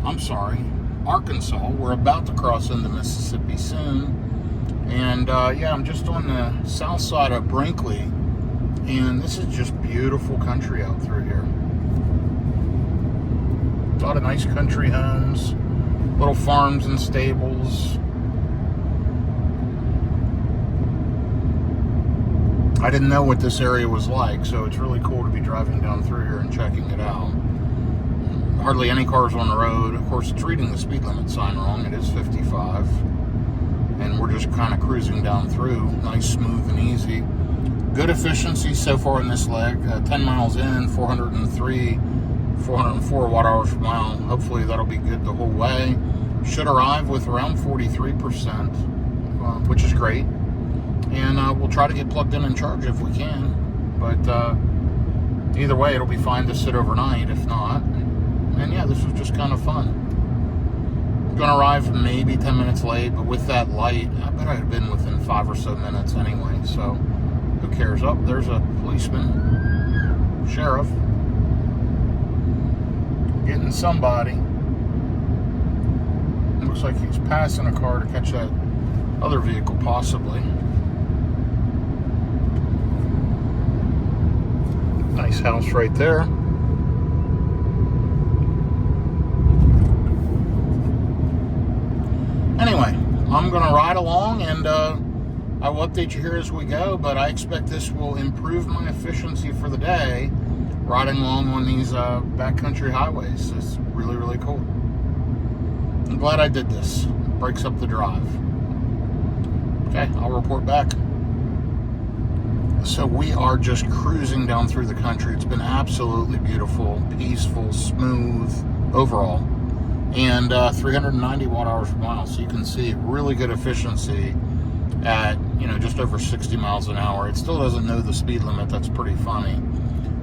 I'm sorry, Arkansas. We're about to cross into Mississippi soon. And yeah, I'm just on the south side of Brinkley. And this is just beautiful country out through here. A lot of nice country homes, little farms and stables. I didn't know what this area was like, so it's really cool to be driving down through here and checking it out. Hardly any cars on the road. Of course, it's reading the speed limit sign wrong. It is 55. And we're just kind of cruising down through. Nice, smooth, and easy. Good efficiency so far in this leg. 10 miles in, 404 watt-hours per mile. Hopefully that'll be good the whole way. Should arrive with around 43%, which is great. And we'll try to get plugged in and charge if we can. But either way, it'll be fine to sit overnight if not. And yeah, this was just kind of fun. I'm going to arrive maybe 10 minutes late, but with that light, I bet I'd have been within 5 or so minutes anyway. So who cares? Oh, there's a policeman, sheriff, getting somebody. Looks like he's passing a car to catch that other vehicle, possibly. Nice house right there. Anyway, I'm going to ride along and I will update you here as we go, but I expect this will improve my efficiency for the day riding along on these backcountry highways. It's really, really cool. I'm glad I did this. It breaks up the drive. Okay, I'll report back. So we are just cruising down through the country. It's been absolutely beautiful, peaceful, smooth overall. And 390 watt-hours per mile. So you can see really good efficiency at, just over 60 miles an hour. It still doesn't know the speed limit. That's pretty funny.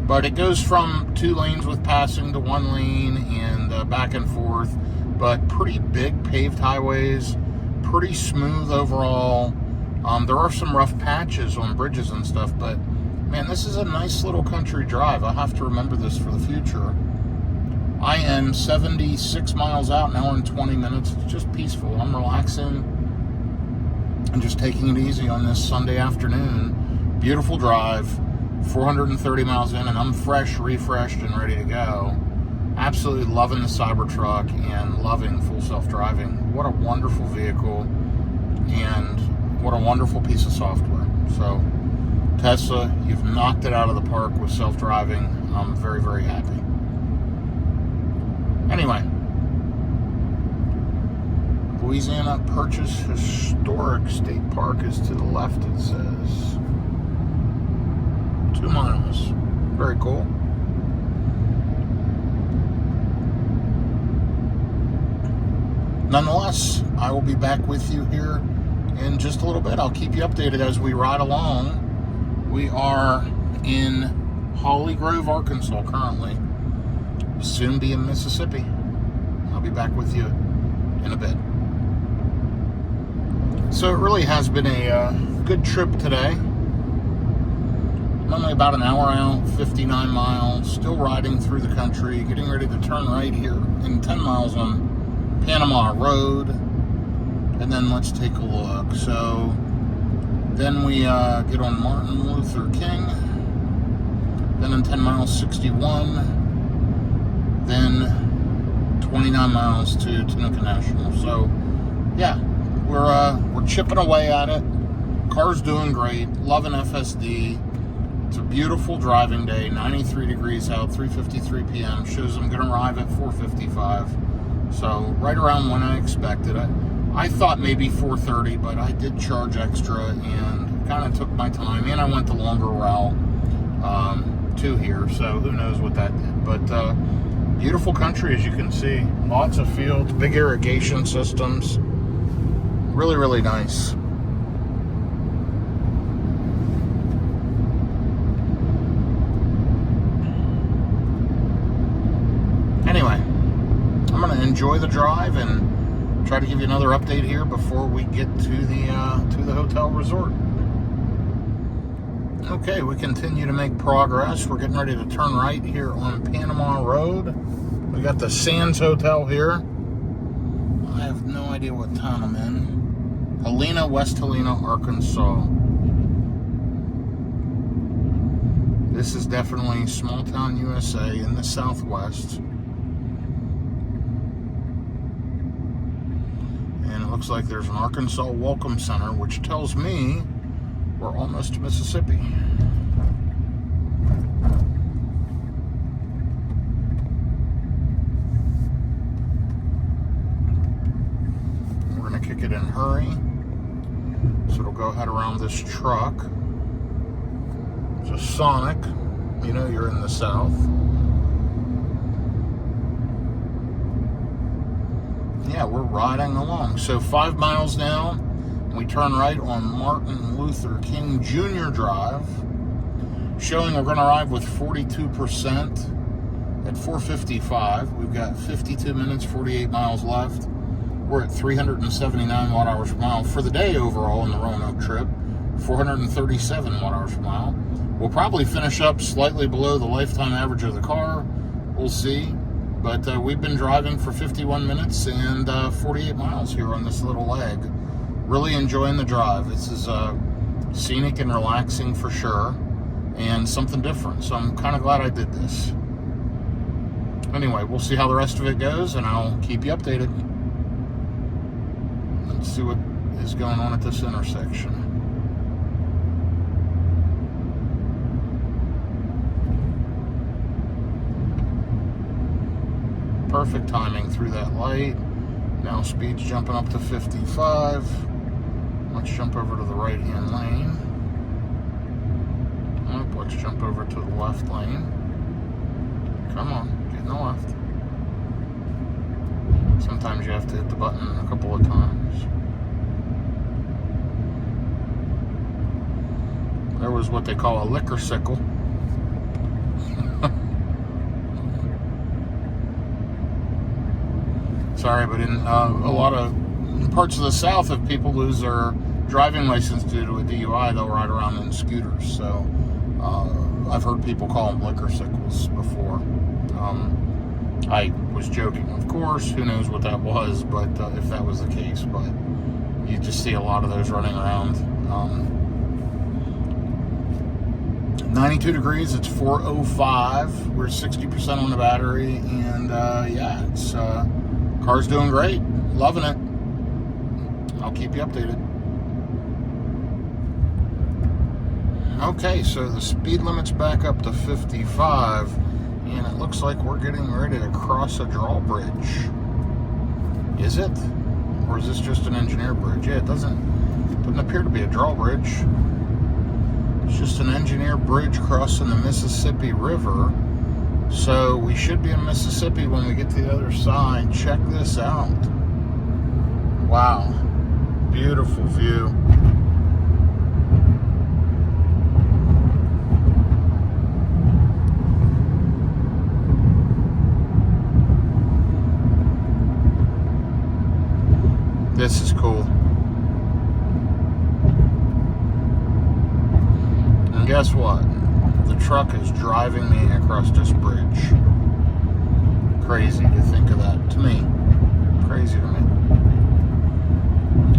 But it goes from 2 lanes with passing to 1 lane and back and forth. But pretty big paved highways, pretty smooth overall. There are some rough patches on bridges and stuff, but man, this is a nice little country drive. I'll have to remember this for the future. I am 76 miles out now in 20 minutes. It's just peaceful. I'm relaxing and just taking it easy on this Sunday afternoon. Beautiful drive, 430 miles in, and I'm fresh, refreshed, and ready to go. Absolutely loving the Cybertruck and loving full self-driving. What a wonderful vehicle and what a wonderful piece of software. So Tesla, you've knocked it out of the park with self-driving. I'm very, very happy. Anyway, Louisiana Purchase Historic State Park is to the left, it says. 2 miles. Very cool. Nonetheless, I will be back with you here in just a little bit. I'll keep you updated as we ride along. We are in Holly Grove, Arkansas currently. Soon be in Mississippi. I'll be back with you in a bit. So it really has been a good trip today. I'm only about an hour out, 59 miles, still riding through the country, getting ready to turn right here in 10 miles on Panama Road. And then let's take a look. So then we get on Martin Luther King. Then in 10 miles, 61. Then 29 miles to Tunica National. So yeah, we're chipping away at it. Car's doing great. Loving FSD. It's a beautiful driving day. 93 degrees out. 3:53 p.m. Shows I'm going to arrive at 4:55. So right around when I expected it. I thought maybe 4:30, but I did charge extra and kind of took my time. And I went the longer route to here. So who knows what that did. But beautiful country, as you can see. Lots of fields, big irrigation systems. Really, really nice. Anyway, I'm going to enjoy the drive and try to give you another update here before we get to the hotel resort. Okay, we continue to make progress. We're getting ready to turn right here on Panama Road. We got the Sands Hotel here. I have no idea what town I'm in. Helena, West Helena, Arkansas. This is definitely small town USA in the Southwest. And it looks like there's an Arkansas Welcome Center, which tells me we're almost to Mississippi. We're going to kick it in hurry. So it'll go ahead around this truck. It's a Sonic. You know you're in the South. Yeah, we're riding along. So 5 miles now. We turn right on Martin Luther King Jr. Drive, showing we're going to arrive with 42% at 4:55. We've got 52 minutes, 48 miles left. We're at 379 watt-hours per mile for the day overall in the Roanoke trip, 437 watt-hours per mile. We'll probably finish up slightly below the lifetime average of the car. We'll see. But we've been driving for 51 minutes and 48 miles here on this little leg. Really enjoying the drive. This is scenic and relaxing for sure, and something different. So I'm kind of glad I did this. Anyway, we'll see how the rest of it goes, and I'll keep you updated. Let's see what is going on at this intersection. Perfect timing through that light. Now speed's jumping up to 55. Let's jump over to the right-hand lane. Oh, let's jump over to the left lane. Come on, get in the left. Sometimes you have to hit the button a couple of times. There was what they call a liquor sickle. Sorry, but in a lot of parts of the South, if people lose their driving license due to a DUI, they'll ride around in scooters. So I've heard people call them liquor sickles before. I was joking, of course. Who knows what that was, but if that was the case. But you just see a lot of those running around. 92 degrees, it's 4:05. We're 60% on the battery, and yeah, it's car's doing great. Loving it. I'll keep you updated. Okay, so the speed limit's back up to 55, and it looks like we're getting ready to cross a drawbridge. Is it? Or is this just an engineer bridge? Yeah, it doesn't appear to be a drawbridge. It's just an engineer bridge crossing the Mississippi River. So we should be in Mississippi when we get to the other side. Check this out. Wow. Beautiful view. This is cool. And guess what? The truck is driving me across this bridge. Crazy to think of that. To me. Crazy to me.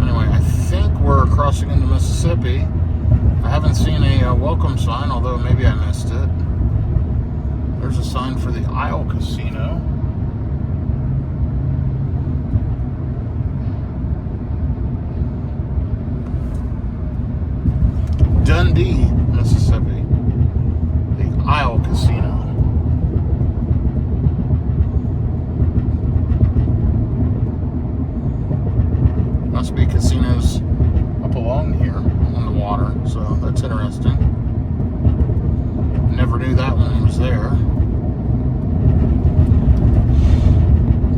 Anyway, I think we're crossing into Mississippi. I haven't seen a welcome sign, although maybe I missed it. There's a sign for the Isle Casino. Dundee, Mississippi. The Isle Casino. Must be casinos up along here on the water, so that's interesting. Never knew that one was there.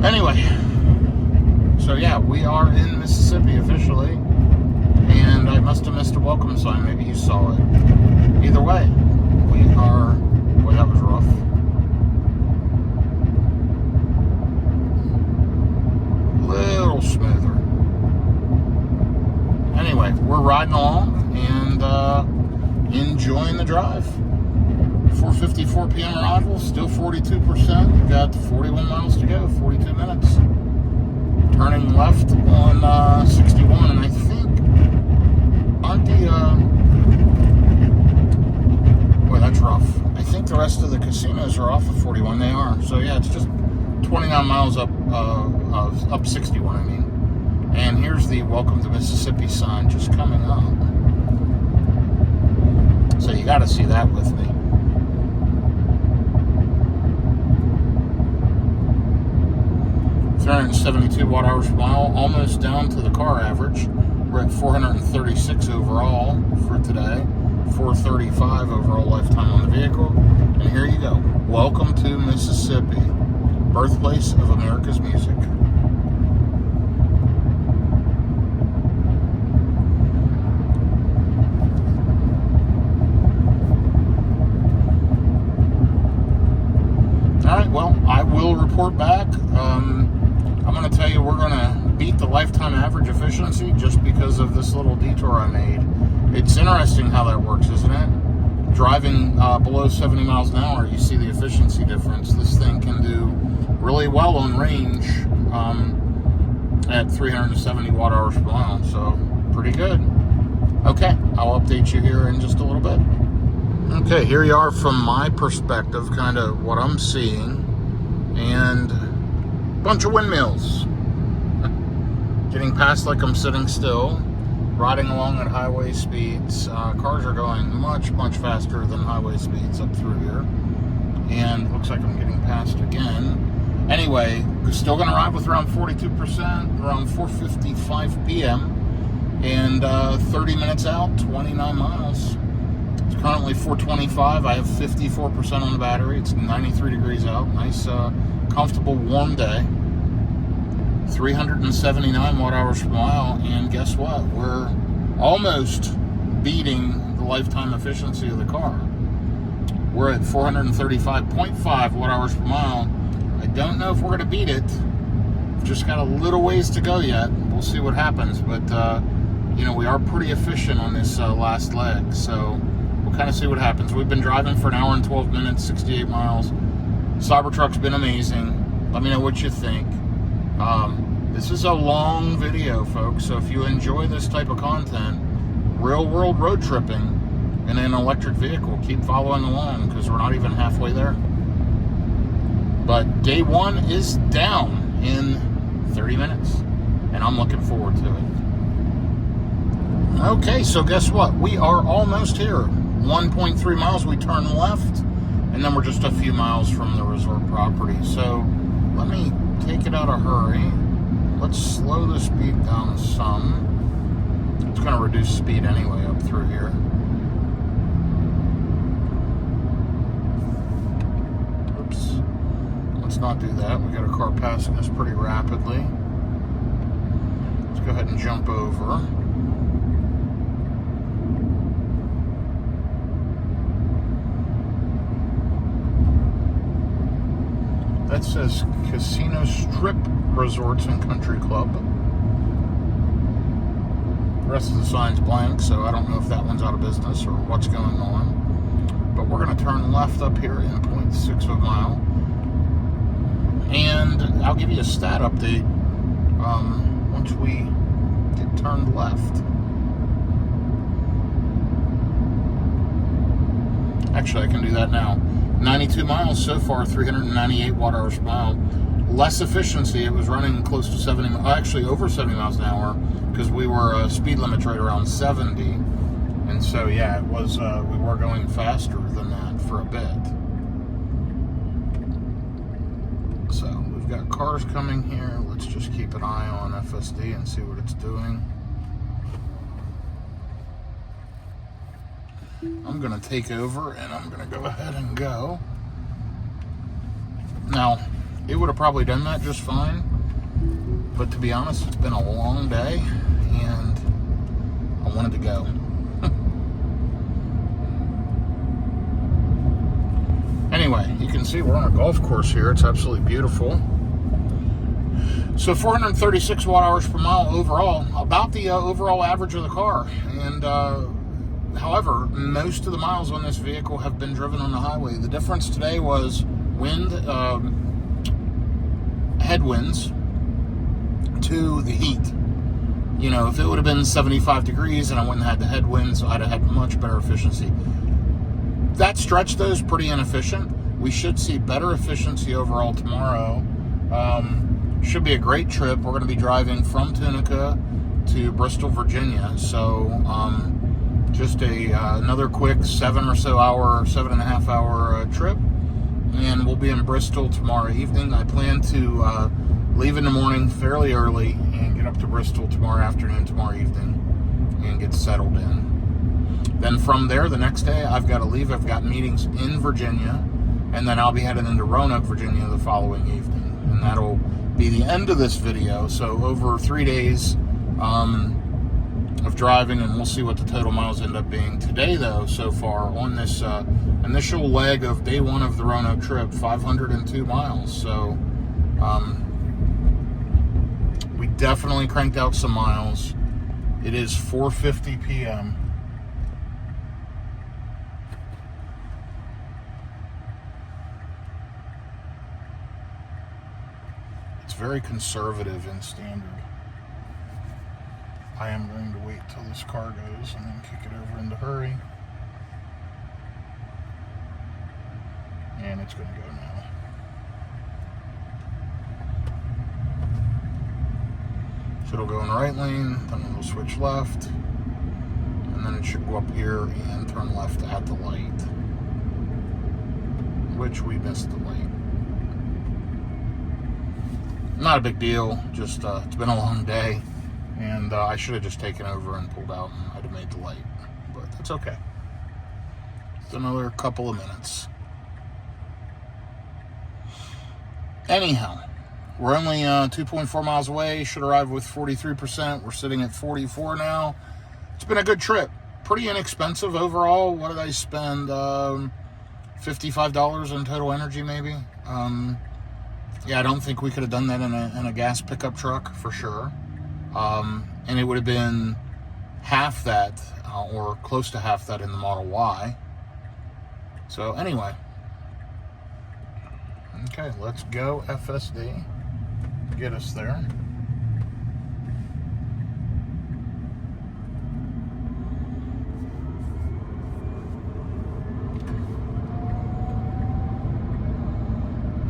Anyway, so yeah, we are in Mississippi officially, and I must have missed a welcome sign. Maybe you saw it. Either way, we are. Boy, that was rough. Little smoother. enjoying the drive. 4:54 p.m. arrival, still 42%. We've got 41 miles to go, 42 minutes. Turning left on 61, and I think, aren't the, boy, that's rough. I think the rest of the casinos are off of 41. They are. So yeah, it's just 29 miles up 61, I mean. And here's the Welcome to Mississippi sign just coming up. So you got to see that with me. .372 watt-hours per mile, almost down to the car average. We're at 436 overall for today, 435 overall lifetime on the vehicle. And here you go. Welcome to Mississippi, birthplace of America's music. All right, well, I will report back. I'm going to tell you we're going to beat the lifetime average efficiency just because of this little detour I made. It's interesting how that works, isn't it? Driving below 70 miles an hour, you see the efficiency difference. This thing can do really well on range at 370 watt-hours per mile, so pretty good. Okay, I'll update you here in just a little bit. Okay, here you are from my perspective, kind of what I'm seeing, and a bunch of windmills. Getting past like I'm sitting still, riding along at highway speeds. Cars are going much, much faster than highway speeds up through here, and looks like I'm getting past again. Anyway, we're still going to ride with around 42%, around 4:55 p.m., and 30 minutes out, 29 miles. It's currently 4:25. I have 54% on the battery. It's 93 degrees out. Nice, comfortable, warm day. 379 watt-hours per mile, and guess what? We're almost beating the lifetime efficiency of the car. We're at 435.5 watt-hours per mile. I don't know if we're going to beat it. We've just got a little ways to go yet. We'll see what happens, but you know, we are pretty efficient on this last leg, so we'll kind of see what happens. We've been driving for an hour and 12 minutes, 68 miles. Cybertruck's been amazing. Let me know what you think. This is a long video, folks, so if you enjoy this type of content, real-world road tripping in an electric vehicle, keep following along, because we're not even halfway there. But day one is down in 30 minutes, and I'm looking forward to it. Okay, so guess what? We are almost here. 1.3 miles, we turn left, and then we're just a few miles from the resort property. So let me take it out of a hurry. Let's slow the speed down some. It's going to reduce speed anyway up through here. Oops. Let's not do that. We got a car passing us pretty rapidly. Let's go ahead and jump over. That says Casino Strip Resorts and Country Club. The rest of the sign's blank, so I don't know if that one's out of business or what's going on. But we're going to turn left up here in 0.6 of a mile. And I'll give you a stat update once we get turned left. Actually, I can do that now. 92 miles so far, 398 watt-hours per mile. Less efficiency. It was running close to 70, actually over 70 miles an hour, because we were speed limit right around 70. And so, yeah, it was. We were going faster than that for a bit. So we've got cars coming here. Let's just keep an eye on FSD and see what it's doing. I'm going to take over, and I'm going to go ahead and go. Now, it would have probably done that just fine, but to be honest, it's been a long day, and I wanted to go. Anyway, you can see we're on a golf course here. It's absolutely beautiful. So 436 watt-hours per mile overall, about the overall average of the car, and However, most of the miles on this vehicle have been driven on the highway. The difference today was wind, headwinds to the heat. You know, if it would have been 75 degrees and I wouldn't have had the headwinds, I'd have had much better efficiency. That stretch, though, is pretty inefficient. We should see better efficiency overall tomorrow. Should be a great trip. We're going to be driving from Tunica to Bristol, Virginia. So, just another quick 7.5 hour trip. And we'll be in Bristol tomorrow evening. I plan to leave in the morning fairly early and get up to Bristol tomorrow afternoon, tomorrow evening, and get settled in. Then from there, the next day, I've got to leave. I've got meetings in Virginia, and then I'll be heading into Roanoke, Virginia the following evening. And that'll be the end of this video. So over 3 days of driving, and we'll see what the total miles end up being. Today, though, so far on this initial leg of day one of the Roanoke trip, 502 miles. So we definitely cranked out some miles. It is 4:50 p.m. It's very conservative in standard. I am going to wait till this car goes and then kick it over into hurry. And it's going to go now. So it'll go in the right lane, then it'll switch left, and then it should go up here and turn left at the light, which we missed the light. Not a big deal, just it's been a long day, and I should have just taken over and pulled out, and I'd have made the light, but that's okay. It's another couple of minutes. Anyhow, we're only 2.4 miles away. Should arrive with 43%. We're sitting at 44 now. It's been a good trip. Pretty inexpensive overall. What did I spend? $55 in total energy, maybe. Yeah, I don't think we could have done that in a gas pickup truck for sure. And it would have been half that, or close to half that, in the Model Y. So anyway. Okay, let's go FSD. Get us there.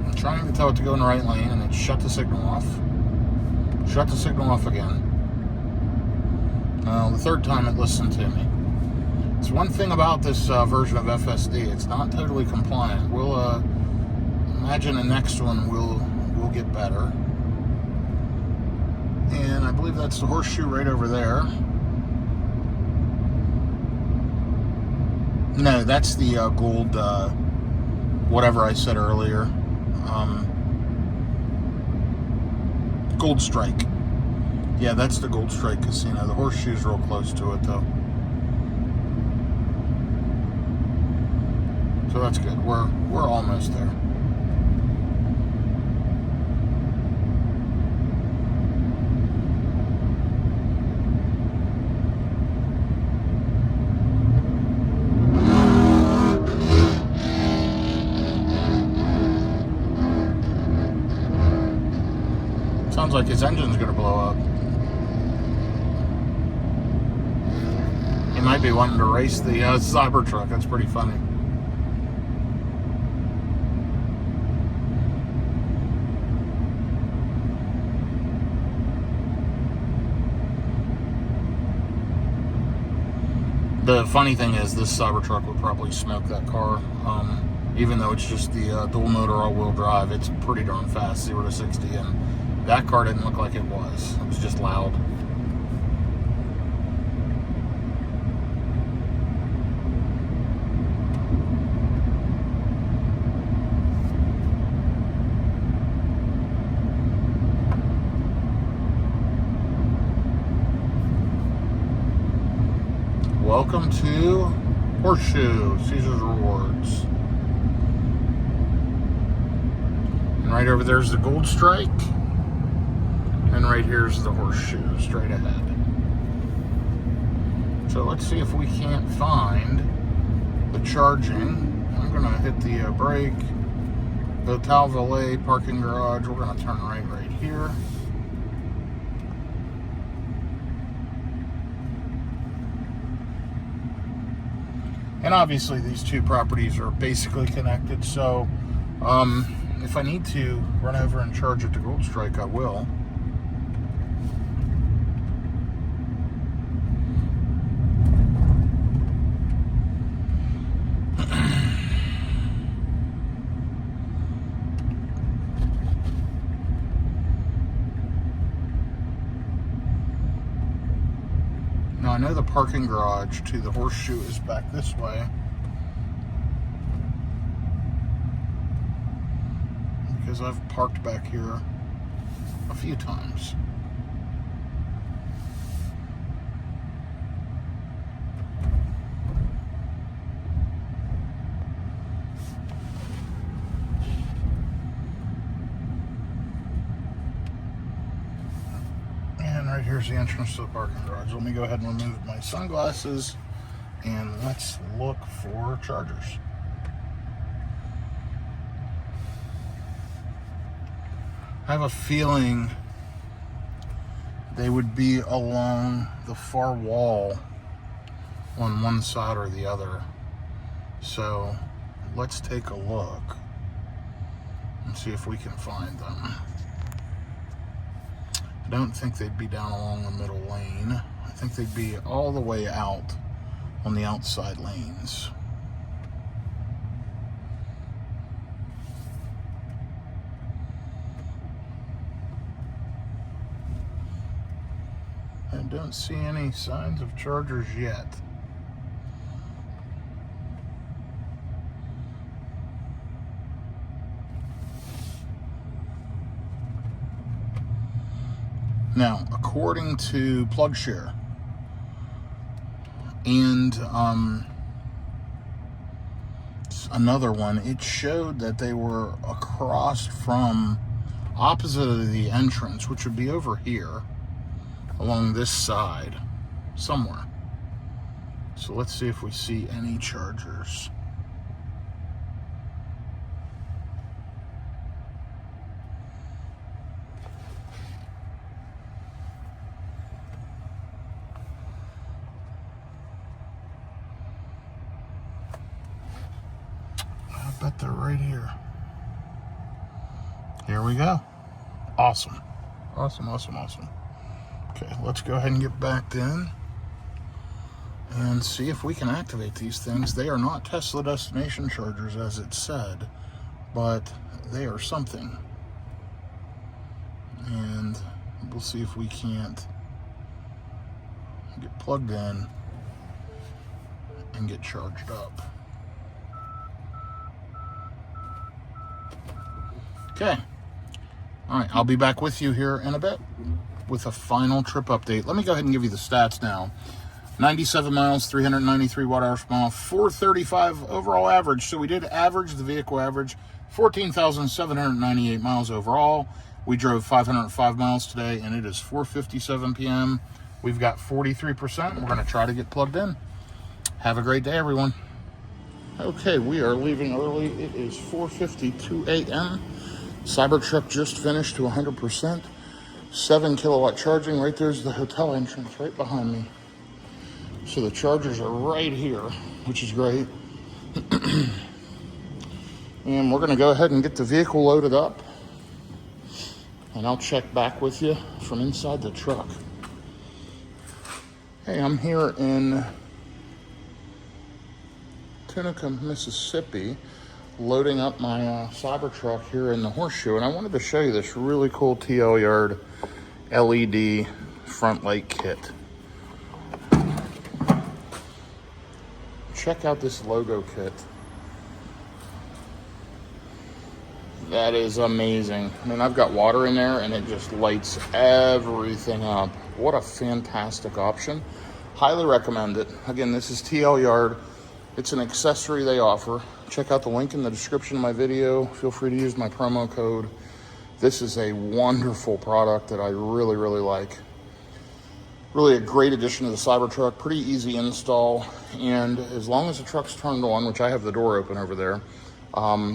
I'm trying to tell it to go in the right lane, and it shut the signal off. Shut the signal off again. The third time it listened to me. It's one thing about this version of FSD. It's not totally compliant. We'll imagine the next one will get better. And I believe that's the horseshoe right over there. No, that's the gold, whatever I said earlier. Gold Strike. Yeah, that's the Gold Strike Casino. The horseshoe's real close to it, though. So that's good. We're almost there. Sounds like his engine's going to blow up. He might be wanting to race the Cybertruck. That's pretty funny. The funny thing is, this Cybertruck would probably smoke that car. Even though it's just the dual motor all-wheel drive, it's pretty darn fast, 0 to 60, and that car didn't look like it was. It was just loud. Welcome to Horseshoe, Caesar's Rewards. And right over there's the Gold Strike. And right here's the Horseshoe, straight ahead. So let's see if we can't find the charging. I'm gonna hit the brake. Hotel Valet parking garage. We're gonna turn right here. And obviously these two properties are basically connected, so if I need to run over and charge at the Gold Strike, I will. Now I know the parking garage to the Horseshoe is back this way, because I've parked back here a few times. And right here's the entrance to the parking garage. Let me go ahead and remove my sunglasses and let's look for chargers. I have a feeling they would be along the far wall on one side or the other. So let's take a look and see if we can find them. I don't think they'd be down along the middle lane. I think they'd be all the way out on the outside lanes. I don't see any signs of chargers yet. Now, according to PlugShare and another one, it showed that they were across from opposite of the entrance, which would be over here along this side somewhere. So let's see if we see any chargers. I bet they're right here. Here we go. Awesome. Awesome, awesome, awesome. Okay, let's go ahead and get backed in and see if we can activate these things. They are not Tesla destination chargers as it said, but they are something. And we'll see if we can't get plugged in and get charged up. Okay. All right, I'll be back with you here in a bit with a final trip update. Let me go ahead and give you the stats now. 97 miles, 393 watt-hours per mile, 435 overall average. So we did average, the vehicle average, 14,798 miles overall. We drove 505 miles today, and it is 4:57 p.m. We've got 43%. We're going to try to get plugged in. Have a great day, everyone. Okay, we are leaving early. It is 4:52 a.m. Cybertruck just finished to 100%. 7 kilowatt charging. Right there's the hotel entrance right behind me. So the chargers are right here, which is great. And we're going to go ahead and get the vehicle loaded up. And I'll check back with you from inside the truck. Hey, I'm here in Tunica, Mississippi, loading up my Cybertruck here in the Horseshoe, and I wanted to show you this really cool TL Yard LED front light kit. Check out this logo kit. That is amazing. I mean, I've got water in there and it just lights everything up. What a fantastic option. Highly recommend it. Again, this is TL Yard. It's an accessory they offer. Check out the link in the description of my video. Feel free to use my promo code. This is a wonderful product that I really, really like. Really a great addition to the Cybertruck, pretty easy install, and as long as the truck's turned on, which I have the door open over there,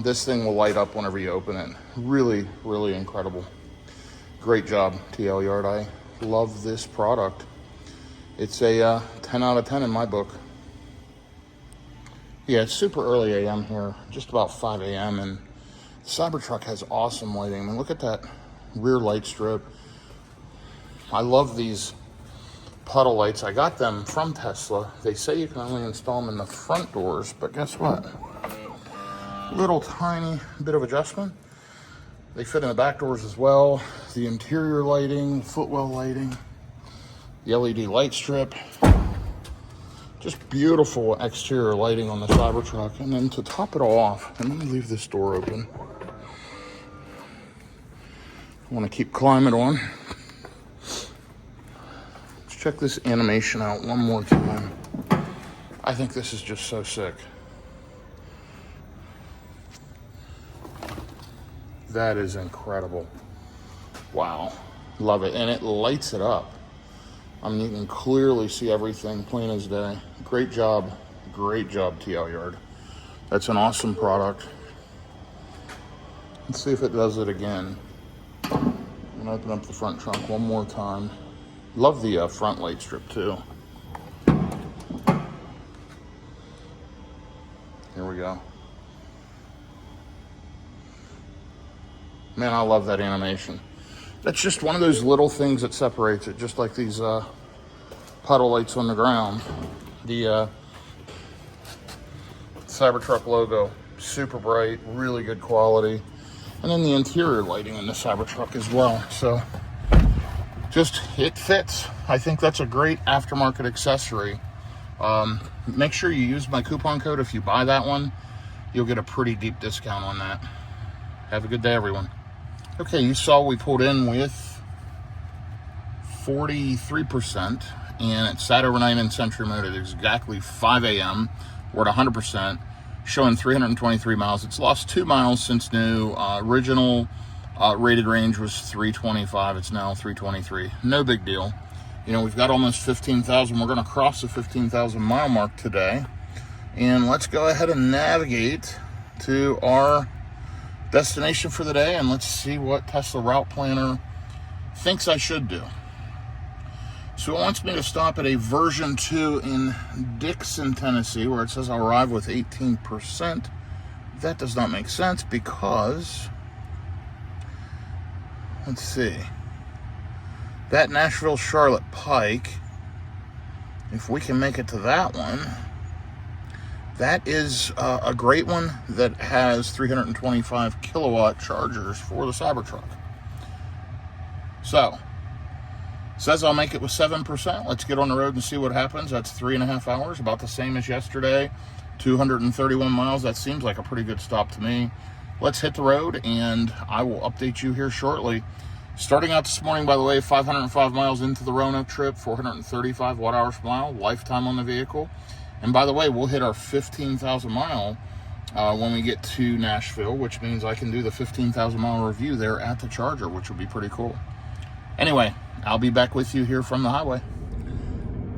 this thing will light up whenever you open it. Really, really incredible. Great job, TL Yard. I love this product. It's a 10 out of 10 in my book. Yeah, it's super early AM here, just about 5 AM, and the Cybertruck has awesome lighting. I mean, look at that rear light strip. I love these puddle lights. I got them from Tesla. They say you can only install them in the front doors, but guess what? Little tiny bit of adjustment. They fit in the back doors as well. The interior lighting, footwell lighting, the LED light strip. Just beautiful exterior lighting on the Cybertruck. And then to top it all off, and let me leave this door open. I want to keep climate on. Let's check this animation out one more time. I think this is just so sick. That is incredible. Wow. Love it. And it lights it up. I mean, you can clearly see everything plain as day. Great job, TL Yard. That's an awesome product. Let's see if it does it again. I'm gonna open up the front trunk one more time. Love the front light strip too. Here we go. Man, I love that animation. That's just one of those little things that separates it, just like these puddle lights on the ground. The Cybertruck logo, super bright, really good quality. And then the interior lighting in the Cybertruck as well. So just, it fits. I think that's a great aftermarket accessory. Make sure you use my coupon code. If you buy that one, you'll get a pretty deep discount on that. Have a good day, everyone. Okay, you saw we pulled in with 43%, and it sat overnight in Sentry mode at exactly 5 AM. We're at 100%, showing 323 miles. It's lost 2 miles since new. Original rated range was 325. It's now 323. No big deal. You know, we've got almost 15,000. We're going to cross the 15,000 mile mark today. And let's go ahead and navigate to our destination for the day, and let's see what Tesla Route Planner thinks I should do. So it wants me to stop at a version 2 in Dixon, Tennessee, where it says I'll arrive with 18%. That does not make sense because, let's see, that Nashville-Charlotte Pike, if we can make it to that one, that is a great one that has 325 kilowatt chargers for the Cybertruck. So, says I'll make it with 7%. Let's get on the road and see what happens. That's 3.5 hours, about the same as yesterday. 231 miles. That seems like a pretty good stop to me. Let's hit the road, and I will update you here shortly. Starting out this morning, by the way, 505 miles into the Roanoke trip, 435 watt hours per mile, lifetime on the vehicle. And by the way, we'll hit our 15,000 mile when we get to Nashville, which means I can do the 15,000 mile review there at the charger, which will be pretty cool. Anyway, I'll be back with you here from the highway.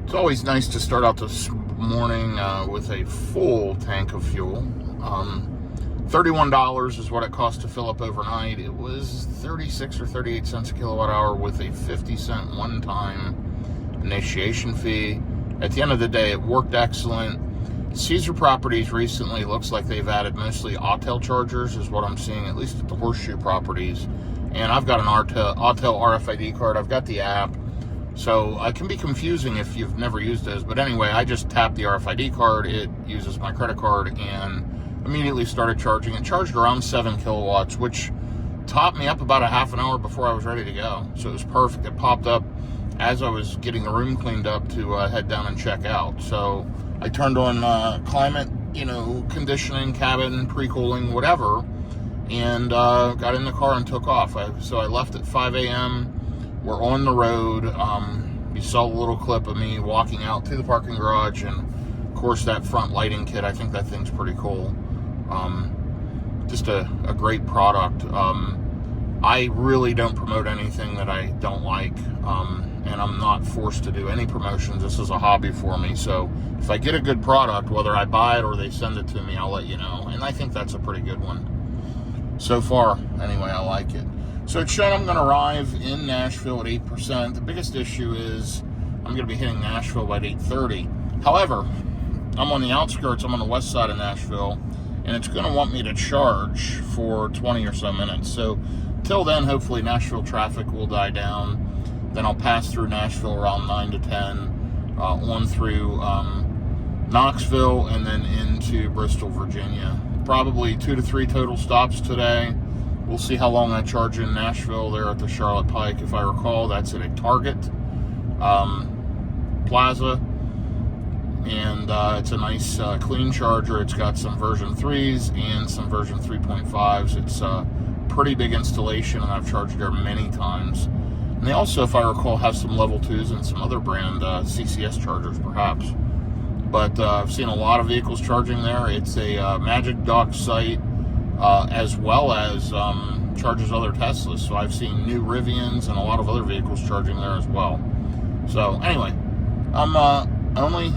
It's always nice to start out this morning with a full tank of fuel. $31 is what it cost to fill up overnight. It was 36 or 38 cents a kilowatt hour with a 50-cent one-time initiation fee. At the end of the day, it worked excellent. Caesar Properties recently looks like they've added mostly Autel chargers, is what I'm seeing, at least at the Horseshoe properties. And I've got an Autel RFID card. I've got the app. So it can be confusing if you've never used those. But anyway, I just tapped the RFID card. It uses my credit card and immediately started charging. It charged around 7 kilowatts, which topped me up about a half an hour before I was ready to go. So it was perfect. It popped up as I was getting the room cleaned up to head down and check out. So I turned on climate, conditioning, cabin, pre-cooling, whatever, and got in the car and took off. So I left at 5 a.m. We're on the road. You saw a little clip of me walking out to the parking garage, and of course that front lighting kit, I think that thing's pretty cool. Just a great product. I really don't promote anything that I don't like. and I'm not forced to do any promotions. This is a hobby for me. So if I get a good product, whether I buy it or they send it to me, I'll let you know. And I think that's a pretty good one. So far, anyway, I like it. So it's showing I'm going to arrive in Nashville at 8%. The biggest issue is I'm going to be hitting Nashville by 8:30. However, I'm on the outskirts. I'm on the west side of Nashville, and it's going to want me to charge for 20 or so minutes. So till then, hopefully Nashville traffic will die down. Then I'll pass through Nashville around 9 to 10, on through Knoxville, and then into Bristol, Virginia. Probably 2 to 3 total stops today. We'll see how long I charge in Nashville there at the Charlotte Pike. If I recall, that's at a Target Plaza. And it's a nice clean charger. It's got some version 3s and some version 3.5s. It's a pretty big installation, and I've charged there many times. And they also, if I recall, have some level 2s and some other brand CCS chargers, perhaps. But I've seen a lot of vehicles charging there. It's a Magic Dock site, as well as charges other Teslas. So I've seen new Rivians and a lot of other vehicles charging there as well. So anyway, I'm only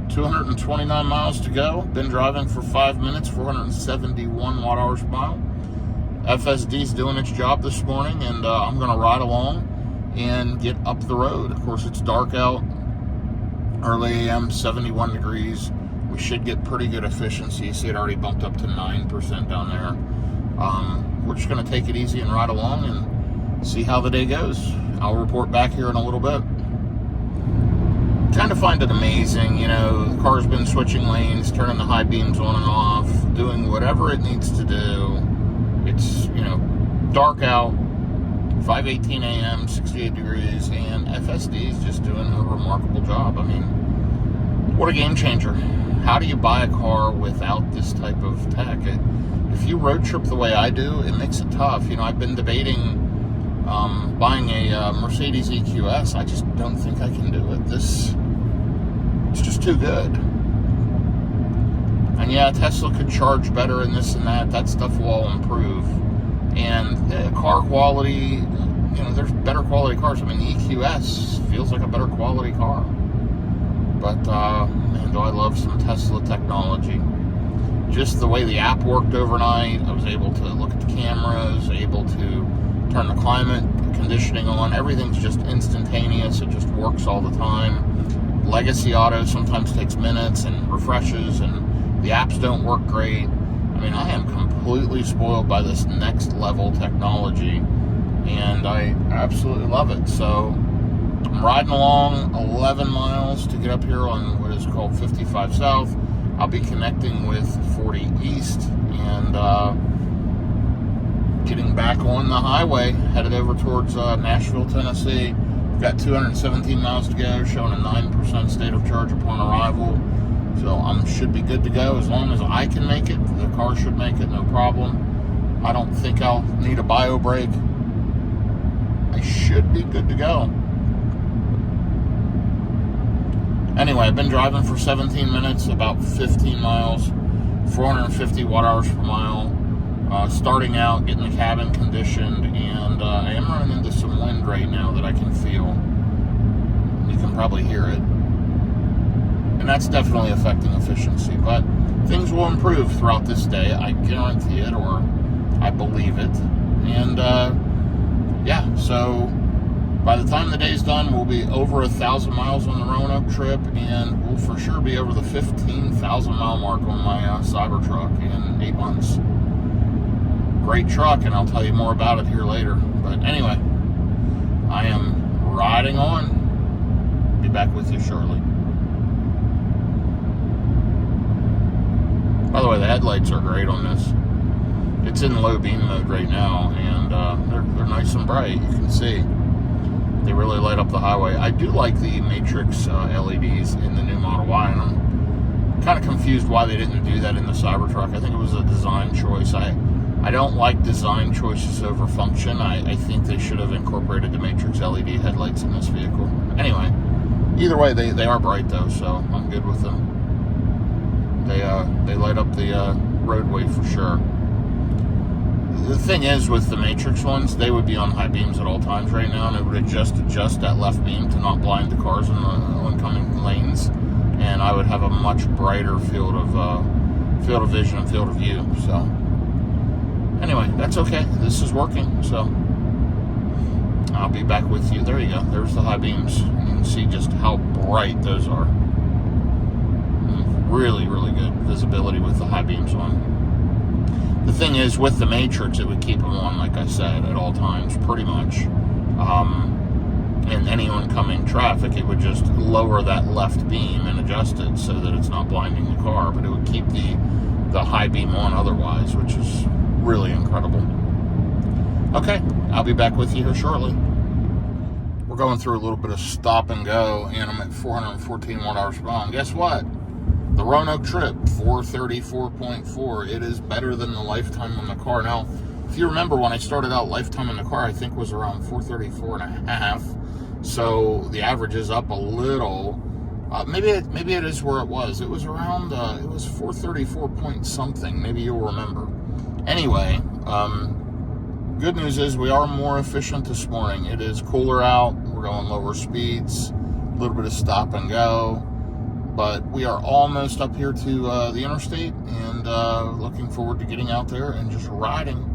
229 miles to go. Been driving for 5 minutes, 471 watt hours per mile. FSD's doing its job this morning, and I'm going to ride along and get up the road. Of course, it's dark out, early AM, 71 degrees. We should get pretty good efficiency. You see it already bumped up to 9% down there. We're just going to take it easy and ride along and see how the day goes. I'll report back here in a little bit. Kind of find it amazing, you know, the car's been switching lanes, turning the high beams on and off, doing whatever it needs to do. It's, you know, dark out, 5:18 a.m., 68 degrees, and FSD is just doing a remarkable job. I mean, what a game changer. How do you buy a car without this type of tech? If you road trip the way I do, it makes it tough. You know, I've been debating buying a Mercedes EQS. I just don't think I can do it. It's just too good. And yeah, Tesla could charge better and this and that. That stuff will all improve. And car quality, you know, there's better quality cars. I mean, the EQS feels like a better quality car. But, man, do I love some Tesla technology. Just the way the app worked overnight. I was able to look at the cameras, able to turn the climate conditioning on. Everything's just instantaneous. It just works all the time. Legacy Auto sometimes takes minutes and refreshes, and the apps don't work great. I mean, I am completely spoiled by this next level technology, and I absolutely love it. So I'm riding along 11 miles to get up here on what is called 55 South. I'll be connecting with 40 East and getting back on the highway, headed over towards Nashville, Tennessee. We've got 217 miles to go, showing a 9% state of charge upon arrival. So I should be good to go as long as I can make it. The car should make it, no problem. I don't think I'll need a bio brake. I should be good to go. Anyway, I've been driving for 17 minutes, about 15 miles, 450 watt hours per mile. Starting out, getting the cabin conditioned, and I am running into some wind right now that I can feel. You can probably hear it. And that's definitely affecting efficiency. But things will improve throughout this day. I guarantee it, or I believe it. And, yeah, so by the time the day's done, we'll be over 1,000 miles on the Roanoke trip, and we'll for sure be over the 15,000 mile mark on my Cybertruck in 8 months. Great truck, and I'll tell you more about it here later. But anyway, I am riding on. Be back with you shortly. By the way, the headlights are great on this. It's in low beam mode right now, and they're nice and bright. You can see they really light up the highway. I do like the Matrix LEDs in the new Model Y, and I'm kind of confused why they didn't do that in the Cybertruck. I think it was a design choice. I don't like design choices over function. I think they should have incorporated the Matrix LED headlights in this vehicle. Anyway, either way, they are bright though, so I'm good with them. They light up the roadway for sure. the thing is, with the Matrix ones, they would be on high beams at all times right now, and it would adjust that left beam to not blind the cars in the oncoming lanes, and I would have a much brighter field of vision and field of view. So anyway, that's okay. This is working, so I'll be back with you. There you go. There's the high beams. You can see just how bright those are. Really, really good visibility with the high beams on. The thing is, with the Matrix, it would keep them on, like I said, at all times, pretty much. In any oncoming traffic, it would just lower that left beam and adjust it so that it's not blinding the car, but it would keep the high beam on otherwise, which is really incredible. Okay, I'll be back with you here shortly. We're going through a little bit of stop and go, and I'm at 414 watt-hours per mile. And guess what? The Roanoke trip, 434.4. It is better than the lifetime on the car. Now, if you remember when I started out, lifetime in the car, I think was around 434.5. So the average is up a little. Maybe it is where it was. It was around, it was 434 point something. Maybe you'll remember. Anyway, good news is we are more efficient this morning. It is cooler out. We're going lower speeds, a little bit of stop and go. But we are almost up here to the interstate, and looking forward to getting out there and just riding.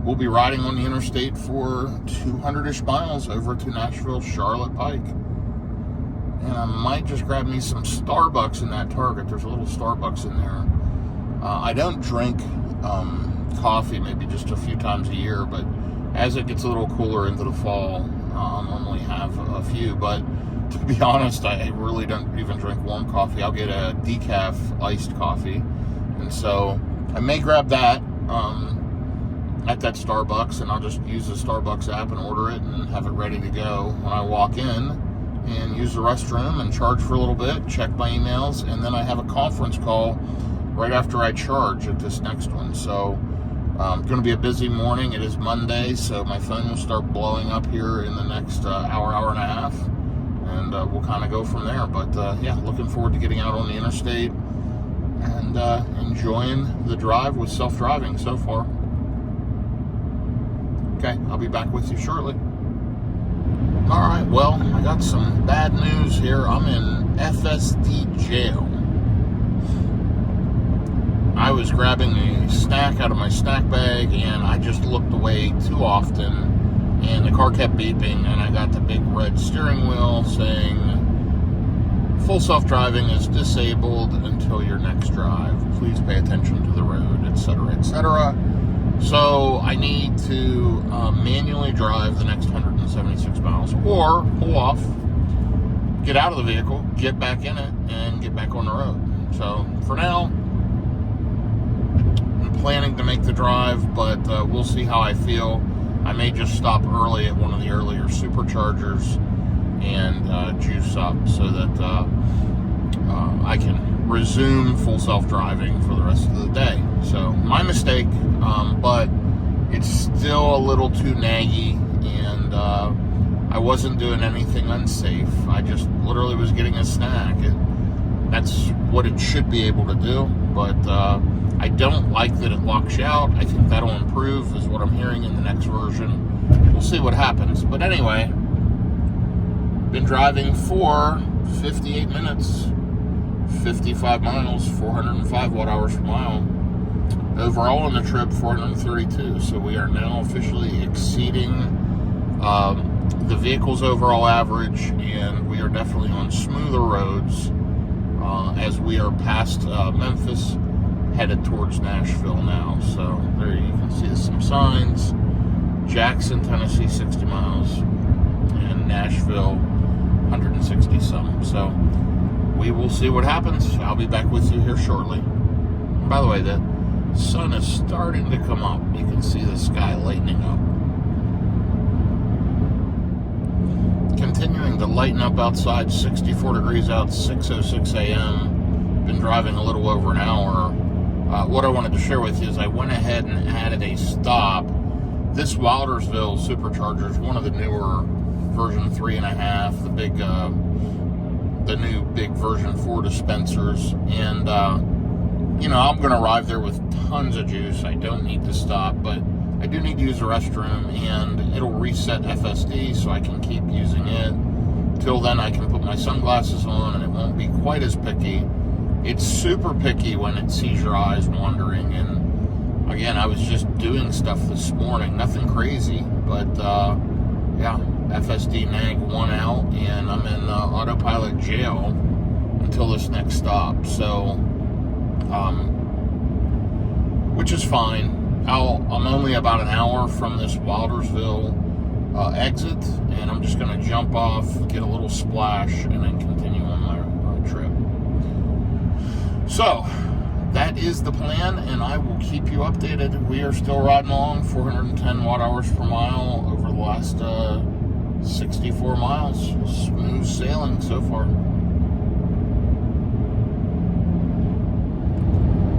We'll be riding on the interstate for 200-ish miles over to Nashville, Charlotte Pike. And I might just grab me some Starbucks in that Target. There's a little Starbucks in there. I don't drink coffee, maybe just a few times a year, but as it gets a little cooler into the fall, I'll normally have a few. But to be honest, I really don't even drink warm coffee. I'll get a decaf iced coffee. And so I may grab that at that Starbucks, and I'll just use the Starbucks app and order it and have it ready to go when I walk in, and use the restroom and charge for a little bit, check my emails, and then I have a conference call right after I charge at this next one. So it's going to be a busy morning. It is Monday, so my phone will start blowing up here in the next hour and a half. And we'll kind of go from there. But yeah, looking forward to getting out on the interstate and enjoying the drive with self-driving so far. Okay, I'll be back with you shortly. All right, well, I got some bad news here. I'm in FSD jail. I was grabbing a snack out of my snack bag, and I just looked away too often. And the car kept beeping, and I got the big red steering wheel saying, full self-driving is disabled until your next drive. Please pay attention to the road, etc., etc. So I need to manually drive the next 176 miles, or pull off, get out of the vehicle, get back in it, and get back on the road. So for now, I'm planning to make the drive, but we'll see how I feel. I may just stop early at one of the earlier superchargers and juice up so that I can resume full self-driving for the rest of the day. So my mistake, but it's still a little too naggy, and I wasn't doing anything unsafe. I just literally was getting a snack. That's what it should be able to do, but I don't like that it locks you out. I think that'll improve, is what I'm hearing in the next version. We'll see what happens. But anyway, been driving for 58 minutes, 55 miles, 405 watt-hours per mile. Overall on the trip, 432. So we are now officially exceeding the vehicle's overall average, and we are definitely on smoother roads as we are past Memphis, headed towards Nashville now. So there you can see some signs. Jackson, Tennessee, 60 miles, and Nashville, 160 some. So we will see what happens. I'll be back with you here shortly. By the way, the sun is starting to come up. You can see the sky lightening up. Continuing to lighten up outside, 64 degrees out, 6:06 a.m. Been driving a little over an hour. What I wanted to share with you is I went ahead and added a stop. This Wildersville supercharger is one of the newer version 3.5, the new big version 4 dispensers. And, I'm going to arrive there with tons of juice. I don't need to stop, but I do need to use the restroom, and it'll reset FSD so I can keep using it. Till then, I can put my sunglasses on, and it won't be quite as picky. It's super picky when it sees your eyes wandering, and again, I was just doing stuff this morning, nothing crazy, but yeah, FSD nag 1 out, and I'm in autopilot jail until this next stop, so which is fine. I'm only about an hour from this Wildersville exit, and I'm just going to jump off, get a little splash, and then continue on my trip. So that is the plan, and I will keep you updated. We are still riding along, 410 watt hours per mile over the last 64 miles. Smooth sailing so far.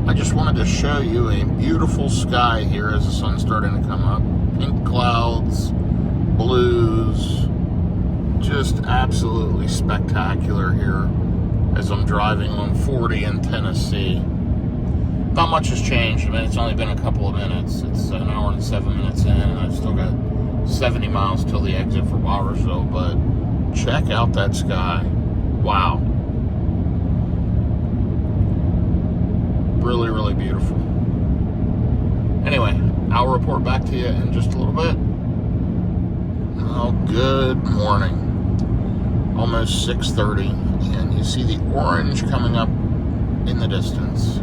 I just wanted to show you a beautiful sky here as the sun's starting to come up. Pink clouds, blues, just absolutely spectacular here as I'm driving on 40 in Tennessee. Not much has changed. I mean, it's only been a couple of minutes. It's an hour and 7 minutes in, and I've still got 70 miles till the exit for Wildersville, but check out that sky. Wow. Really, really beautiful. Anyway, I'll report back to you in just a little bit. Oh, good morning. Almost 6:30, and you see the orange coming up in the distance.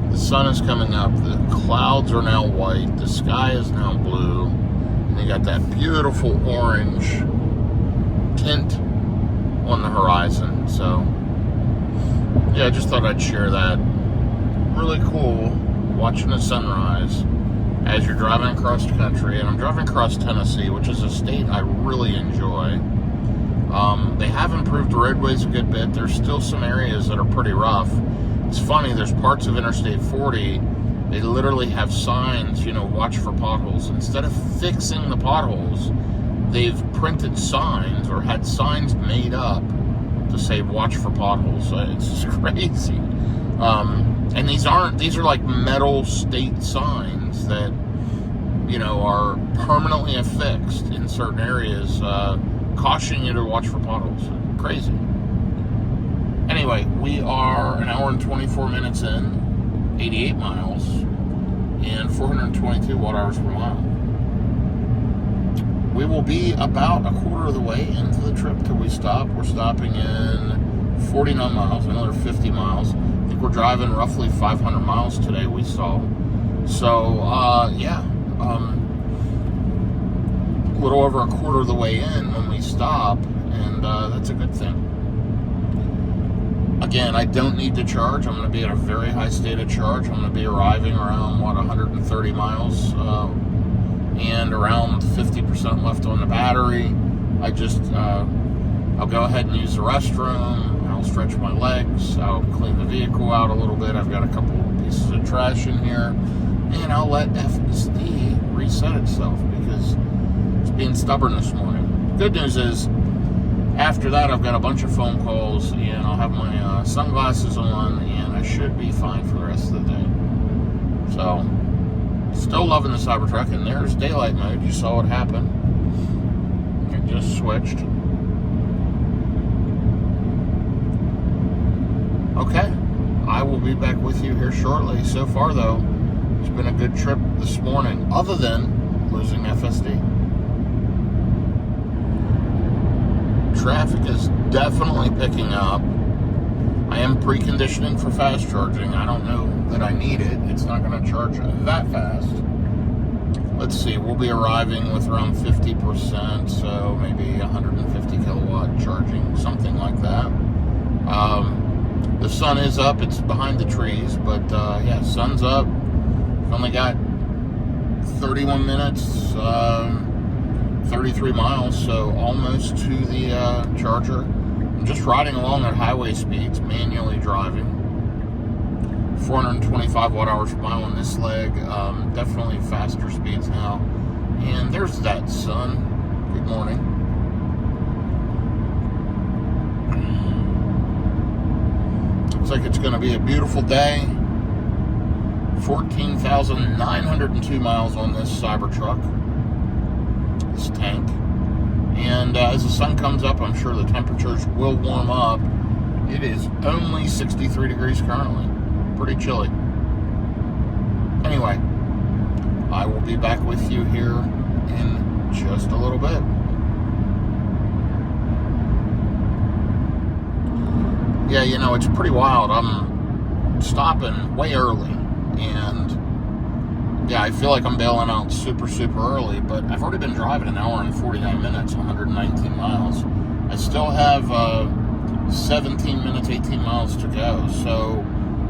The sun is coming up. The clouds are now white. The sky is now blue. And you got that beautiful orange tint on the horizon. So, yeah, I just thought I'd share that. Really cool watching the sunrise as you're driving across the country. And I'm driving across Tennessee, which is a state I really enjoy. They have improved the roadways a good bit. There's still some areas that are pretty rough. It's funny, there's parts of Interstate 40, they literally have signs, watch for potholes. Instead of fixing the potholes, they've printed signs or had signs made up to say watch for potholes. It's just crazy. And these are like metal state signs that, are permanently affixed in certain areas, cautioning you to watch for potholes. Crazy. Anyway, we are an hour and 24 minutes in, 88 miles, and 422 watt hours per mile. We will be about a quarter of the way into the trip till we stop. We're stopping in 49 miles, another 50 miles. I think we're driving roughly 500 miles today, we saw. So, yeah, a little over a quarter of the way in when we stop, and that's a good thing. Again, I don't need to charge. I'm going to be at a very high state of charge. I'm going to be arriving around, 130 miles, and around 50% left on the battery. I'll go ahead and use the restroom. I'll stretch my legs. I'll clean the vehicle out a little bit. I've got a couple pieces of trash in here. And I'll let FSD reset itself because it's being stubborn this morning. Good news is, after that, I've got a bunch of phone calls, and I'll have my sunglasses on, and I should be fine for the rest of the day. So, still loving the Cybertruck, and there's daylight mode. You saw what happened. It just switched. Okay, I will be back with you here shortly. So far, though, it's been a good trip this morning, other than losing FSD. Traffic is definitely picking up. I am preconditioning for fast charging. I don't know that I need it. It's not going to charge that fast. Let's see, we'll be arriving with around 50%, so maybe 150 kilowatt charging, something like that. The sun is up. It's behind the trees, but yeah, sun's up. I've only got 31 minutes, 33 miles, so almost to the charger. I'm just riding along at highway speeds, manually driving. 425 watt hours per mile on this leg. Definitely faster speeds now. And there's that sun. Good morning. Looks like it's going to be a beautiful day. 14,902 miles on this Cybertruck, this tank. And as the sun comes up, I'm sure the temperatures will warm up. It is only 63 degrees currently. Pretty chilly. Anyway, I will be back with you here in just a little bit. Yeah, you know, it's pretty wild. I'm stopping way early, and yeah, I feel like I'm bailing out super early, but I've already been driving an hour and 49 minutes, 119 miles. I still have 17 minutes, 18 miles to go. So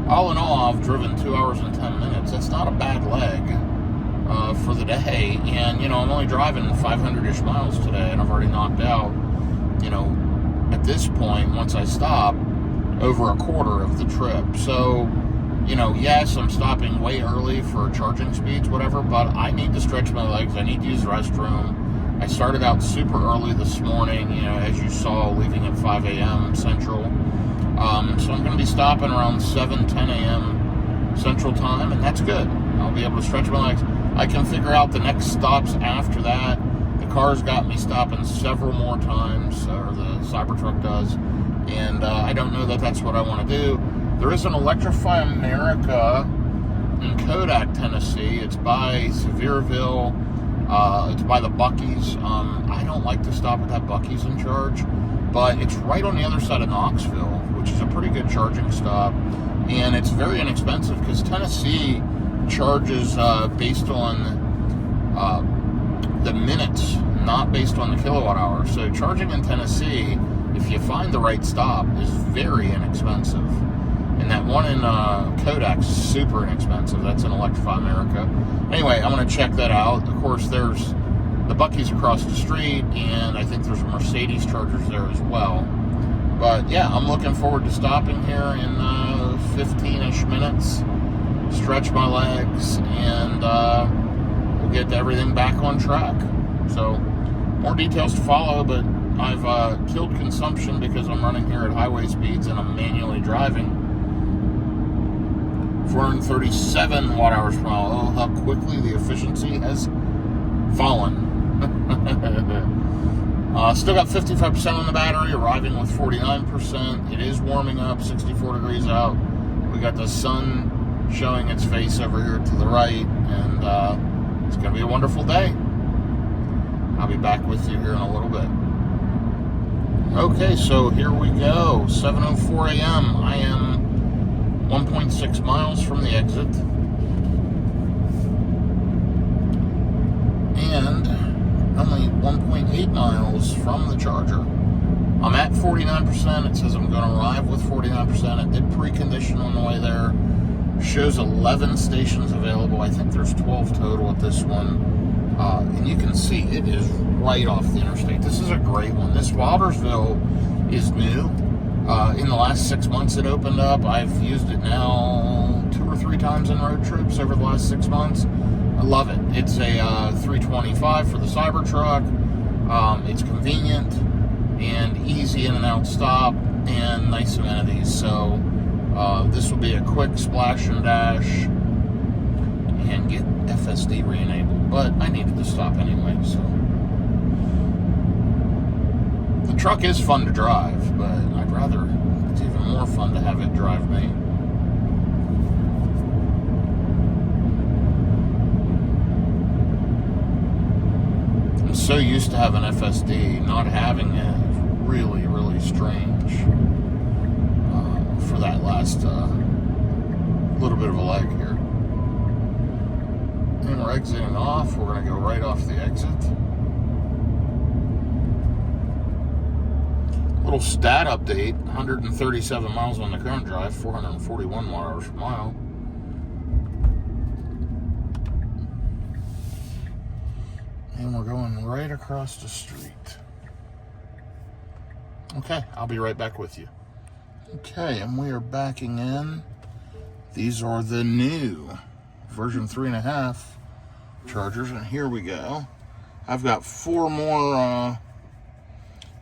all in all, I've driven 2 hours and 10 minutes. That's not a bad leg for the day. And, you know, I'm only driving 500-ish miles today, and I've already knocked out, you know, at this point, once I stop, over a quarter of the trip. So, you know, yes, I'm stopping way early for charging speeds, whatever, but I need to stretch my legs. I need to use the restroom. I started out super early this morning, you know, as you saw, leaving at 5 a.m. Central. So I'm going to be stopping around 10 a.m. Central Time, and that's good. I'll be able to stretch my legs. I can figure out the next stops after that. The car's got me stopping several more times, or the Cybertruck does, and I don't know that that's what I want to do. There is an Electrify America in Kodak, Tennessee. It's by Sevierville. It's by the Buc-ee's. I don't like to stop at that Buc-ee's in charge, but it's right on the other side of Knoxville, which is a pretty good charging stop, and it's very inexpensive because Tennessee charges based on the minutes, not based on the kilowatt hour. So charging in Tennessee, if you find the right stop, is very inexpensive. And that one in Kodak's super inexpensive. That's in Electrify America. Anyway, I'm going to check that out. Of course, there's the Buc-ee's across the street, and I think there's a Mercedes chargers there as well. But yeah, I'm looking forward to stopping here in 15-ish minutes, stretch my legs, and we'll get everything back on track. So, more details to follow, but I've killed consumption because I'm running here at highway speeds and I'm manually driving. 437 watt hours per mile. Oh, how quickly the efficiency has fallen. Still got 55% on the battery, arriving with 49%. It is warming up, 64 degrees out. We got the sun showing its face over here to the right, and it's going to be a wonderful day. I'll be back with you here in a little bit. Okay, so here we go. 7:04 a.m. I am 1.6 miles from the exit. And only 1.8 miles from the charger. I'm at 49%. It says I'm going to arrive with 49%. It did precondition on the way there. Shows 11 stations available. I think there's 12 total at this one. And you can see it is right off the interstate. This is a great one. This Wildersville is new. In the last 6 months it opened up. I've used it now 2 or 3 times in road trips over the last 6 months. I love it. It's a 325 for the Cybertruck. It's convenient and easy in and out stop and nice amenities. So this will be a quick splash and dash and get FSD re-enabled. But I needed to stop anyway, so. The truck is fun to drive, but I'd rather, it's even more fun to have it drive me. I'm so used to having FSD, not having it is really, really strange for that last little bit of a leg here. And we're exiting off. We're going to go right off the exit. Little stat update, 137 miles on the current drive, 441 watt hours per mile. And we're going right across the street. Okay, I'll be right back with you. Okay, and we are backing in. These are the new version 3.5 chargers, and here we go. I've got 4 more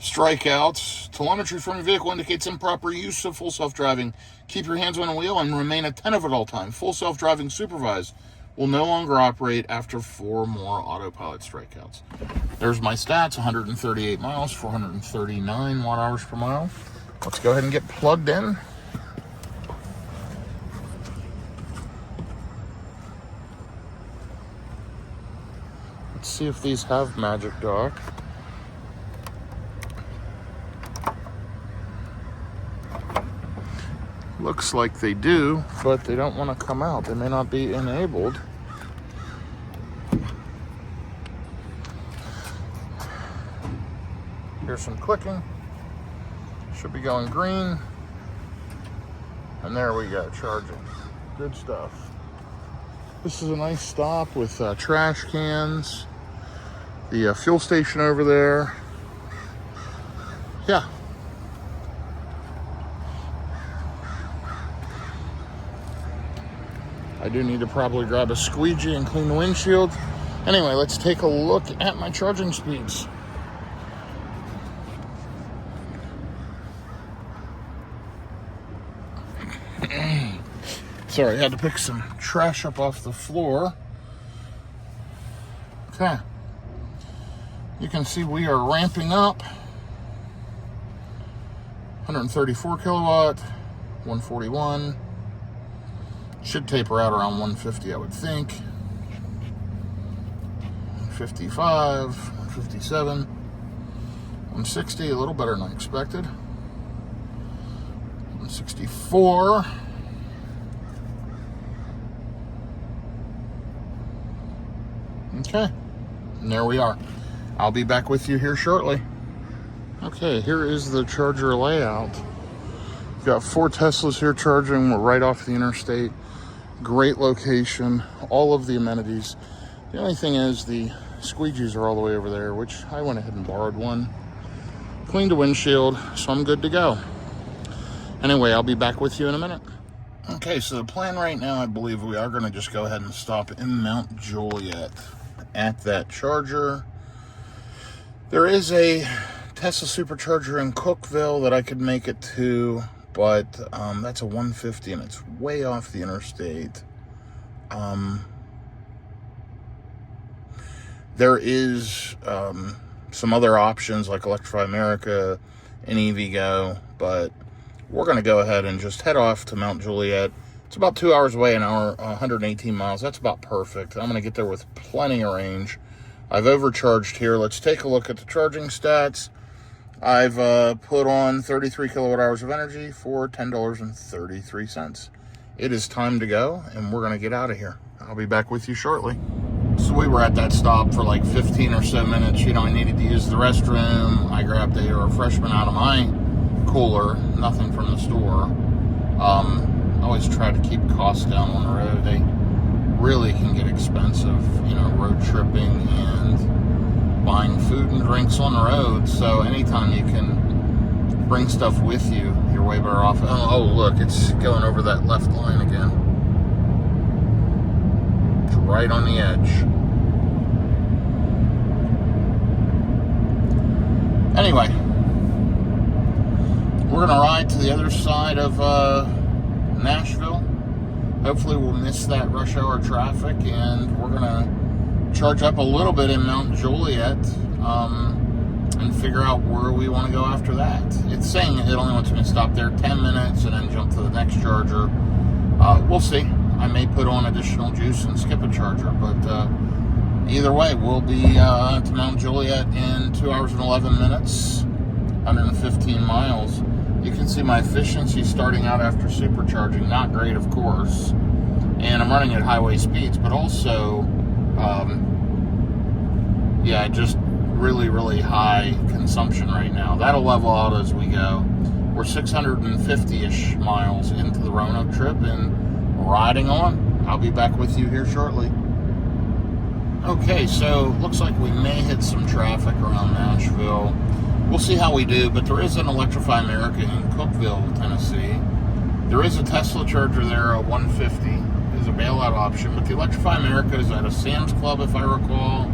Strikeouts. Telemetry from your vehicle indicates improper use of full self-driving. Keep your hands on the wheel and remain attentive at all times. Full self-driving supervised will no longer operate after 4 more autopilot strikeouts. There's my stats, 138 miles, 439 watt-hours per mile. Let's go ahead and get plugged in. Let's see if these have Magic Dock. Looks like they do, but they don't want to come out. They may not be enabled. Here's some clicking. Should be going green. And there we go, charging. Good stuff. This is a nice stop with trash cans. The fuel station over there. Yeah. I do need to probably grab a squeegee and clean the windshield. Anyway, let's take a look at my charging speeds. Sorry, I had to pick some trash up off the floor. Okay. You can see we are ramping up. 134 kilowatt, 141. Should taper out around 150, I would think. 155, 157, 160, a little better than I expected. 164. Okay, and there we are. I'll be back with you here shortly. Okay, here is the charger layout. We've got 4 Teslas here charging. We're right off the interstate. Great location, all of the amenities. The only thing is the squeegees are all the way over there, which I went ahead and borrowed one. Cleaned the windshield, so I'm good to go. Anyway, I'll be back with you in a minute. Okay, so the plan right now, I believe we are going to just go ahead and stop in Mount Juliet at that charger. There is a Tesla supercharger in Cookeville that I could make it to, but that's a 150 and it's way off the interstate. There is some other options like Electrify America and EVgo, but we're going to go ahead and just head off to Mount Juliet. It's about 2 hours away, an hour, 118 miles. That's about perfect. I'm going to get there with plenty of range. I've overcharged here. Let's take a look at the charging stats. I've put on 33 kilowatt hours of energy for $10.33. It is time to go, and we're going to get out of here. I'll be back with you shortly. So we were at that stop for like 15 or so minutes. You know, I needed to use the restroom. I grabbed a refreshment out of my cooler, nothing from the store. I always try to keep costs down on the road. They really can get expensive, you know, road tripping and buying food and drinks on the road. So anytime you can bring stuff with you, you're way better off. Oh, look, it's going over that left line again. It's right on the edge. Anyway, we're going to ride to the other side of Nashville. Hopefully we'll miss that rush hour traffic, and we're going to charge up a little bit in Mount Juliet and figure out where we want to go after that. It's saying it only wants me to stop there 10 minutes and then jump to the next charger. We'll see. I may put on additional juice and skip a charger, but either way, we'll be to Mount Juliet in 2 hours and 11 minutes, 115 miles. You can see my efficiency starting out after supercharging. Not great, of course. And I'm running at highway speeds, but also, yeah, just really, really high consumption right now. That'll level out as we go. We're 650-ish miles into the Roanoke trip and riding on. I'll be back with you here shortly. Okay, so looks like we may hit some traffic around Nashville. We'll see how we do, but there is an Electrify America in Cookeville, Tennessee. There is a Tesla charger there, a 150 is a bailout option, but the Electrify America is at a Sam's Club, if I recall.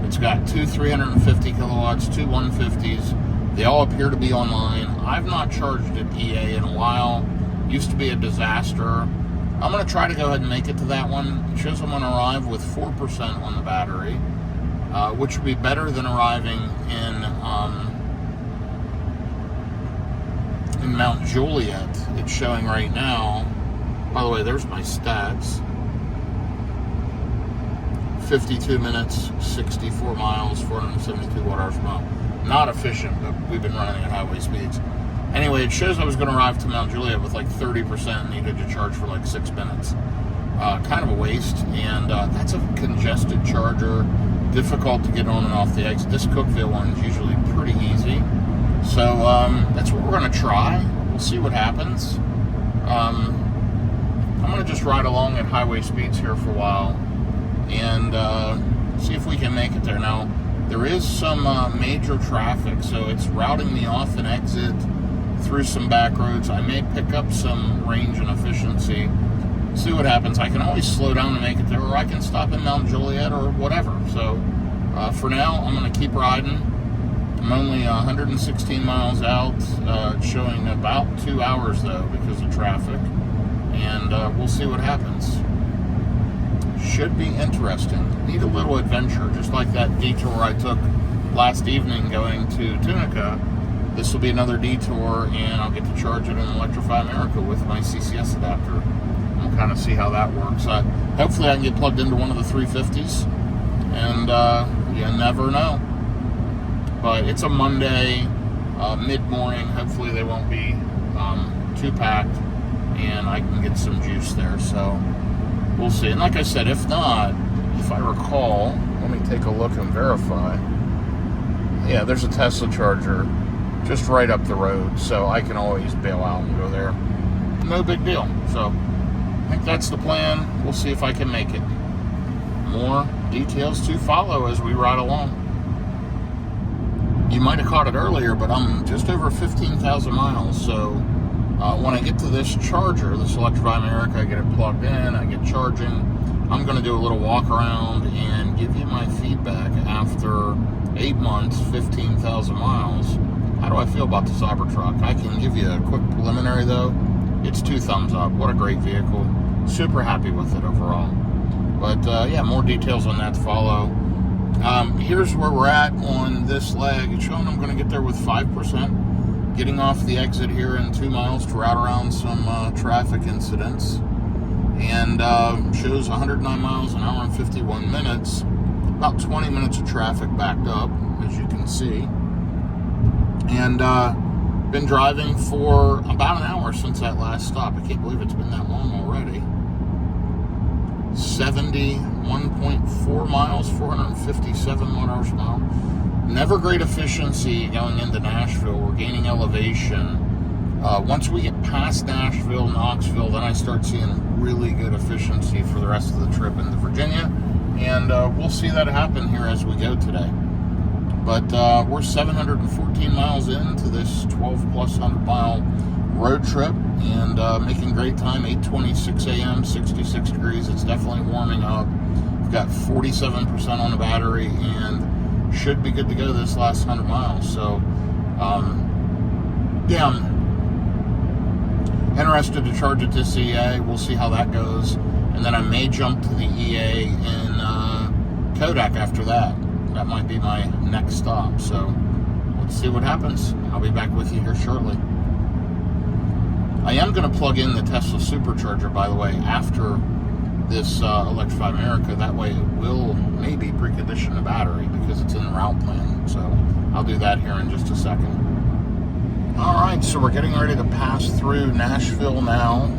It's got two 350 kilowatts, two 150s, They all appear to be online. I've not charged at EA in a while. Used to be a disaster. I'm going to try to go ahead and make it to that one. It shows I'm going to arrive with 4% on the battery, which would be better than arriving in Mount Juliet. It's showing right now. By the way, there's my stats. 52 minutes, 64 miles, 472 watt-hours per mile. Not efficient, but we've been running at highway speeds. Anyway, it shows I was going to arrive to Mount Juliet with like 30%, needed to charge for like 6 minutes. Kind of a waste, and that's a congested charger, difficult to get on and off the exit. This Cookeville one is usually pretty easy. So that's what we're going to try. We'll see what happens. I'm going to just ride along at highway speeds here for a while and see if we can make it there. Now, there is some major traffic, so it's routing me off an exit through some back roads. I may pick up some range and efficiency. See what happens. I can always slow down to make it there, or I can stop in Mount Juliet or whatever. So for now, I'm going to keep riding. I'm only 116 miles out. It's showing about 2 hours, though, because of traffic. And we'll see what happens. Should be interesting. Need a little adventure, just like that detour I took last evening going to Tunica. This will be another detour, and I'll get to charge it in Electrify America with my CCS adapter. We'll kind of see how that works. Hopefully I can get plugged into one of the 350s, and you never know. But it's a Monday, mid-morning. Hopefully they won't be too packed, and I can get some juice there. So we'll see. And like I said, if not, if I recall, let me take a look and verify. Yeah, there's a Tesla charger just right up the road, so I can always bail out and go there. No big deal. So I think that's the plan. We'll see if I can make it. More details to follow as we ride along. You might have caught it earlier, but I'm just over 15,000 miles, so when I get to this charger, this Electrify America, I get it plugged in, I get charging. I'm going to do a little walk around and give you my feedback after 8 months, 15,000 miles. How do I feel about the Cybertruck? I can give you a quick preliminary, though. It's 2 thumbs up. What a great vehicle. Super happy with it overall. But, yeah, more details on that to follow. Here's where we're at on this leg. It's showing I'm going to get there with 5%. Getting off the exit here in 2 miles to route around some traffic incidents. And shows 109 miles an hour and 51 minutes. About 20 minutes of traffic backed up, as you can see. And been driving for about an hour since that last stop. I can't believe it's been that long already. 71.4 miles, 457 watt-hours per mile. Never great efficiency going into Nashville. We're gaining elevation. Once we get past Nashville, Knoxville, then I start seeing really good efficiency for the rest of the trip into Virginia. And we'll see that happen here as we go today. But we're 714 miles into this 12-plus 100-mile road trip, and making great time. 8:26 a.m., 66 degrees. It's definitely warming up. We've got 47% on the battery, and should be good to go this last 100 miles. So, yeah, I'm interested to charge at this EA. We'll see how that goes. And then I may jump to the EA in Kodak after that. That might be my next stop. So, let's see what happens. I'll be back with you here shortly. I am going to plug in the Tesla supercharger, by the way, after this Electrify America. That way it will maybe precondition the battery because it's in the route plan. So I'll do that here in just a second. All right, so we're getting ready to pass through Nashville now.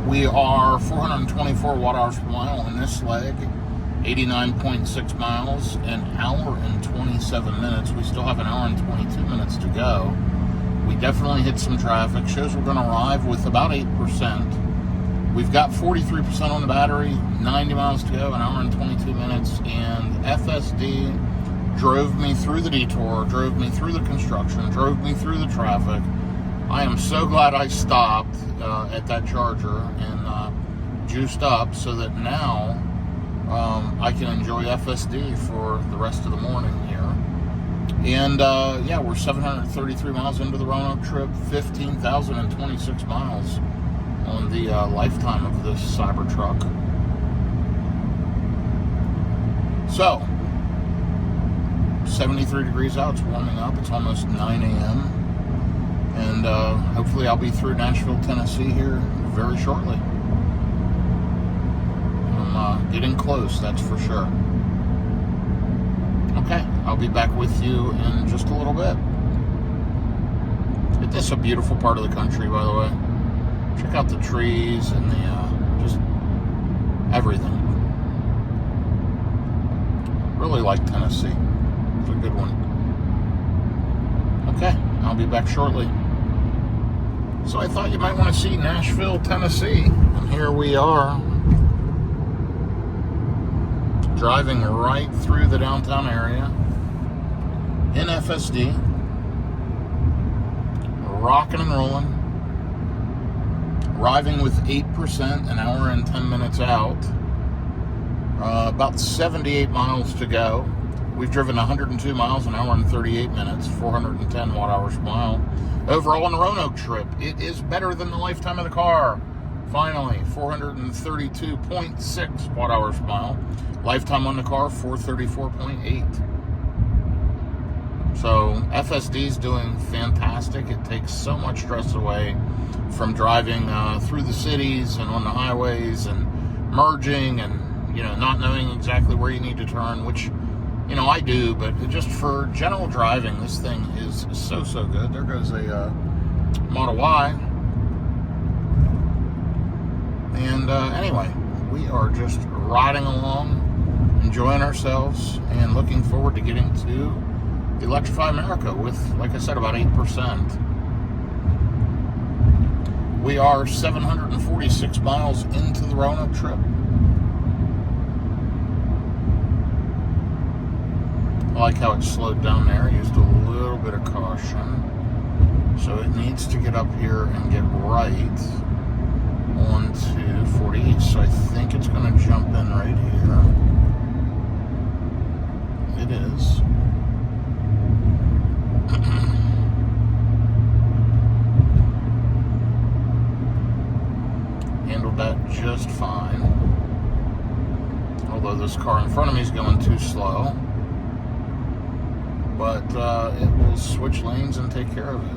We are 424 watt-hours per mile on this leg. 89.6 miles, an hour and 27 minutes. We still have an hour and 22 minutes to go. We definitely hit some traffic. Shows we're going to arrive with about 8%. We've got 43% on the battery, 90 miles to go, an hour and 22 minutes. And FSD drove me through the detour, drove me through the construction, drove me through the traffic. I am so glad I stopped at that charger and juiced up so that now I can enjoy FSD for the rest of the morning here. And yeah, we're 733 miles into the Roanoke trip, 15,026 miles on the lifetime of this Cybertruck. So, 73 degrees out, it's warming up, it's almost 9 a.m. And hopefully I'll be through Nashville, Tennessee here very shortly. I'm getting close, that's for sure. Okay, I'll be back with you in just a little bit. This is a beautiful part of the country, by the way. Check out the trees and the just everything. Really like Tennessee. It's a good one. Okay, I'll be back shortly. So I thought you might want to see Nashville, Tennessee. And here we are, driving right through the downtown area in FSD, rocking and rolling, arriving with 8%, an hour and 10 minutes out, about 78 miles to go. We've driven 102 miles, an hour and 38 minutes, 410 watt-hours per mile. Overall on the Roanoke trip, it is better than the lifetime of the car. Finally, 432.6 watt-hours per mile. Lifetime on the car, 434.8. So FSD is doing fantastic. It takes so much stress away from driving through the cities and on the highways and merging and, you know, not knowing exactly where you need to turn, which, you know, I do, but just for general driving, this thing is so good. There goes a Model Y. And anyway, we are just riding along, enjoying ourselves, and looking forward to getting to electrify America with, like I said, about 8%. We are 746 miles into the Roanoke trip. I like how it slowed down there. Used a little bit of caution. So it needs to get up here and get right onto 40 East. So I think it's going to jump in right here. It is. Handled that just fine. Although this car in front of me is going too slow. But it will switch lanes and take care of it.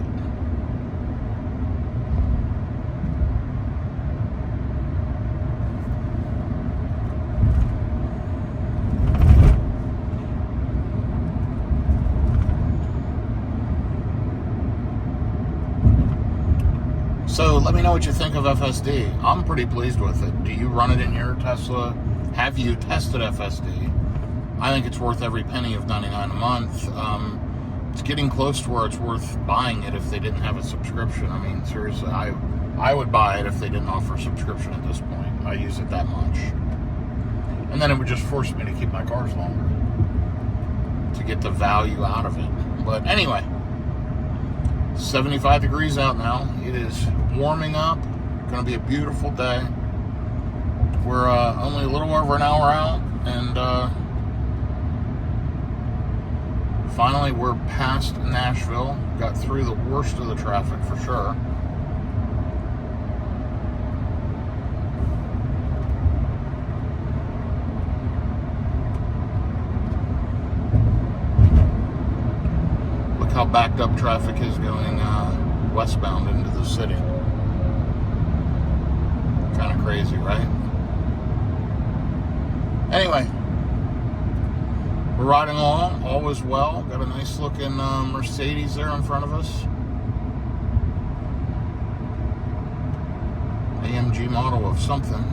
So let me know what you think of FSD. I'm pretty pleased with it. Do you run it in your Tesla? Have you tested FSD? I think it's worth every penny of $99 a month. It's getting close to where it's worth buying it if they didn't have a subscription. I mean, seriously, I would buy it if they didn't offer a subscription at this point. I use it that much. And then it would just force me to keep my cars longer to get the value out of it. But anyway, 75 degrees out now. It is warming up. Going to be a beautiful day. We're only a little over an hour out, and finally we're past Nashville. Got through the worst of the traffic for sure. How backed up traffic is going westbound into the city. Kind of crazy, right? Anyway, we're riding along, all is well. Got a nice looking Mercedes there in front of us. AMG model of something.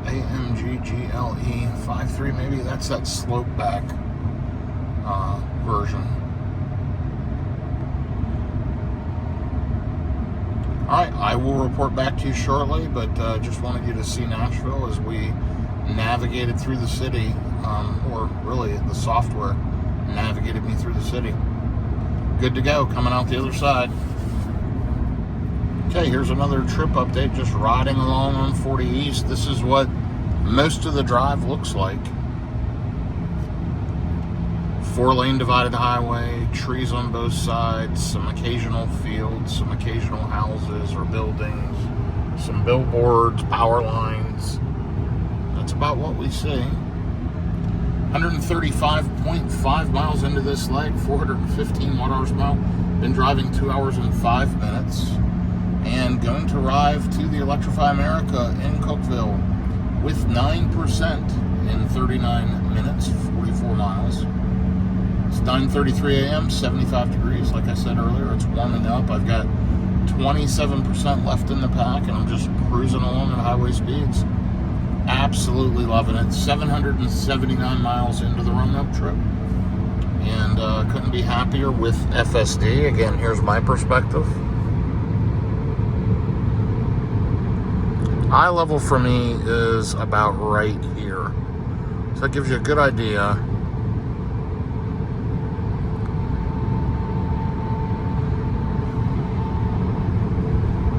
AMG GLE 53 maybe. That's that slope back version. Alright, I will report back to you shortly, but just wanted you to see Nashville as we navigated through the city, or really the software navigated me through the city. Good to go, coming out the other side. Okay, here's another trip update, just riding along on 40 East. This is what most of the drive looks like. 4-lane divided highway, trees on both sides, some occasional fields, some occasional houses or buildings, some billboards, power lines. That's about what we see. 135.5 miles into this leg, 415 watt-hours per mile. Been driving 2 hours and 5 minutes. And going to arrive to the Electrify America in Cookeville with 9% in 39 minutes, 44 miles. It's 9:33 a.m., 75 degrees. Like I said earlier, it's warming up. I've got 27% left in the pack, and I'm just cruising along at highway speeds. Absolutely loving it. 779 miles into the Roanoke trip. And couldn't be happier with FSD. Again, here's my perspective. Eye level for me is about right here. So that gives you a good idea.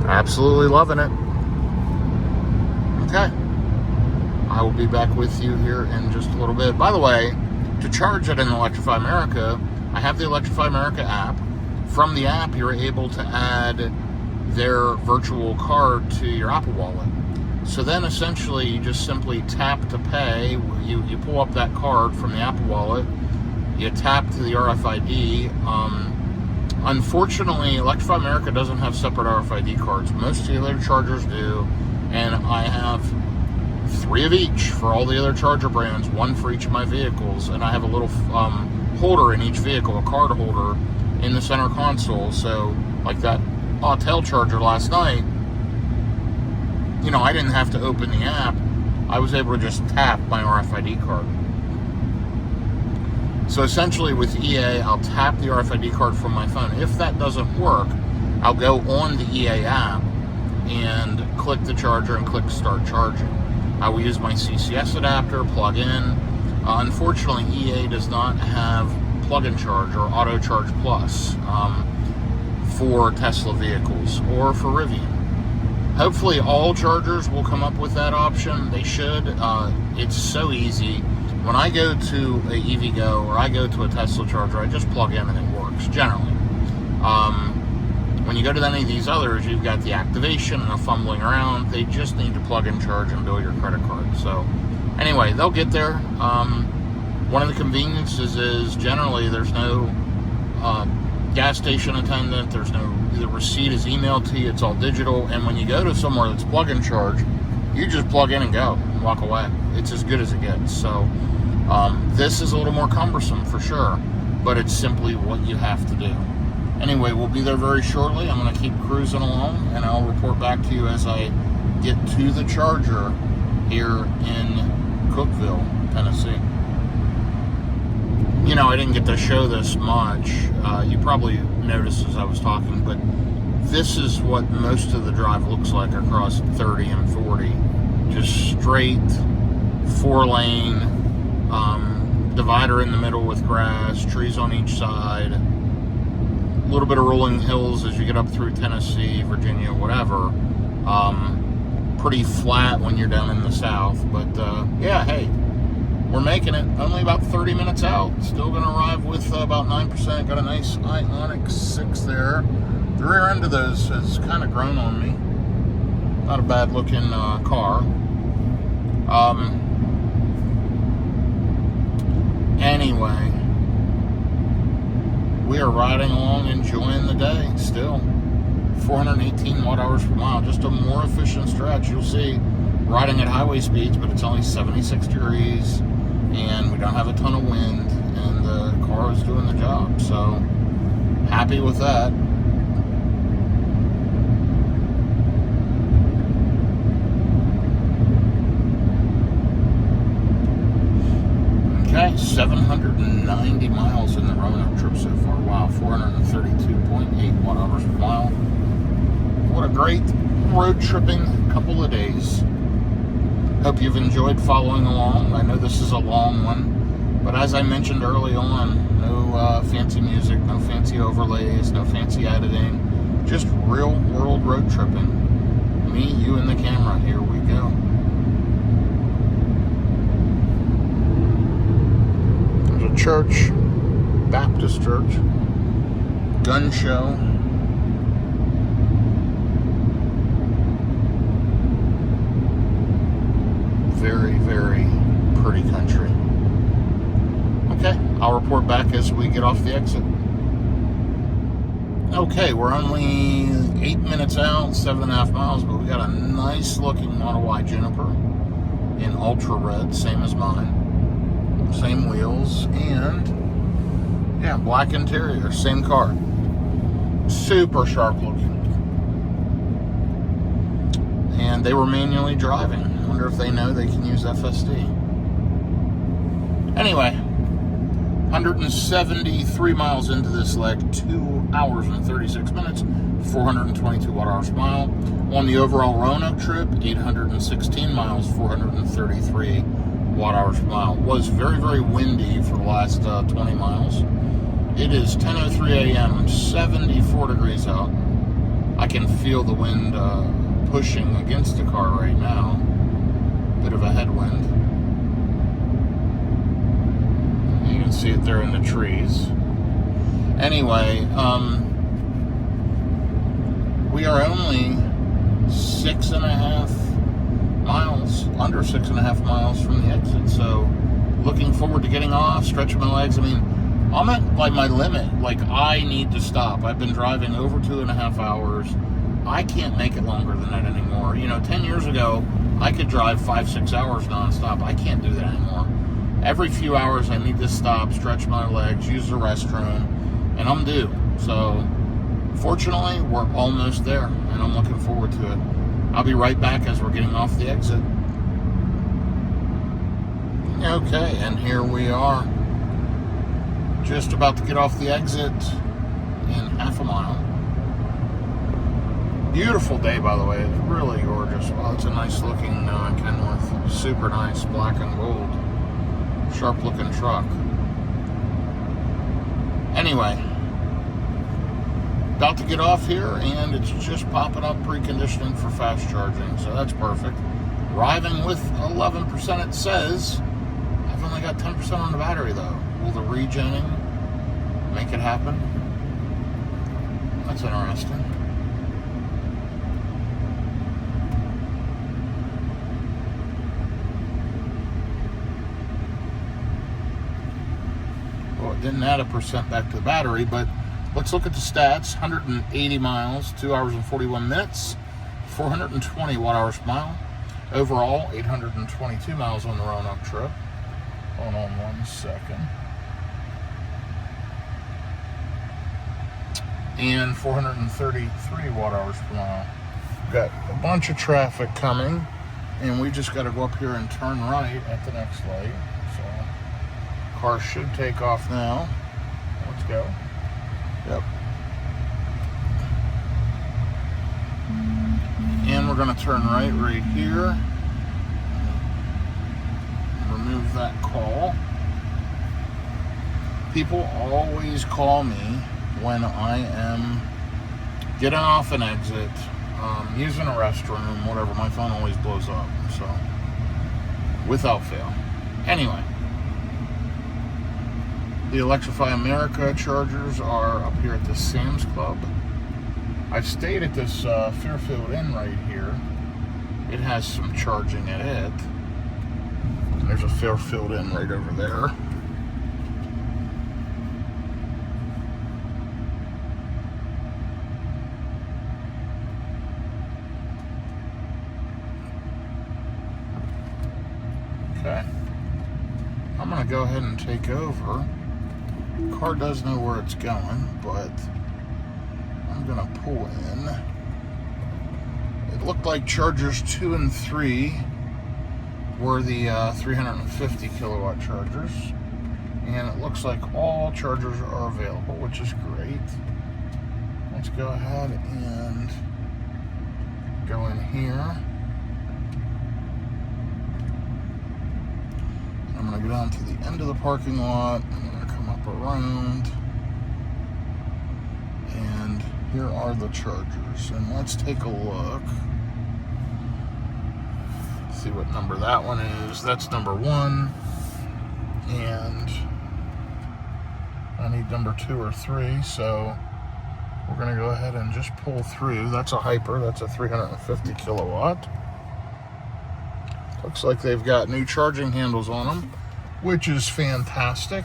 Absolutely loving it. Okay. I will be back with you here in just a little bit. By the way, to charge it in Electrify America, I have the Electrify America app. From the app, you're able to add their virtual card to your Apple Wallet. So then essentially you just simply tap to pay. You pull up that card from the Apple Wallet, you tap to the RFID. Unfortunately, Electrify America doesn't have separate RFID cards. Most of the other chargers do, and I have 3 of each for all the other charger brands, 1 for each of my vehicles, and I have a little holder in each vehicle, a card holder in the center console. So like that Autel charger last night, you know, I didn't have to open the app. I was able to just tap my RFID card. So essentially with EA, I'll tap the RFID card from my phone. If that doesn't work, I'll go on the EA app and click the charger and click Start Charging. I will use my CCS adapter, plug in. Unfortunately, EA does not have plug-in charge or Auto Charge Plus for Tesla vehicles or for Rivian. Hopefully all chargers will come up with that option. They should. It's so easy. When I go to a EVgo or I go to a Tesla charger, I just plug in and it works, generally. When you go to any of these others, you've got the activation and the fumbling around. They just need to plug in, charge, and bill your credit card. So anyway, they'll get there. One of the conveniences is generally there's no gas station attendant. There's no, the receipt is emailed to you. It's all digital. And when you go to somewhere that's plug and charge, you just plug in and go and walk away. It's as good as it gets. So this is a little more cumbersome for sure, but it's simply what you have to do. Anyway, we'll be there very shortly. I'm going to keep cruising along, and I'll report back to you as I get to the charger here in Cookeville, Tennessee. You know, I didn't get to show this much. You probably noticed as I was talking, but this is what most of the drive looks like across 30 and 40. Just straight 4-lane, divider in the middle with grass, trees on each side, a little bit of rolling hills as you get up through Tennessee, Virginia, whatever. Pretty flat when you're down in the south, but yeah, hey, we're making it. Only about 30 minutes out. Still going to arrive with about 9%. Got a nice Ioniq 6 there. The rear end of those has kind of grown on me. Not a bad looking car. Anyway, we are riding along, enjoying the day still. 418 watt-hours per mile, just a more efficient stretch. You'll see, riding at highway speeds, but it's only 76 degrees, and we don't have a ton of wind, and the car is doing the job. So, happy with that. Okay, 790 miles in the Roanoke trip so far. Wow, 432.8 watt-hours per mile. What a great road tripping couple of days. Hope you've enjoyed following along. I know this is a long one, but as I mentioned early on, no fancy music, no fancy overlays, no fancy editing, just real world road tripping. Me, you, and the camera. Here we go. church, Baptist church, gun show. Very, very pretty country. Okay, I'll report back as we get off the exit. Okay, we're only 8 minutes out, 7.5 miles, but we got a nice looking Model Y Juniper in ultra red, same as mine. Same wheels, and yeah, black interior, same car. Super sharp looking. And they were manually driving. I wonder if they know they can use FSD. Anyway, 173 miles into this leg, 2 hours and 36 minutes, 422 watt-hours per mile. On the overall Roanoke trip, 816 miles, 433 watt-hours per mile. Was very, very windy for the last 20 miles. It is 10:03 a.m., 74 degrees out. I can feel the wind pushing against the car right now. Bit of a headwind. You can see it there in the trees. Anyway, we are only 6.5 miles, under 6.5 miles from the exit. So looking forward to getting off, stretching my legs. I mean, I'm at like my limit. Like, I need to stop. I've been driving over 2.5 hours. I can't make it longer than that anymore. You know, 10 years ago, I could drive 5-6 hours nonstop. I can't do that anymore. Every few hours, I need to stop, stretch my legs, use the restroom, and I'm due. So, fortunately, we're almost there, and I'm looking forward to it. I'll be right back as we're getting off the exit. Okay, and here we are. Just about to get off the exit in half a mile. Beautiful day, by the way. It's really gorgeous. Well, it's a nice looking Kenworth. Super nice, black and gold. Sharp looking truck. Anyway, about to get off here, and it's just popping up preconditioning for fast charging, so that's perfect. Arriving with 11%, it says. I've only got 10% on the battery, though. Will the regenning make it happen? That's interesting. Well, it didn't add a percent back to the battery, but let's look at the stats. 180 miles, 2 hours and 41 minutes, 420 watt-hours per mile. Overall, 822 miles on the Roanoke trip. Hold on 1 second. And 433 watt-hours per mile. Got a bunch of traffic coming, and we just got to go up here and turn right at the next light. So, car should take off now. Let's go. Yep. And we're going to turn right here. Remove that call. People always call me when I am getting off an exit, using a restroom, whatever. My phone always blows up, so without fail. Anyway, the Electrify America chargers are up here at the Sam's Club. I've stayed at this Fairfield Inn right here. It has some charging at it. There's a Fairfield Inn right over there. Okay. I'm going to go ahead and take over. The car does know where it's going, but I'm going to pull in. It looked like chargers 2 and 3 were the 350 kilowatt chargers, and it looks like all chargers are available, which is great. Let's go ahead and go in here. I'm going to go down to the end of the parking lot. I'm going to come up around, and here are the chargers, and let's take a look. See what number that one is. That's number 1, and I need number 2 or 3, so we're going to go ahead and just pull through. That's a Hyper. That's a 350 kilowatt. Looks like they've got new charging handles on them, which is fantastic.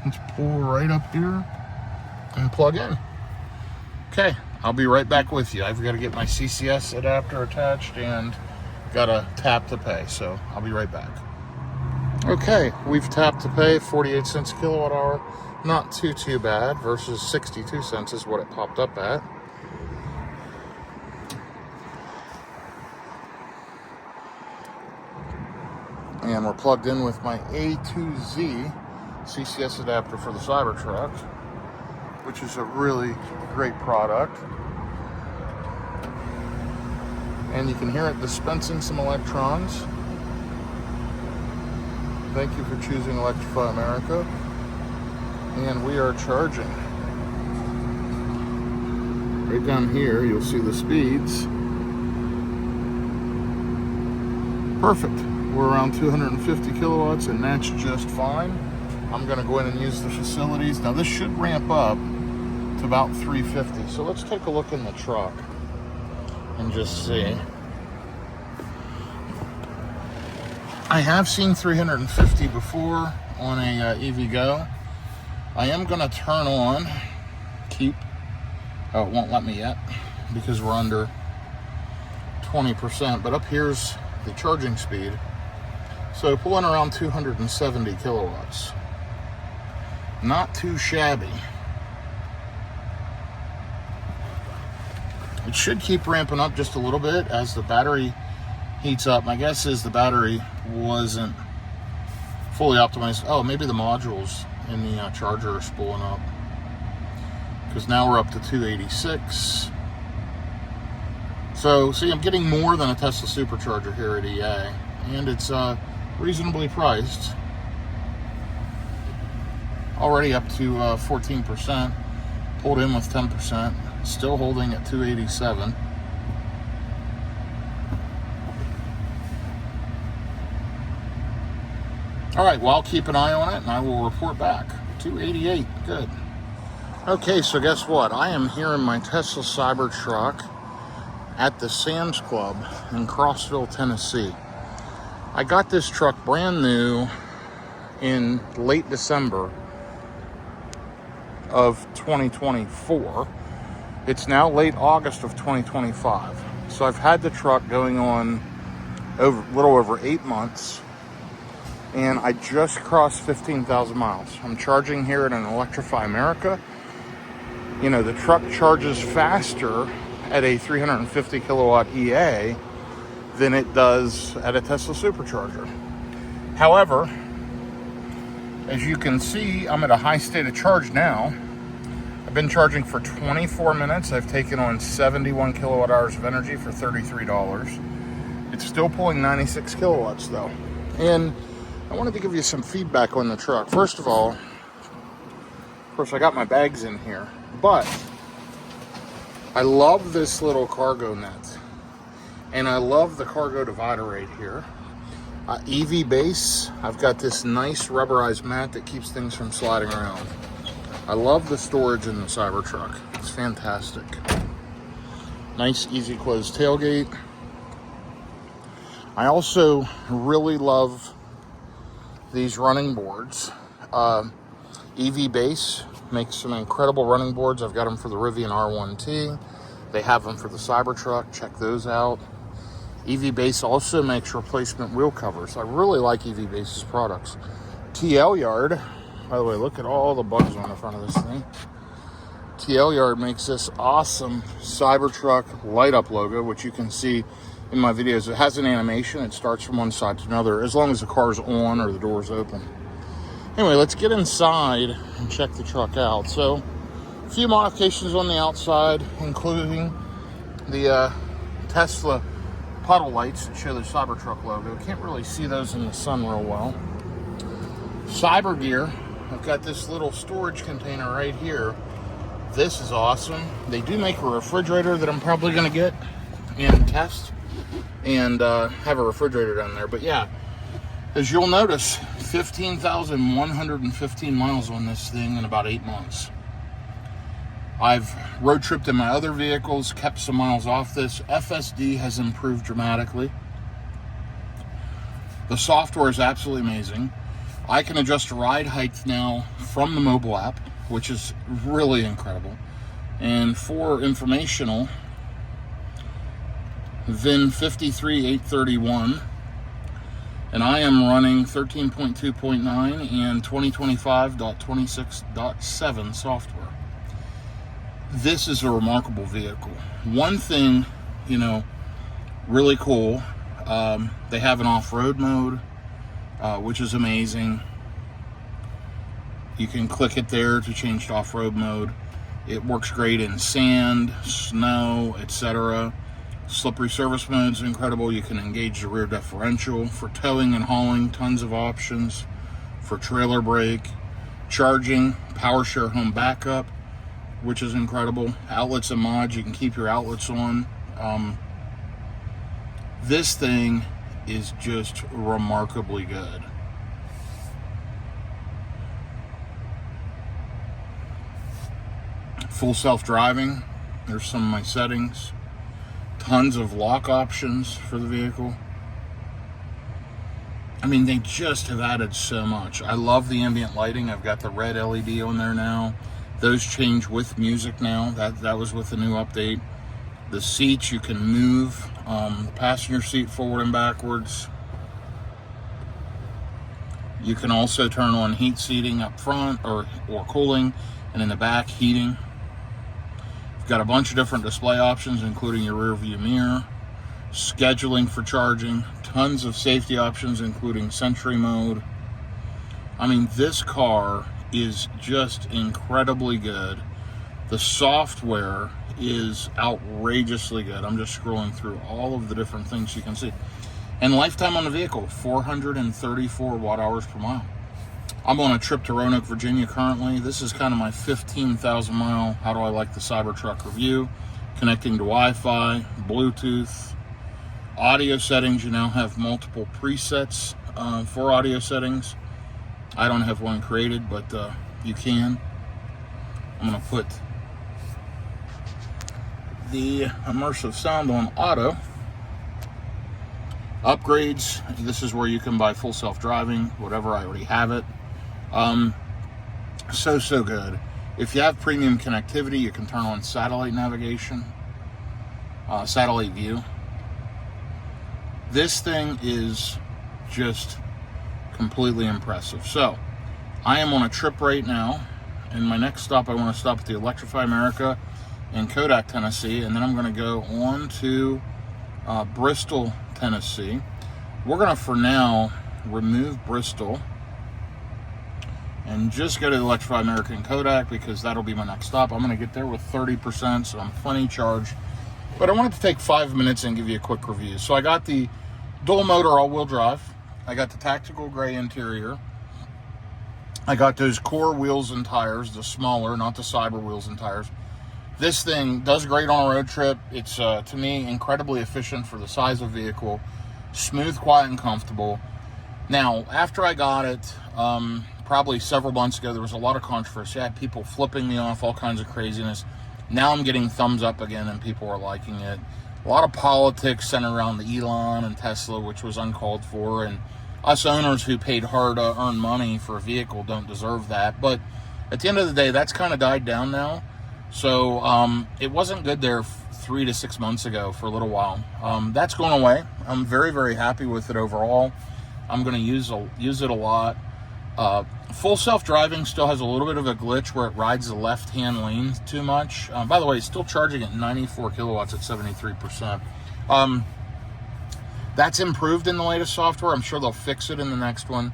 Let's pull right up here and plug in. Okay, I'll be right back with you. I've got to get my CCS adapter attached and got to tap to pay, so I'll be right back. Okay, we've tapped to pay, 48 cents a kilowatt hour. Not too bad, versus 62 cents is what it popped up at. And we're plugged in with my A to Z CCS adapter for the Cybertruck, which is a really great product. And you can hear it dispensing some electrons. Thank you for choosing Electrify America. And we are charging. Right down here, you'll see the speeds. Perfect. We're around 250 kilowatts, and that's just fine. I'm going to go in and use the facilities. Now, this should ramp up to about 350. So let's take a look in the truck and just see. I have seen 350 before on a EVgo. I am going to turn on keep. Oh, it won't let me yet because we're under 20%. But up here's the charging speed. So pulling around 270 kilowatts. Not too shabby. It should keep ramping up just a little bit as the battery heats up. My guess is the battery wasn't fully optimized. Oh, maybe the modules in the charger are spooling up. Because now we're up to 286. So, see, I'm getting more than a Tesla supercharger here at EA. And it's reasonably priced. Already up to 14%. Pulled in with 10%. Still holding at 287. All right, well, I'll keep an eye on it and I will report back. 288, good. Okay, so guess what? I am here in my Tesla Cybertruck at the Sam's Club in Crossville, Tennessee. I got this truck brand new in late December of 2024. It's now late August of 2025. So I've had the truck going on a little over 8 months. And I just crossed 15,000 miles. I'm charging here at an Electrify America. You know, the truck charges faster at a 350 kilowatt EA than it does at a Tesla supercharger. However, as you can see, I'm at a high state of charge now. I've been charging for 24 minutes. I've taken on 71 kilowatt hours of energy for $33. It's still pulling 96 kilowatts though. And I wanted to give you some feedback on the truck. First of all, of course, I got my bags in here, but I love this little cargo net, and I love the cargo divider right here. EV base, I've got this nice rubberized mat that keeps things from sliding around. I love the storage in the Cybertruck. It's fantastic. Nice, easy close tailgate. I really love these running boards. EV Base makes some incredible running boards. I've got them for the Rivian R1T. They have them for the Cybertruck. Check those out. EV Base also makes replacement wheel covers. I really like EV Base's products. TL Yard, by the way, look at all the bugs on the front of this thing. TL Yard makes this awesome Cybertruck light up logo, which you can see in my videos. It has an animation. It starts from one side to another as long as the car's on or the door's open. Anyway, let's get inside and check the truck out. So, a few modifications on the outside, including the Tesla puddle lights that show the Cybertruck logo. Can't really see those in the sun real well. Cyber gear. I've got this little storage container right here. This is awesome. They do make a refrigerator that I'm probably going to get and test and have a refrigerator down there. But yeah, As you'll notice, 15,115 miles on this thing in about 8 months. I've road tripped in my other vehicles, kept some miles off this. FSD has improved dramatically. The software is absolutely amazing. I can adjust ride height now from the mobile app, which is really incredible. And for informational, VIN 53831, and I am running 13.2.9 and 2025.26.7 software. This is a remarkable vehicle. One thing, really cool, they have an off-road mode, which is amazing. You can click it there to change to off-road mode. It works great in sand, snow, etc. Slippery surface mode is incredible. You can engage the rear differential. For towing and hauling, tons of options. For trailer brake, charging, power share home backup, which is incredible. Outlets and mods, you can keep your outlets on. This thing is just remarkably good. Full self-driving, there's some of my settings. Tons of lock options for the vehicle. I mean, they just have added so much. I love the ambient lighting. I've got the red LED on there now. Those change with music now. That was with the new update. The seats, you can move the passenger seat forward and backwards. You can also turn on heat seating up front or cooling, and in the back, heating. You've got a bunch of different display options, including your rear view mirror, scheduling for charging, tons of safety options, including Sentry mode. I mean, this car is just incredibly good. The software is outrageously good. I'm just scrolling through all of the different things you can see. And lifetime on the vehicle, 434 watt hours per mile. I'm on a trip to Roanoke, Virginia currently. This is kind of my 15,000 mile, how do I like the Cybertruck review. Connecting to Wi-Fi, Bluetooth, audio settings. You now have multiple presets for audio settings. I don't have one created, but you can. I'm going to put the immersive sound on auto. Upgrades, this is where you can buy full self-driving, whatever, I already have it. So good. If you have premium connectivity, you can turn on satellite navigation, satellite view. This thing is just completely impressive. So, I am on a trip right now, and my next stop, I want to stop at the Electrify America in Kodak, Tennessee, and then I'm going to go on to Bristol, Tennessee. We're going to, for now, remove Bristol and just go to the Electrify America in Kodak, because that'll be my next stop. I'm going to get there with 30%, so I'm plenty charged. But I wanted to take 5 minutes and give you a quick review. So I got the dual motor all-wheel drive. I got the tactical gray interior. I got those core wheels and tires, the smaller, not the Cyber wheels and tires. This thing does great on a road trip. It's, to me, incredibly efficient for the size of vehicle. Smooth, quiet, and comfortable. Now, after I got it, probably several months ago, there was a lot of controversy. I had people flipping me off, all kinds of craziness. Now I'm getting thumbs up again, and people are liking it. A lot of politics centered around the Elon and Tesla, which was uncalled for, and us owners who paid hard-earned money for a vehicle don't deserve that. But at the end of the day, that's kind of died down now. So it wasn't good there 3 to 6 months ago for a little while. That's going away. I'm very, very happy with it overall. I'm going to use it a lot. Full self-driving still has a little bit of a glitch where it rides the left-hand lane too much. By the way, it's still charging at 94 kilowatts at 73%. That's improved in the latest software. I'm sure they'll fix it in the next one.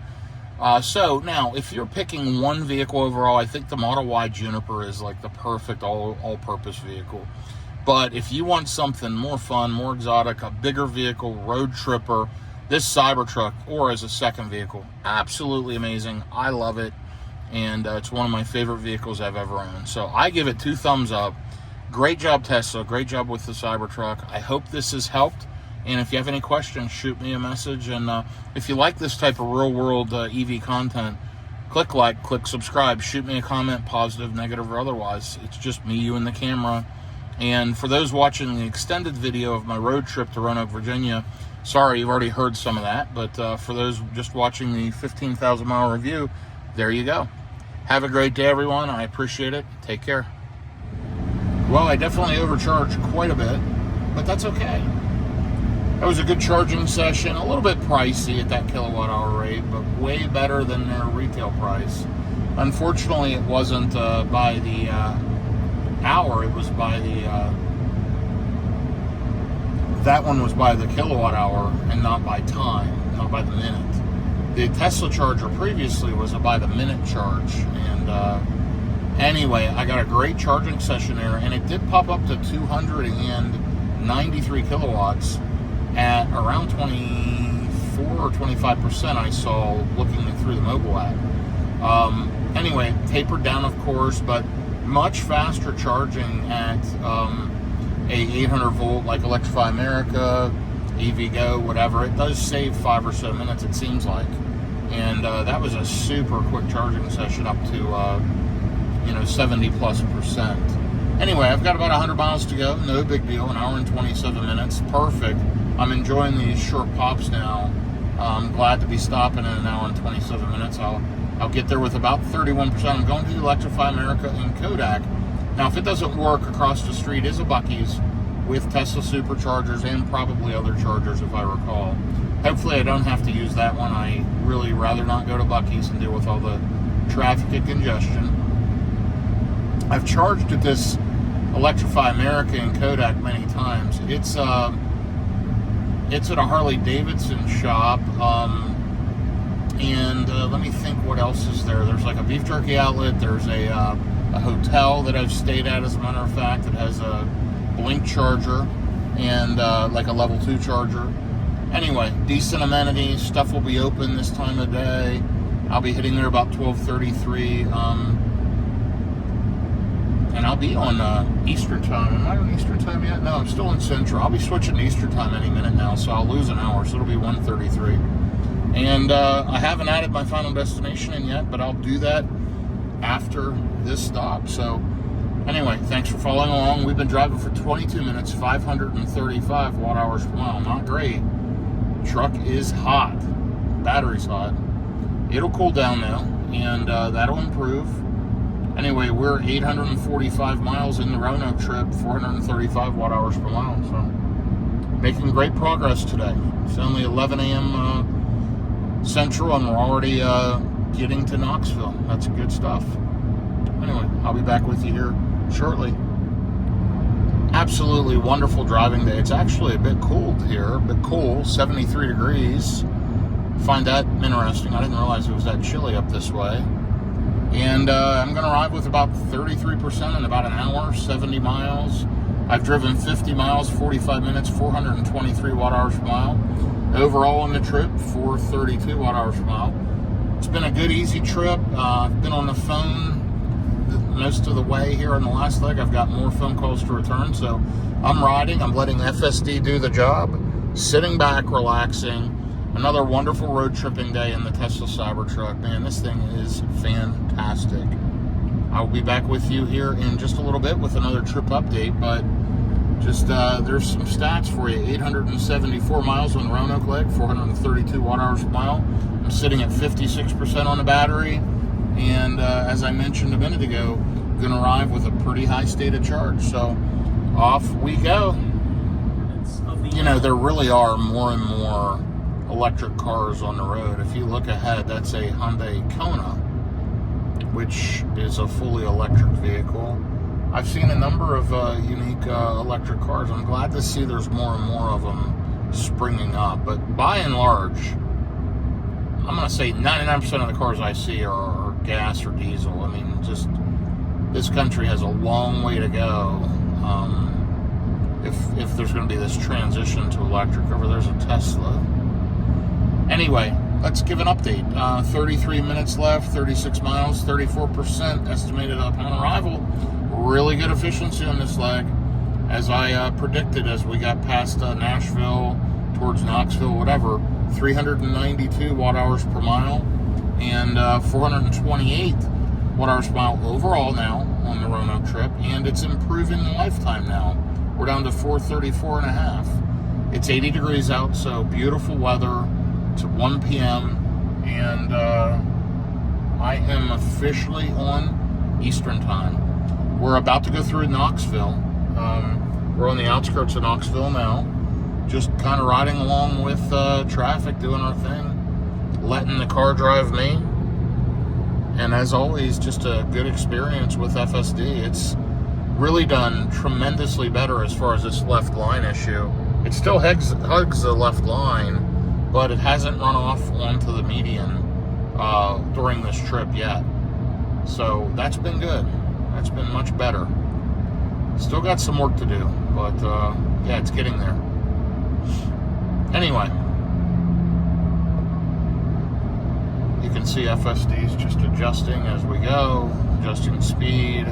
So now, if you're picking one vehicle overall, I think the Model Y Juniper is like the perfect all-purpose vehicle. But if you want something more fun, more exotic, a bigger vehicle, road tripper, this Cybertruck, or as a second vehicle, absolutely amazing. I love it, and it's one of my favorite vehicles I've ever owned. So I give it 2 thumbs up. Great job, Tesla. Great job with the Cybertruck. I hope this has helped, And if you have any questions, shoot me a message. And if you like this type of real-world EV content, click like, click subscribe, shoot me a comment, positive, negative, or otherwise. It's just me, you, and the camera. And for those watching the extended video of my road trip to Roanoke, Virginia, sorry, you've already heard some of that. But for those just watching the 15,000-mile review, there you go. Have a great day, everyone. I appreciate it. Take care. Well, I definitely overcharged quite a bit, but that's okay. That was a good charging session, a little bit pricey at that kilowatt-hour rate, but way better than their retail price. Unfortunately, it wasn't by the hour, it was by the... that one was by the kilowatt-hour and not by time, not by the minute. The Tesla charger previously was a by-the-minute charge, and anyway, I got a great charging session there, and it did pop up to 293 kilowatts, at around 24 or 25%, I saw looking through the mobile app. Anyway, tapered down, of course, but much faster charging at a 800 volt like Electrify America, EVgo, whatever. It does save 5 or so minutes, it seems like. And that was a super quick charging session up to 70+%. Anyway, I've got about 100 miles to go. No big deal. An hour and 27 minutes. Perfect. I'm enjoying these short pops now. I'm glad to be stopping in an hour and 27 minutes. I'll get there with about 31%. I'm going to Electrify America in Kodak. Now, if it doesn't work, across the street is a Buc-ee's with Tesla superchargers and probably other chargers, if I recall. Hopefully, I don't have to use that one. I really rather not go to Buc-ee's and deal with all the traffic and congestion. I've charged at this Electrify America in Kodak many times. It's at a Harley-Davidson shop, and let me think what else is there. There's like a beef jerky outlet. There's a hotel that I've stayed at, as a matter of fact, that has a Blink charger and like a level 2 charger. Anyway, decent amenities. Stuff will be open this time of day. I'll be hitting there about 12:33. And I'll be on Eastern time. Am I on Eastern time yet? No, I'm still in Central. I'll be switching to Eastern time any minute now, so I'll lose an hour, so it'll be 1:33. And I haven't added my final destination in yet, but I'll do that after this stop. So anyway, thanks for following along. We've been driving for 22 minutes, 535 watt-hours per mile. Not great. Truck is hot. Battery's hot. It'll cool down now, and that'll improve. Anyway, we're 845 miles in the Roanoke trip, 435 watt-hours per mile, so making great progress today. It's only 11 a.m. Central, and we're already getting to Knoxville. That's good stuff. Anyway, I'll be back with you here shortly. Absolutely wonderful driving day. It's actually a bit cold here, a bit cool, 73 degrees. Find that interesting. I didn't realize it was that chilly up this way. And I'm going to arrive with about 33% in about an hour, 70 miles. I've driven 50 miles, 45 minutes, 423 watt-hours per mile. Overall on the trip, 432 watt-hours per mile. It's been a good, easy trip. I've been on the phone most of the way here on the last leg. I've got more phone calls to return, so I'm riding. I'm letting FSD do the job, sitting back, relaxing. Another wonderful road tripping day in the Tesla Cybertruck. Man, this thing is fantastic. I'll be back with you here in just a little bit with another trip update, but just there's some stats for you. 874 miles on the Roanoke leg, 432 watt-hours per mile. I'm sitting at 56% on the battery, and as I mentioned a minute ago, going to arrive with a pretty high state of charge. So off we go. You know, there really are more and more electric cars on the road. If you look ahead, that's a Hyundai Kona, which is a fully electric vehicle. I've seen a number of unique electric cars. I'm glad to see there's more and more of them springing up. But by and large, I'm going to say 99% of the cars I see are gas or diesel. I mean, just this country has a long way to go if there's going to be this transition to electric. Over there's a Tesla. Anyway, let's give an update. 33 minutes left, 36 miles, 34% estimated upon arrival. Really good efficiency on this leg, as I predicted as we got past Nashville, towards Knoxville, whatever, 392 watt-hours per mile and 428 watt-hours per mile overall now on the Roanoke trip, and it's improving the lifetime now. We're down to 434 and a half. It's 80 degrees out, so beautiful weather. It's at 1 p.m. and I am officially on Eastern Time. We're about to go through Knoxville. We're on the outskirts of Knoxville now, just kind of riding along with traffic, doing our thing, letting the car drive me. And as always, just a good experience with FSD. It's really done tremendously better as far as this left line issue. It still hugs the left line, but it hasn't run off onto the median during this trip yet. So that's been good. That's been much better. Still got some work to do, but yeah, it's getting there. Anyway, you can see FSD's just adjusting as we go, adjusting speed.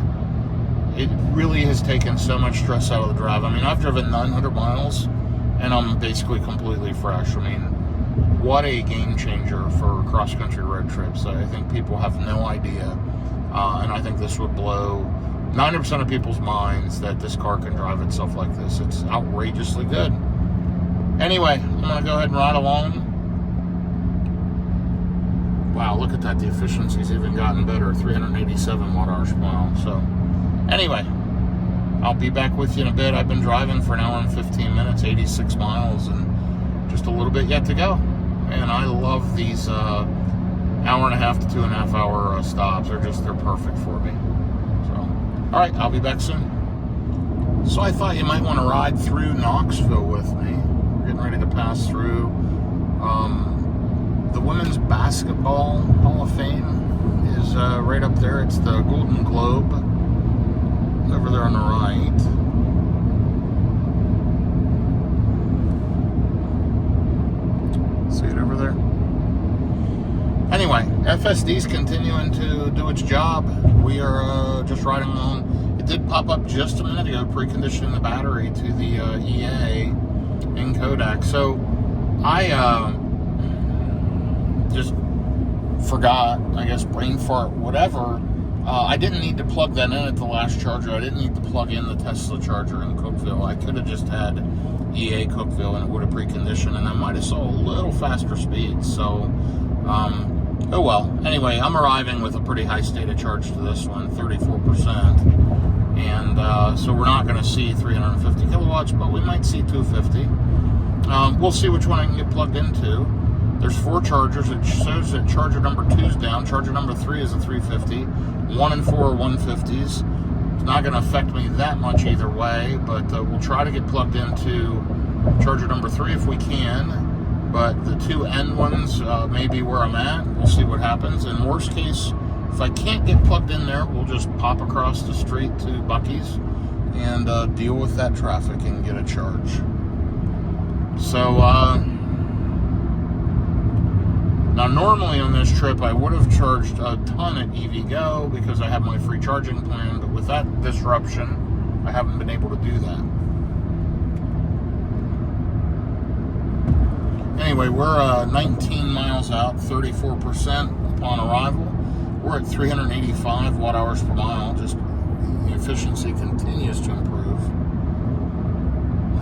It really has taken so much stress out of the drive. I mean, I've driven 900 miles, and I'm basically completely fresh. I mean, what a game changer for cross-country road trips. I think people have no idea, and I think this would blow 90% of people's minds that this car can drive itself like this. It's outrageously good. Anyway, I'm going to go ahead and ride along. Wow, look at that. The efficiency's even gotten better. 387 watt-hours per mile. So, anyway, I'll be back with you in a bit. I've been driving for an hour and 15 minutes, 86 miles, and just a little bit yet to go. And I love these hour and a half to 2.5 hour stops. They're perfect for me. All right, I'll be back soon. So I thought you might want to ride through Knoxville with me. We're getting ready to pass through the Women's Basketball Hall of Fame is right up there. It's the Golden Globe over there on the right. See it over there? Anyway, FSD's continuing to do its job. We are just riding along. It did pop up just a minute ago, preconditioning the battery to the EA in Kodak. So I just forgot, I guess, brain fart, whatever. I didn't need to plug that in at the last charger. I didn't need to plug in the Tesla charger in Cookeville. I could have just had EA Cookeville and it would have preconditioned, and I might have saw a little faster speeds. So, oh well. Anyway, I'm arriving with a pretty high state of charge to this one, 34%. And so we're not going to see 350 kilowatts, but we might see 250. We'll see which one I can get plugged into. There's 4 chargers. It shows that charger number 2 is down. Charger number 3 is a 350. 1 and 4 are 150s. It's not going to affect me that much either way, but we'll try to get plugged into charger number 3 if we can. But the 2 end ones may be where I'm at. We'll see what happens. In worst case, if I can't get plugged in there, we'll just pop across the street to Buc-ee's and deal with that traffic and get a charge. So, now, normally on this trip, I would have charged a ton at EVgo because I have my free charging plan, but with that disruption, I haven't been able to do that. Anyway, we're 19 miles out, 34% upon arrival. We're at 385 watt-hours per mile. Just the efficiency continues to improve.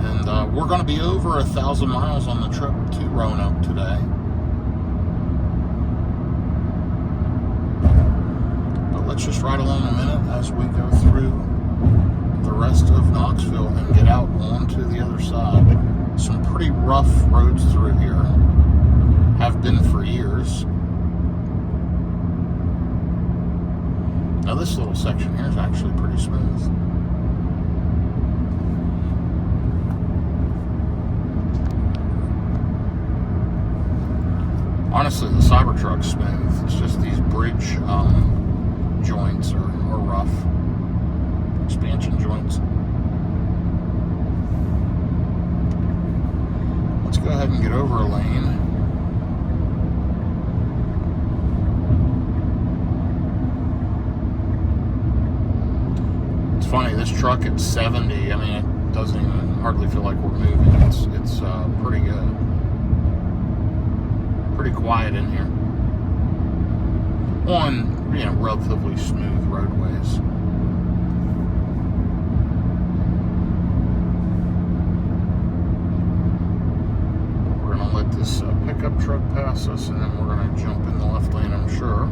And we're going to be over 1,000 miles on the trip to Roanoke today. Let's just ride along a minute as we go through the rest of Knoxville and get out onto the other side. Some pretty rough roads through here. Have been for years. Now this little section here is actually pretty smooth. Honestly, the Cybertruck's smooth. It's just these bridge joints are rough. Expansion joints. Let's go ahead and get over a lane. It's funny, this truck at 70, I mean, doesn't even hardly feel like we're moving. It's pretty good. Pretty quiet in here. On, you know, relatively smooth roadways. We're going to let this pickup truck pass us, and then we're going to jump in the left lane, I'm sure.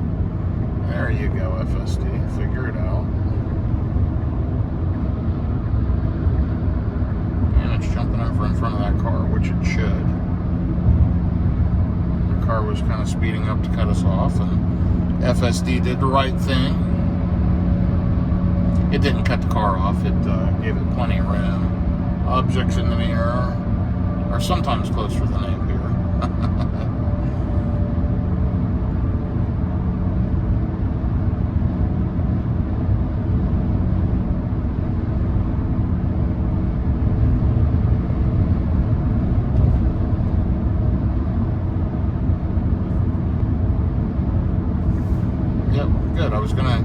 There you go, FSD. Figure it out. And it's jumping over in front of that car, which it should. The car was kind of speeding up to cut us off, and FSD did the right thing. It didn't cut the car off. It gave it plenty of room. Objects in the mirror are sometimes closer than they appear. Good. I was going to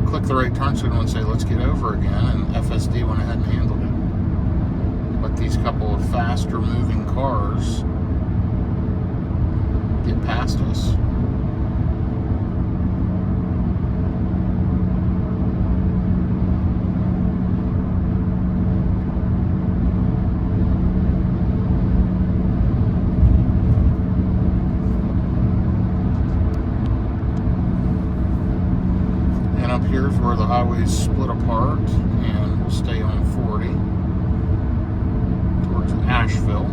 click the right turn signal and say, let's get over again, and FSD went ahead and handled it. But these couple of faster moving cars get past us. Here's where the highways split apart, and we'll stay on 40 towards Asheville.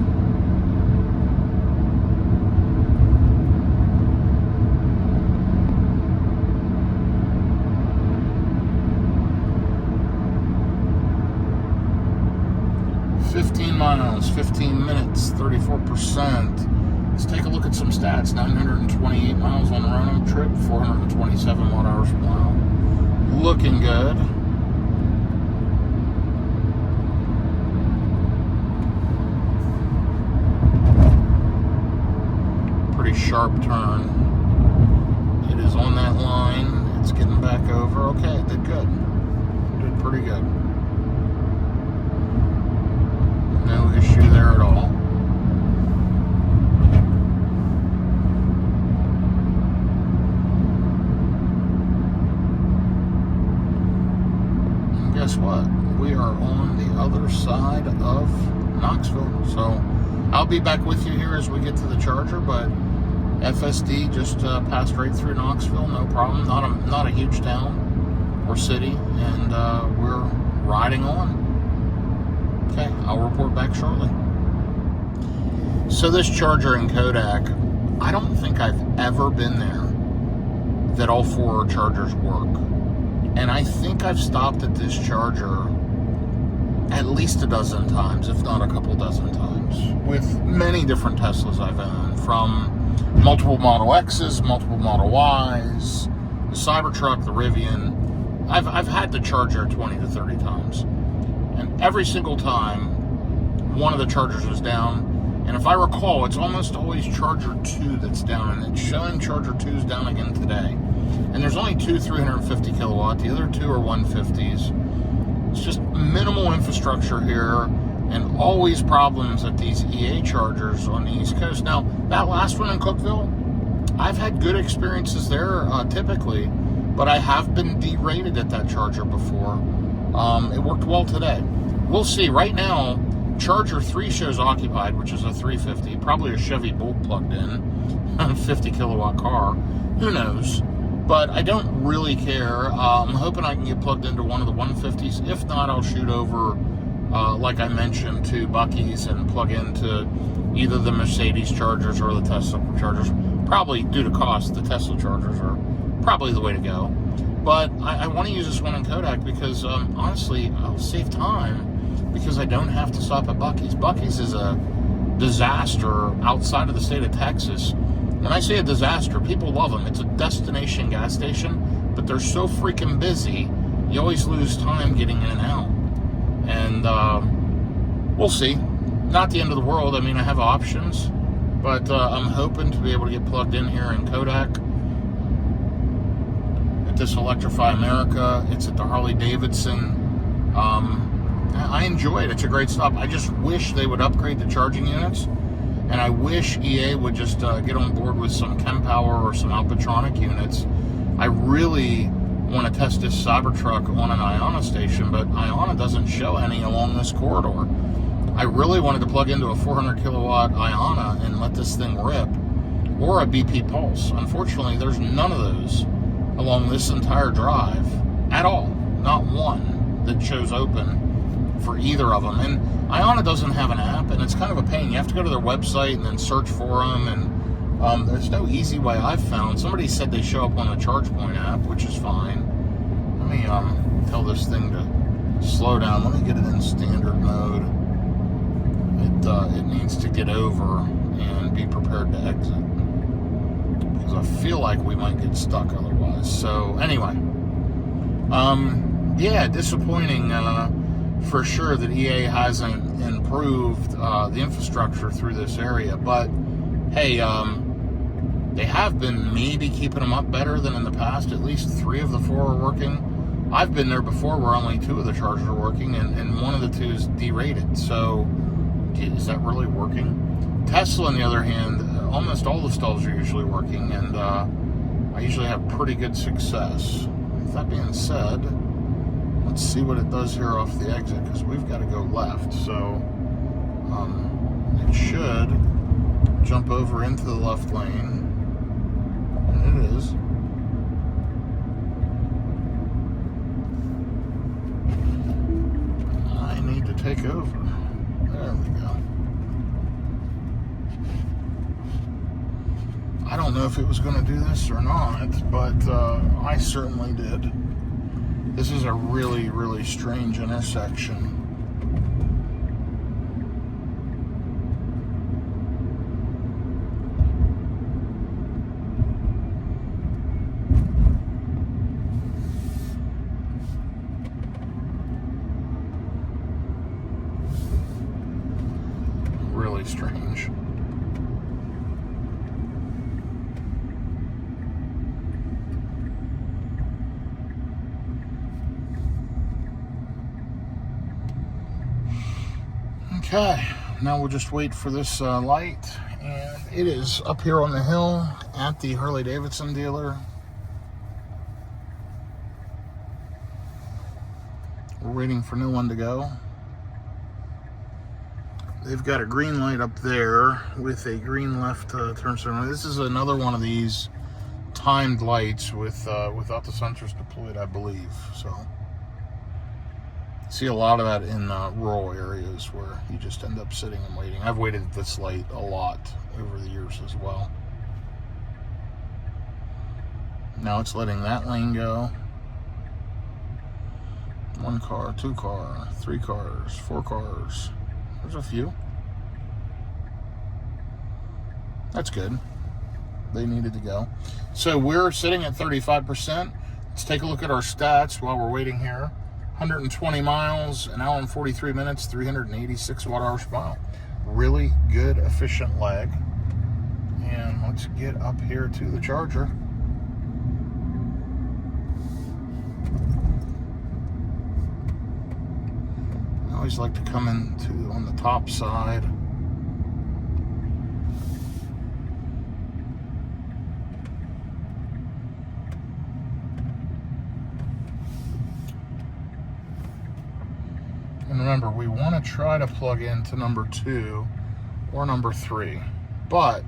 miles, 15 minutes, 34%. Let's take a look at some stats. 928 miles on the Roanoke trip, 427 watt-hours per mile. Looking good. Pretty sharp turn. It is on that line. It's getting back over. Okay, it did good. Did pretty good. No issue there at all. And guess what? We are on the other side of Knoxville. So I'll be back with you here as we get to the charger, but FSD just passed right through Knoxville, no problem. Not a huge town or city, and we're riding on. Okay, I'll report back shortly. So this charger in Kodak, I don't think I've ever been there that all four chargers work. And I think I've stopped at this charger at least a dozen times, if not a couple dozen times, with many different Teslas I've owned, from multiple Model X's, multiple Model Y's, the Cybertruck, the Rivian. I've had the charger 20 to 30 times. And every single time, one of the chargers was down. And if I recall, it's almost always charger 2 that's down. And it's showing charger 2's down again today. And there's only two 350 kilowatt. The other two are 150s. It's just minimal infrastructure here. And always problems at these EA chargers on the East Coast. Now, that last one in Cookeville, I've had good experiences there typically. But I have been derated at that charger before. It worked well today. We'll see. Right now, charger 3 shows occupied, which is a 350, probably a Chevy Bolt plugged in, 50 kilowatt car. Who knows? But I don't really care. I'm hoping I can get plugged into one of the 150s. If not, I'll shoot over, like I mentioned, to Buc-ee's and plug into either the Mercedes chargers or the Tesla chargers. Probably, due to cost, the Tesla chargers are probably the way to go. But I want to use this one in Kodak because, honestly, I'll save time because I don't have to stop at Buc-ee's. Buc-ee's is a disaster outside of the state of Texas. When I say a disaster, people love them. It's a destination gas station, but they're so freaking busy, you always lose time getting in and out. And we'll see. Not the end of the world. I mean, I have options, but I'm hoping to be able to get plugged in here in Kodak. This Electrify America. It's at the Harley-Davidson I enjoy it. It's a great stop. I just wish they would upgrade the charging units, and I wish EA would just get on board with some ChemPower or some Alpatronic units. I really want to test this Cybertruck on an Iona station, but Iona doesn't show any along this corridor. I really wanted to plug into a 400 kilowatt Iona and let this thing rip, or a BP Pulse. Unfortunately, there's none of those along this entire drive at all. Not one that shows open for either of them. And Iona doesn't have an app, and it's kind of a pain. You have to go to their website and then search for them, and there's no easy way I've found. Somebody said they show up on the ChargePoint app, which is fine. Let me tell this thing to slow down. Let me get it in standard mode. It needs to get over and be prepared to exit, because I feel like we might get stuck otherwise. So anyway, yeah, disappointing for sure that EA hasn't improved the infrastructure through this area. But hey, they have been maybe keeping them up better than in the past. At least 3 of the 4 are working. I've been there before where only 2 of the chargers are working, and one of the 2 is derated. So is that really working? Tesla, on the other hand, almost all the stalls are usually working, and I usually have pretty good success. With that being said, let's see what it does here off the exit, because we've got to go left. So it should jump over into the left lane, and it is. I need to take over. There we go. I don't know if it was going to do this or not, but I certainly did. This is a really, really strange intersection. Really strange. Okay, now we'll just wait for this light, and it is up here on the hill at the Harley-Davidson dealer. We're waiting for no one to go. They've got a green light up there with a green left turn signal. This is another one of these timed lights without the sensors deployed, I believe. So see a lot of that in rural areas where you just end up sitting and waiting. I've waited at this light a lot over the years as well. Now it's letting that lane go. 1 car, 2 car, 3 cars, 4 cars. There's a few. That's good. They needed to go. So we're sitting at 35%. Let's take a look at our stats while we're waiting here. 120 miles, an hour and 43 minutes, 386 watt-hours per mile. Really good, efficient leg. And let's get up here to the charger. I always like to come in on the top side. And remember, we want to try to plug into number 2 or number 3, but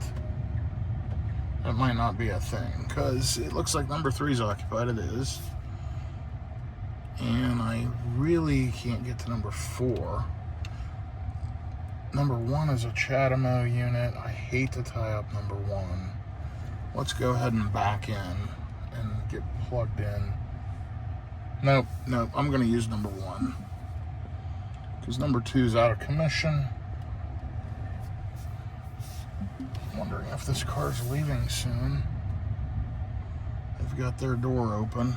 that might not be a thing, because it looks like number 3 is occupied. It is. And I really can't get to number 4. Number 1 is a Chatamo unit. I hate to tie up number 1. Let's go ahead and back in and get plugged in. Nope, I'm going to use number 1. Because number 2 is out of commission. Wondering if this car's leaving soon. They've got their door open.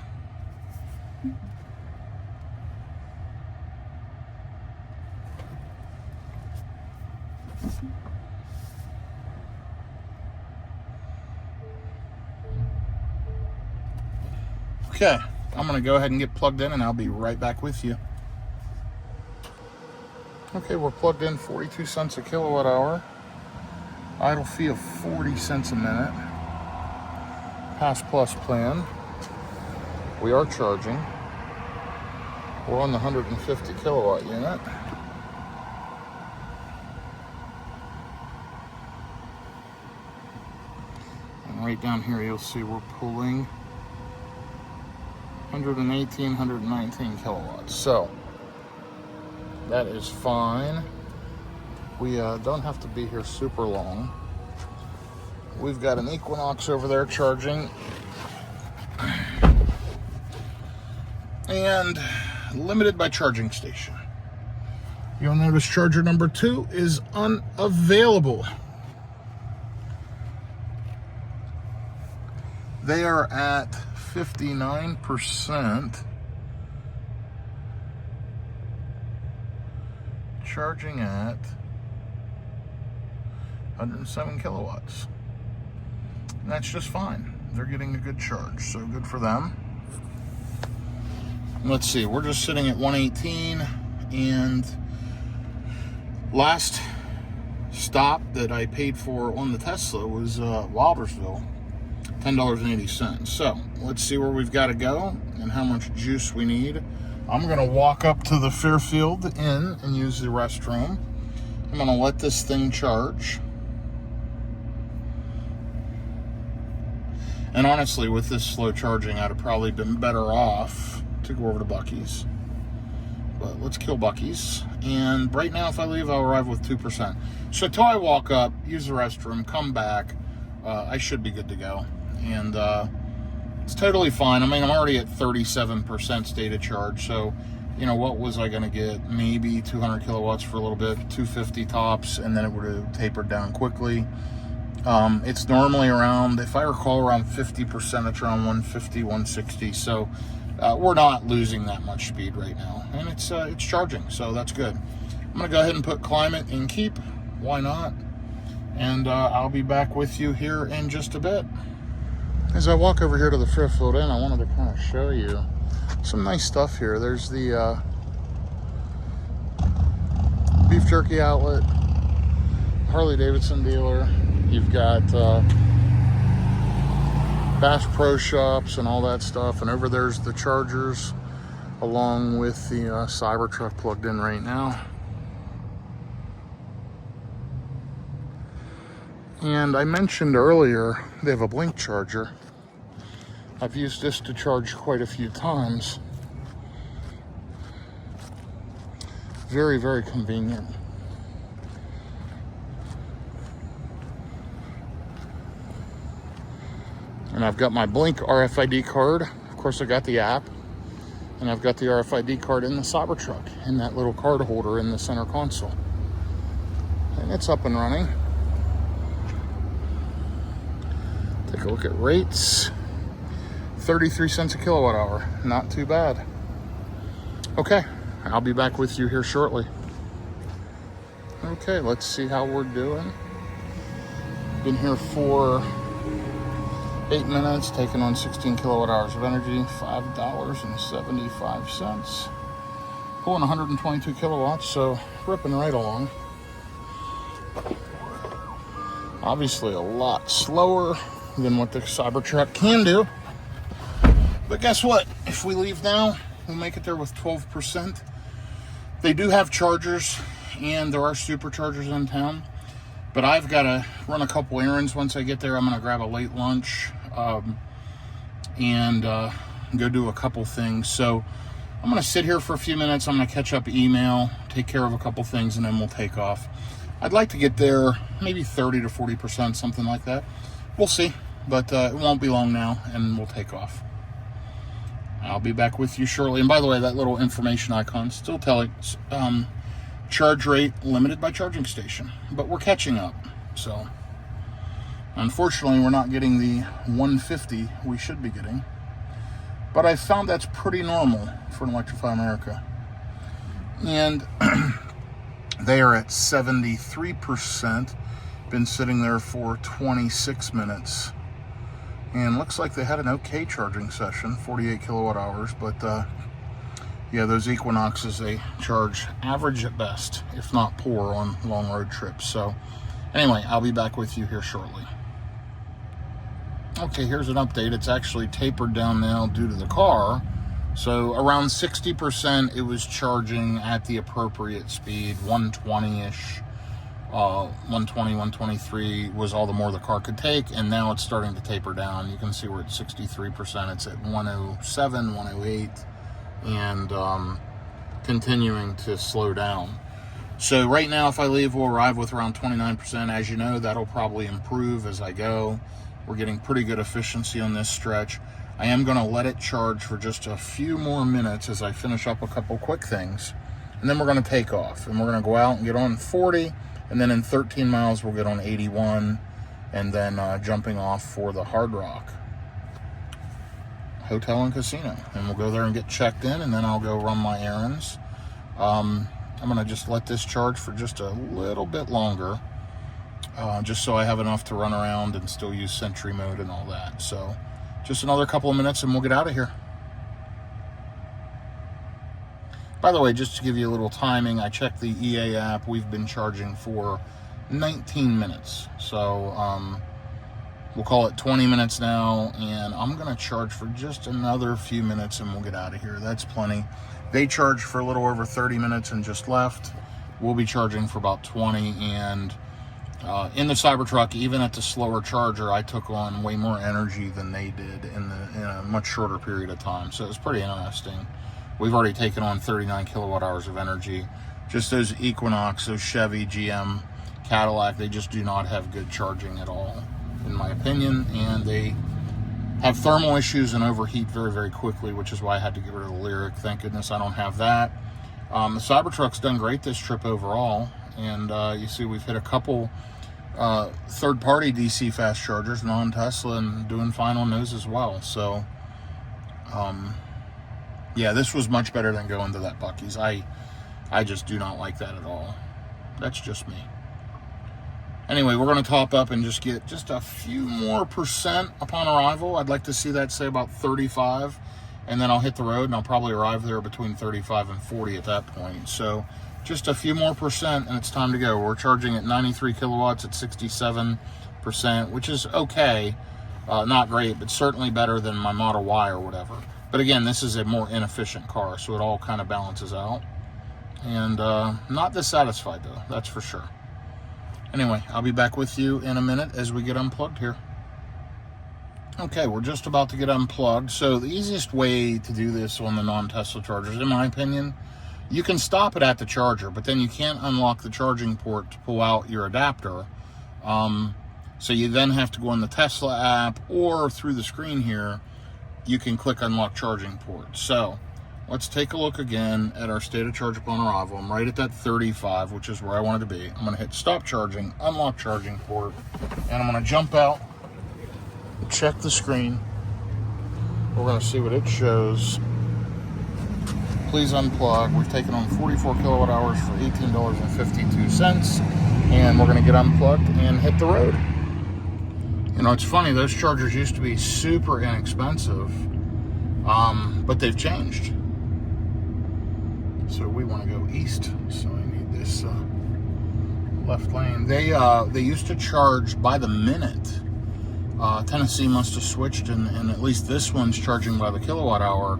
Okay, I'm going to go ahead and get plugged in, and I'll be right back with you. Okay, we're plugged in, 42 cents a kilowatt hour. Idle fee of 40 cents a minute. Pass Plus plan. We are charging. We're on the 150 kilowatt unit. And right down here you'll see we're pulling 118, 119 kilowatts. So that is fine. We don't have to be here super long. We've got an Equinox over there charging. And limited by charging station. You'll notice charger number 2 is unavailable. They are at 59%. Charging at 107 kilowatts. And that's just fine. They're getting a good charge, so good for them. Let's see, we're just sitting at 118, and last stop that I paid for on the Tesla was Wildersville, $10.80. So let's see where we've got to go and how much juice we need. I'm going to walk up to the Fairfield Inn and use the restroom. I'm going to let this thing charge. And honestly, with this slow charging, I'd have probably been better off to go over to Buc-ee's. But let's kill Buc-ee's. And right now, if I leave, I'll arrive with 2%. So until I walk up, use the restroom, come back, I should be good to go. And it's totally fine. I mean, I'm already at 37% stated charge. So, you know, what was I going to get? Maybe 200 kilowatts for a little bit, 250 tops, and then it would have tapered down quickly. It's normally around, if I recall, around 50%. It's around 150, 160. So we're not losing that much speed right now. And it's charging, so that's good. I'm going to go ahead and put climate in keep. Why not? And I'll be back with you here in just a bit. As I walk over here to the Fairfield Inn, I wanted to kind of show you some nice stuff here. There's the beef jerky outlet, Harley-Davidson dealer. You've got Bass Pro Shops and all that stuff. And over there's the chargers, along with the Cybertruck plugged in right now. And I mentioned earlier, they have a blink charger. I've used this to charge quite a few times. Very, very convenient. And I've got my Blink RFID card. Of course, I got the app. And I've got the RFID card in the Cybertruck, in that little card holder in the center console. And it's up and running. Take a look at rates. 33 cents a kilowatt hour. Not too bad. Okay, I'll be back with you here shortly. Okay, let's see how we're doing. Been here for 8 minutes, taking on 16 kilowatt hours of energy, $5.75. Pulling 122 kilowatts, so ripping right along. Obviously a lot slower than what the Cybertruck can do. But guess what? If we leave now, we'll make it there with 12%. They do have chargers, and there are superchargers in town. But I've got to run a couple errands once I get there. I'm going to grab a late lunch and go do a couple things. So I'm going to sit here for a few minutes. I'm going to catch up email, take care of a couple things, and then we'll take off. I'd like to get there maybe 30 to 40%, something like that. We'll see. But it won't be long now, and we'll take off. I'll be back with you shortly. And by the way, that little information icon still telling charge rate limited by charging station, but we're catching up. So unfortunately, we're not getting the 150 we should be getting, but I found that's pretty normal for an Electrify America. And they are at 73%, been sitting there for 26 minutes. And looks like they had an okay charging session, 48 kilowatt hours, but Yeah, those Equinoxes, they charge average at best, if not poor, on long road trips. So anyway, I'll be back with you here shortly. Okay, here's an update. It's actually tapered down now due to the car. So around 60%, it was charging at the appropriate speed, 120-ish. 120, 123 was all the more the car could take, and now it's starting to taper down. You can see we're at 63%. It's at 107, 108, and continuing to slow down. So right now, if I leave, we'll arrive with around 29%. As you know, that'll probably improve as I go. We're getting pretty good efficiency on this stretch. I am going to let it charge for just a few more minutes as I finish up a couple quick things. And then we're going to take off. And we're going to go out and get on 40. And then in 13 miles, we'll get on 81. And then jumping off for the Hard Rock Hotel and Casino. And we'll go there and get checked in. And then I'll go run my errands. I'm going to just let this charge for just a little bit longer. Just so I have enough to run around and still use Sentry mode and all that. So just another couple of minutes and we'll get out of here. By the way, just to give you a little timing, I checked the EA app. We've been charging for 19 minutes. So we'll call it 20 minutes now, and I'm going to charge for just another few minutes and we'll get out of here. That's plenty. They charged for a little over 30 minutes and just left. We'll be charging for about 20, and in the Cybertruck, even at the slower charger, I took on way more energy than they did in a much shorter period of time. So it's pretty interesting. We've already taken on 39 kilowatt hours of energy. Just those Equinox, those Chevy, GM, Cadillac, they just do not have good charging at all, in my opinion. And they have thermal issues and overheat very, very quickly, which is why I had to get rid of the Lyric. Thank goodness I don't have that. The Cybertruck's done great this trip overall. And you see we've hit a couple third-party DC fast chargers, non-Tesla, and doing fine on those as well. So, yeah, this was much better than going to that Buc-ee's. I just do not like that at all. That's just me. Anyway, we're going to top up and just get just a few more percent upon arrival. I'd like to see that, say, about 35. And then I'll hit the road, and I'll probably arrive there between 35 and 40 at that point. So just a few more percent, and it's time to go. We're charging at 93 kilowatts at 67%, which is okay. Not great, but certainly better than my Model Y or whatever. But again, this is a more inefficient car, so it all kind of balances out. And not dissatisfied, though, that's for sure. Anyway, I'll be back with you in a minute as we get unplugged here. Okay, we're just about to get unplugged. So the easiest way to do this on the non-Tesla chargers, in my opinion, you can stop it at the charger, but then you can't unlock the charging port to pull out your adapter. So you then have to go in the Tesla app, or through the screen here, you can click unlock charging port. So let's take a look again at our state of charge upon arrival. I'm right at that 35, which is where I wanted to be. I'm going to hit stop charging, unlock charging port, and I'm going to jump out, check the screen. We're going to see what it shows. Please unplug. We've taken on 44 kilowatt hours for $18.52, and we're going to get unplugged and hit the road. You know, it's funny, those chargers used to be super inexpensive, but they've changed. So we want to go east, so I need this left lane. They used to charge by the minute. Tennessee must have switched, and at least this one's charging by the kilowatt hour.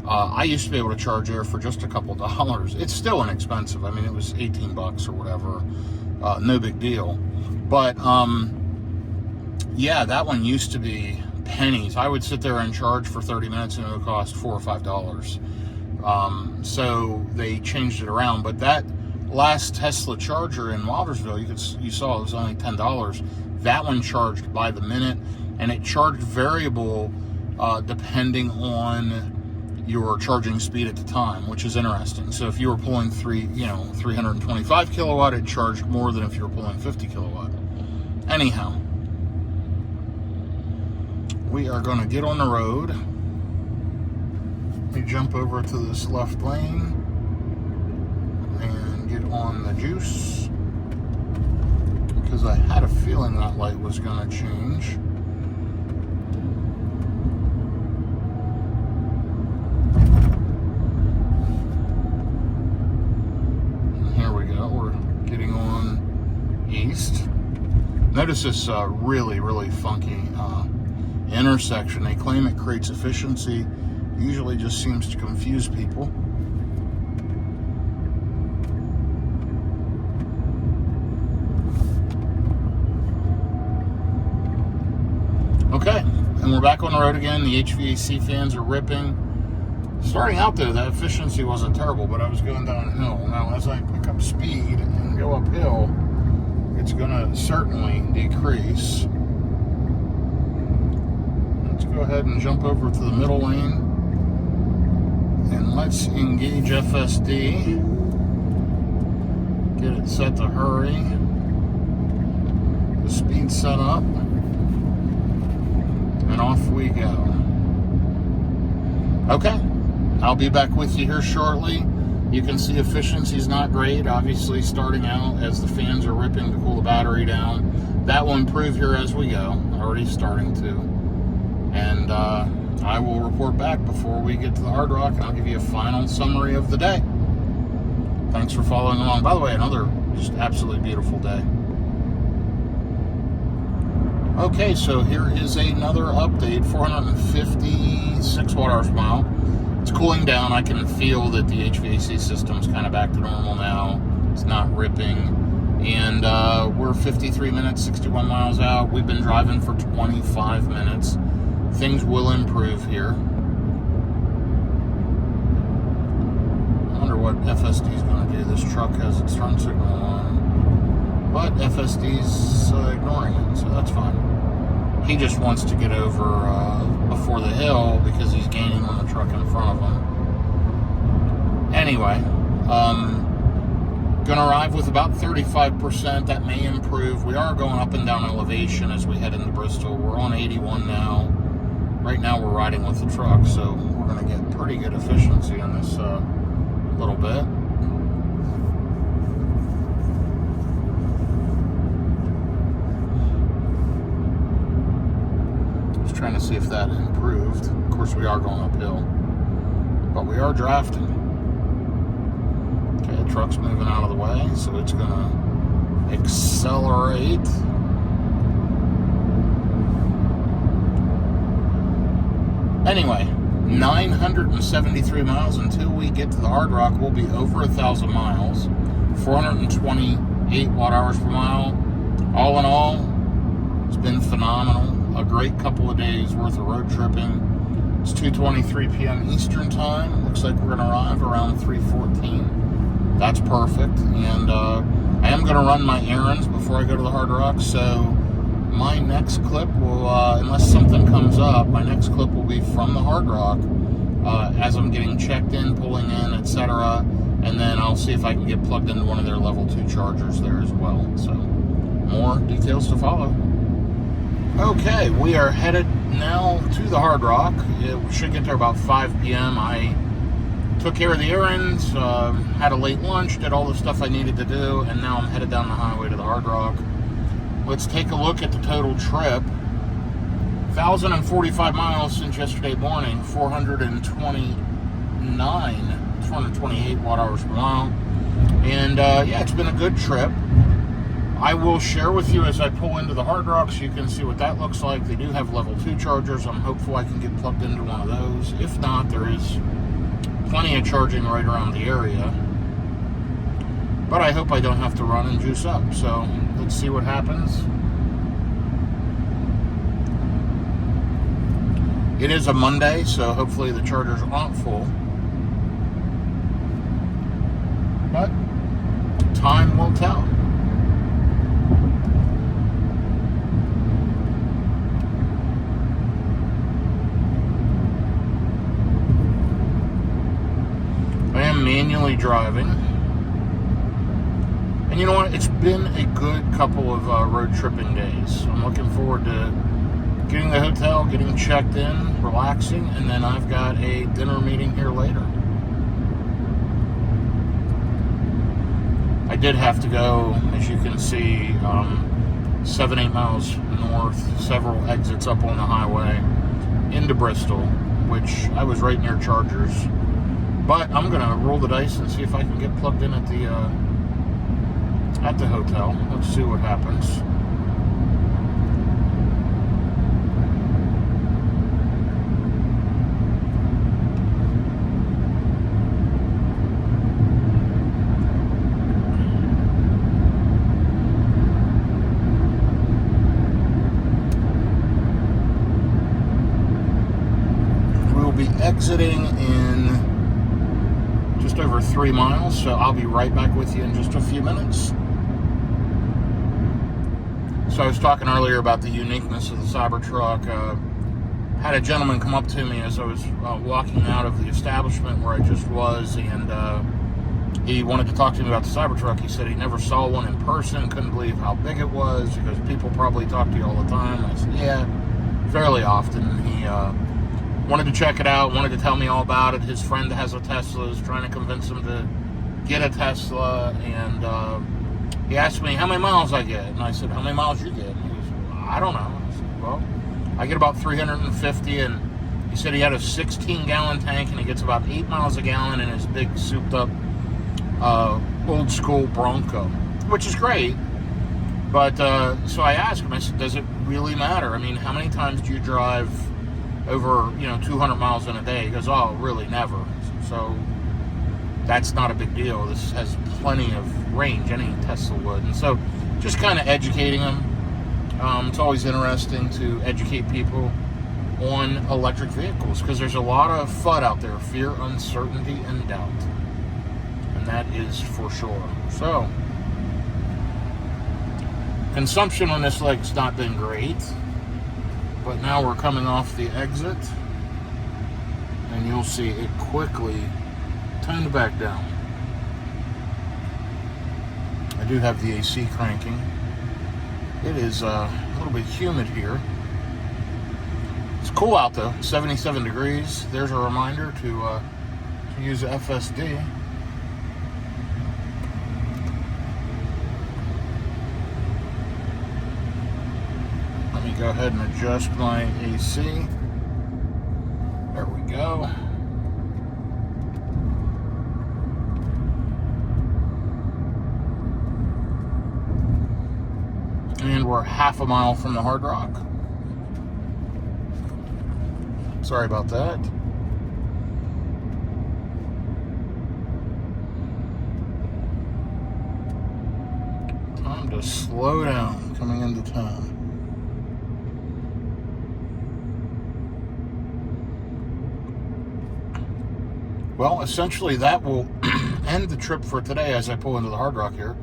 I used to be able to charge there for just a couple dollars. It's still inexpensive. I mean, it was 18 bucks or whatever. No big deal. But, yeah, that one used to be pennies. I would sit there and charge for 30 minutes and it would cost $4 or $5. So they changed it around. But that last Tesla charger in Wildersville, you saw it was only $10. That one charged by the minute, and it charged variable depending on your charging speed at the time, which is interesting. So if you were pulling 325 kilowatt, it charged more than if you were pulling 50 kilowatt. Anyhow, we are going to get on the road. Let me jump over to this left lane and get on the juice, because I had a feeling that light was going to change. east. Notice this really, really funky intersection. They claim it creates efficiency. Usually just seems to confuse people. Okay, and we're back on the road again. The HVAC fans are ripping. Starting out though, that efficiency wasn't terrible, but I was going downhill. Now as I pick up speed and go uphill, it's gonna certainly decrease. Let's go ahead and jump over to the middle lane. And let's engage FSD. Get it set to hurry. The speed set up. And off we go. Okay, I'll be back with you here shortly. You can see efficiency's not great, obviously starting out as the fans are ripping to cool the battery down. That will improve here as we go, already starting to. And I will report back before we get to the Hard Rock, and I'll give you a final summary of the day. Thanks for following along. By the way, another just absolutely beautiful day. Okay, so here is another update, 456 watt-hours per mile. It's cooling down. I can feel that the HVAC system's kind of back to normal now. It's not ripping. And we're 53 minutes, 61 miles out. We've been driving for 25 minutes. Things will improve here. I wonder what FSD is going to do. This truck has its turn signal on. But FSD's ignoring it, so that's fine. He just wants to get over before the hill because he's gaining on the truck in front of him. Anyway, gonna arrive with about 35%. That may improve. We are going up and down elevation as we head into Bristol. We're on 81 now. Right now we're riding with the truck, so we're gonna get pretty good efficiency in this little bit. Trying to see if that improved. Of course, we are going uphill, but we are drafting. Okay, the truck's moving out of the way, so it's gonna accelerate. Anyway, 973 miles until we get to the Hard Rock. We'll be over 1,000 miles, 428 watt-hours per mile. All in all, it's been phenomenal. A great couple of days worth of road tripping. It's 2:23 p.m. Eastern time. Looks like we're going to arrive around 3:14. That's perfect. And I am going to run my errands before I go to the Hard Rock. So my next clip will, unless something comes up, my next clip will be from the Hard Rock as I'm getting checked in, pulling in, etc. And then I'll see if I can get plugged into one of their level 2 chargers there as well. So more details to follow. Okay, we are headed now to the Hard Rock. We should get there about 5 p.m. I took care of the errands, had a late lunch, did all the stuff I needed to do, and now I'm headed down the highway to the Hard Rock. Let's take a look at the total trip. 1,045 miles since yesterday morning, 428 watt-hours per mile. And yeah, it's been a good trip. I will share with you as I pull into the Hard Rock so you can see what that looks like. They do have level 2 chargers. I'm hopeful I can get plugged into one of those. If not, there is plenty of charging right around the area. But I hope I don't have to run and juice up. So let's see what happens. It is a Monday, so hopefully the chargers aren't full. But time will tell. Manually driving, and you know what, it's been a good couple of road tripping days. I'm looking forward to getting to the hotel, getting checked in, relaxing, and then I've got a dinner meeting here later. I did have to go, as you can see, 7-8 miles north, several exits up on the highway into Bristol, which I was right near chargers. But I'm going to roll the dice and see if I can get plugged in at the at the hotel. Let's see what happens. Exiting in just over 3 miles, so I'll be right back with you in just a few minutes. So I was talking earlier about the uniqueness of the Cybertruck. Had a gentleman come up to me as I was walking out of the establishment where I just was, and he wanted to talk to me about the Cybertruck. He said he never saw one in person, couldn't believe how big it was, because people probably talk to you all the time. I said, yeah, fairly often. He wanted to check it out, wanted to tell me all about it. His friend has a Tesla, is trying to convince him to get a Tesla, and he asked me how many miles I get, and I said, how many miles you get? And he goes, I don't know. I said, well, I get about 350, and he said he had a 16-gallon tank, and he gets about 8 miles a gallon in his big, souped-up, old-school Bronco, which is great. But, so I asked him, I said, does it really matter? I mean, how many times do you drive over 200 miles in a day? He goes, oh, really, never. So that's not a big deal. This has plenty of range, any Tesla would. And so just kind of educating them. It's always interesting to educate people on electric vehicles, because there's a lot of FUD out there: fear, uncertainty, and doubt. And that is for sure. So consumption on this leg's not been great. But now we're coming off the exit, and you'll see it quickly toned back down. I do have the AC cranking. It is a little bit humid here. It's cool out though, 77 degrees. There's a reminder to use FSD. Go ahead and adjust my AC. There we go. And we're half a mile from the Hard Rock. Sorry about that. Time to slow down coming into town. Well, essentially that will end the trip for today as I pull into the Hard Rock here.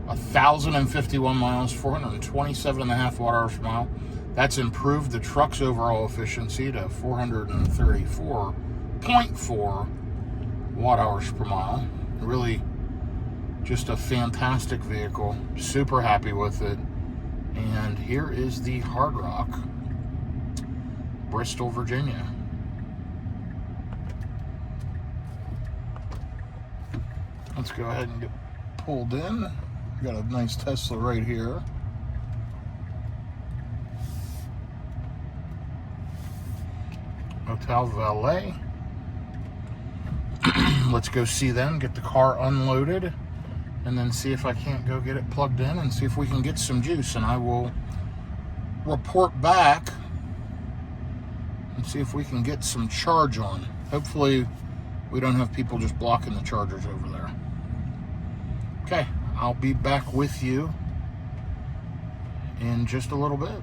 1,051 miles, 427.5 watt-hours per mile. That's improved the truck's overall efficiency to 434.4 watt-hours per mile. Really just a fantastic vehicle. Super happy with it. And here is the Hard Rock, Bristol, Virginia. Let's go ahead and get pulled in. We got a nice Tesla right here. Hotel valet. Let's go see them, get the car unloaded, and then see if I can't go get it plugged in and see if we can get some juice. And I will report back and see if we can get some charge on. Hopefully we don't have people just blocking the chargers over there. Okay, I'll be back with you in just a little bit.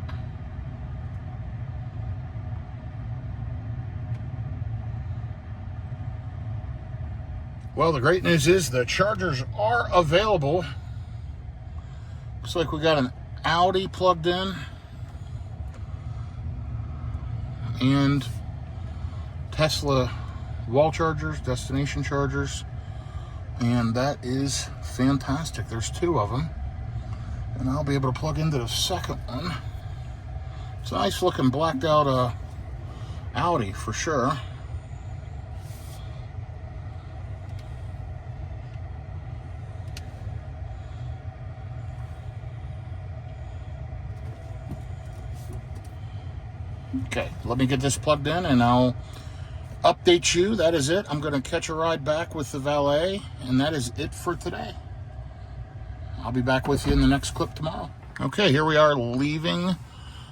Well, the great news is the chargers are available. Looks like we got an Audi plugged in and Tesla wall chargers, destination chargers, and that is fantastic. There's two of them, and I'll be able to plug into the second one. It's a nice looking blacked out Audi for sure. Okay, let me get this plugged in and I'll update you. That is it. I'm going to catch a ride back with the valet, and that is it for today. I'll be back with you in the next clip tomorrow. Okay, here we are leaving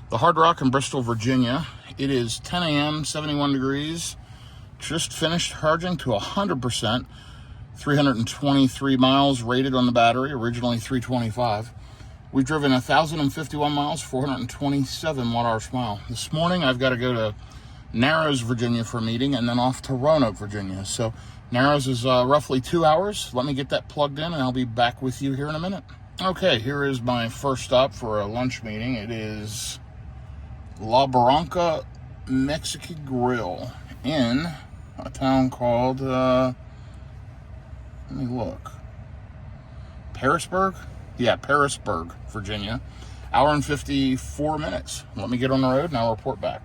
the Hard Rock in Bristol, Virginia. It is 10 a.m., 71 degrees. Just finished charging to 100%. 323 miles rated on the battery, originally 325. We've driven 1,051 miles, 427 watt-hours per mile. This morning, I've got to go to Narrows, Virginia for a meeting, and then off to Roanoke, Virginia. So Narrows is roughly 2 hours. Let me get that plugged in, and I'll be back with you here in a minute. Okay, here is my first stop for a lunch meeting. It is La Barranca Mexican Grill in a town called, let me look, Parisburg? Yeah, Parisburg, Virginia. Hour and 54 minutes. Let me get on the road and I'll report back.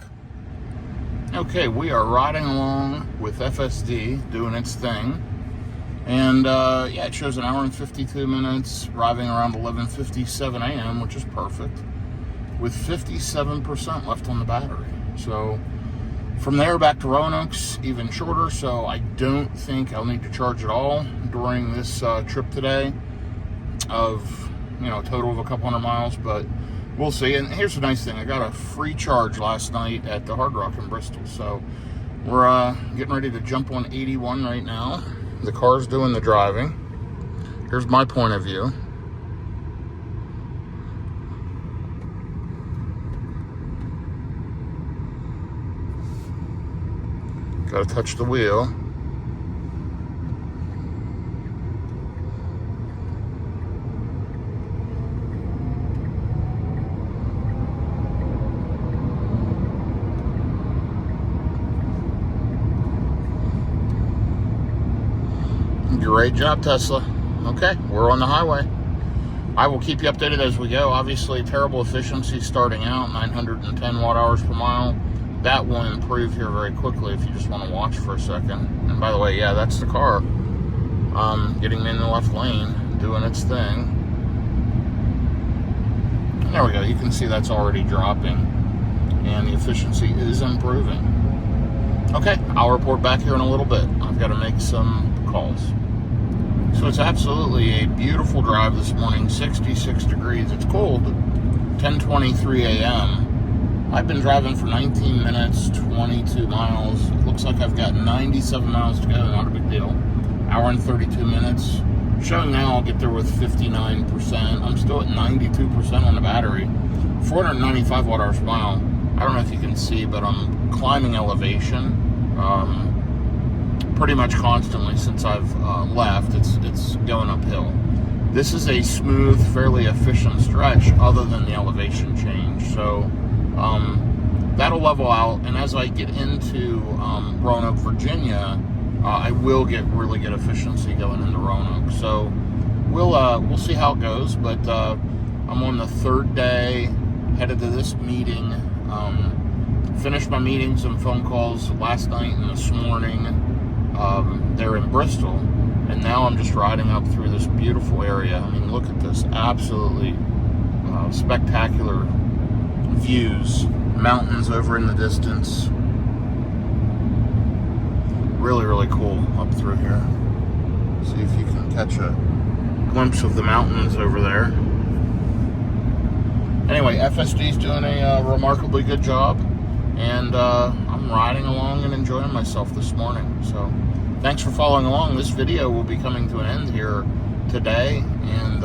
Okay, we are riding along with FSD, doing its thing. And yeah, it shows an hour and 52 minutes, arriving around 11:57 a.m., which is perfect, with 57% left on the battery. So from there back to Roanoke's even shorter, so I don't think I'll need to charge at all during this trip today of, you know, a total of a couple hundred miles, but we'll see. And here's the nice thing, I got a free charge last night at the Hard Rock in Bristol, so we're getting ready to jump on 81 right now. The car's doing the driving. Here's my point of view. Gotta touch the wheel. Great job, Tesla. Okay, we're on the highway. I will keep you updated as we go. Obviously, terrible efficiency starting out, 910 watt-hours per mile. That will improve here very quickly if you just want to watch for a second. And by the way, yeah, that's the car. Getting in the left lane, doing its thing. And there we go. You can see that's already dropping. And the efficiency is improving. Okay, I'll report back here in a little bit. I've got to make some calls. So it's absolutely a beautiful drive this morning, 66 degrees. It's cold, 10:23 a.m. I've been driving for 19 minutes, 22 miles. It looks like I've got 97 miles to go, not a big deal. Hour and 32 minutes. Showing now I'll get there with 59%. I'm still at 92% on the battery. 495 watt-hours per mile. I don't know if you can see, but I'm climbing elevation. Pretty much constantly since I've left. It's going uphill. This is a smooth, fairly efficient stretch other than the elevation change. So that'll level out, and as I get into Roanoke, Virginia, I will get really good efficiency going into Roanoke. So we'll see how it goes, but I'm on the third day, headed to this meeting. Finished my meetings and phone calls last night and this morning. They're in Bristol, and now I'm just riding up through this beautiful area. I mean, look at this, absolutely spectacular views, mountains over in the distance. Really, really cool up through here. See if you can catch a glimpse of the mountains over there. Anyway, FSD's doing a remarkably good job, and I'm riding along and enjoying myself this morning. So thanks for following along. This video will be coming to an end here today, and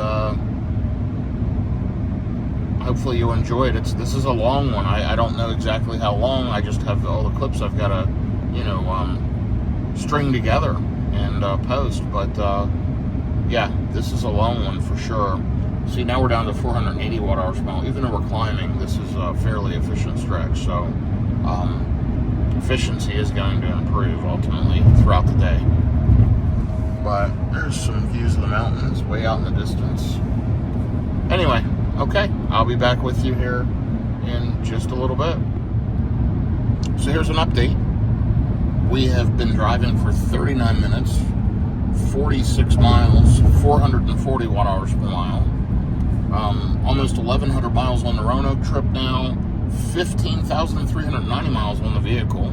hopefully you'll enjoy it. This is a long one. I don't know exactly how long. I just have all the clips I've got to, you know, string together and post. But yeah, this is a long one for sure. See, now we're down to 480 watt-hours per mile. Even though we're climbing, this is a fairly efficient stretch. So efficiency is going to improve ultimately throughout the day. But there's some views of the mountains way out in the distance. Anyway, okay, I'll be back with you here in just a little bit. So here's an update. We have been driving for 39 minutes, 46 miles, 440 watt-hours per mile. Almost 1,100 miles on the Roanoke trip now, 15,390 miles on the vehicle.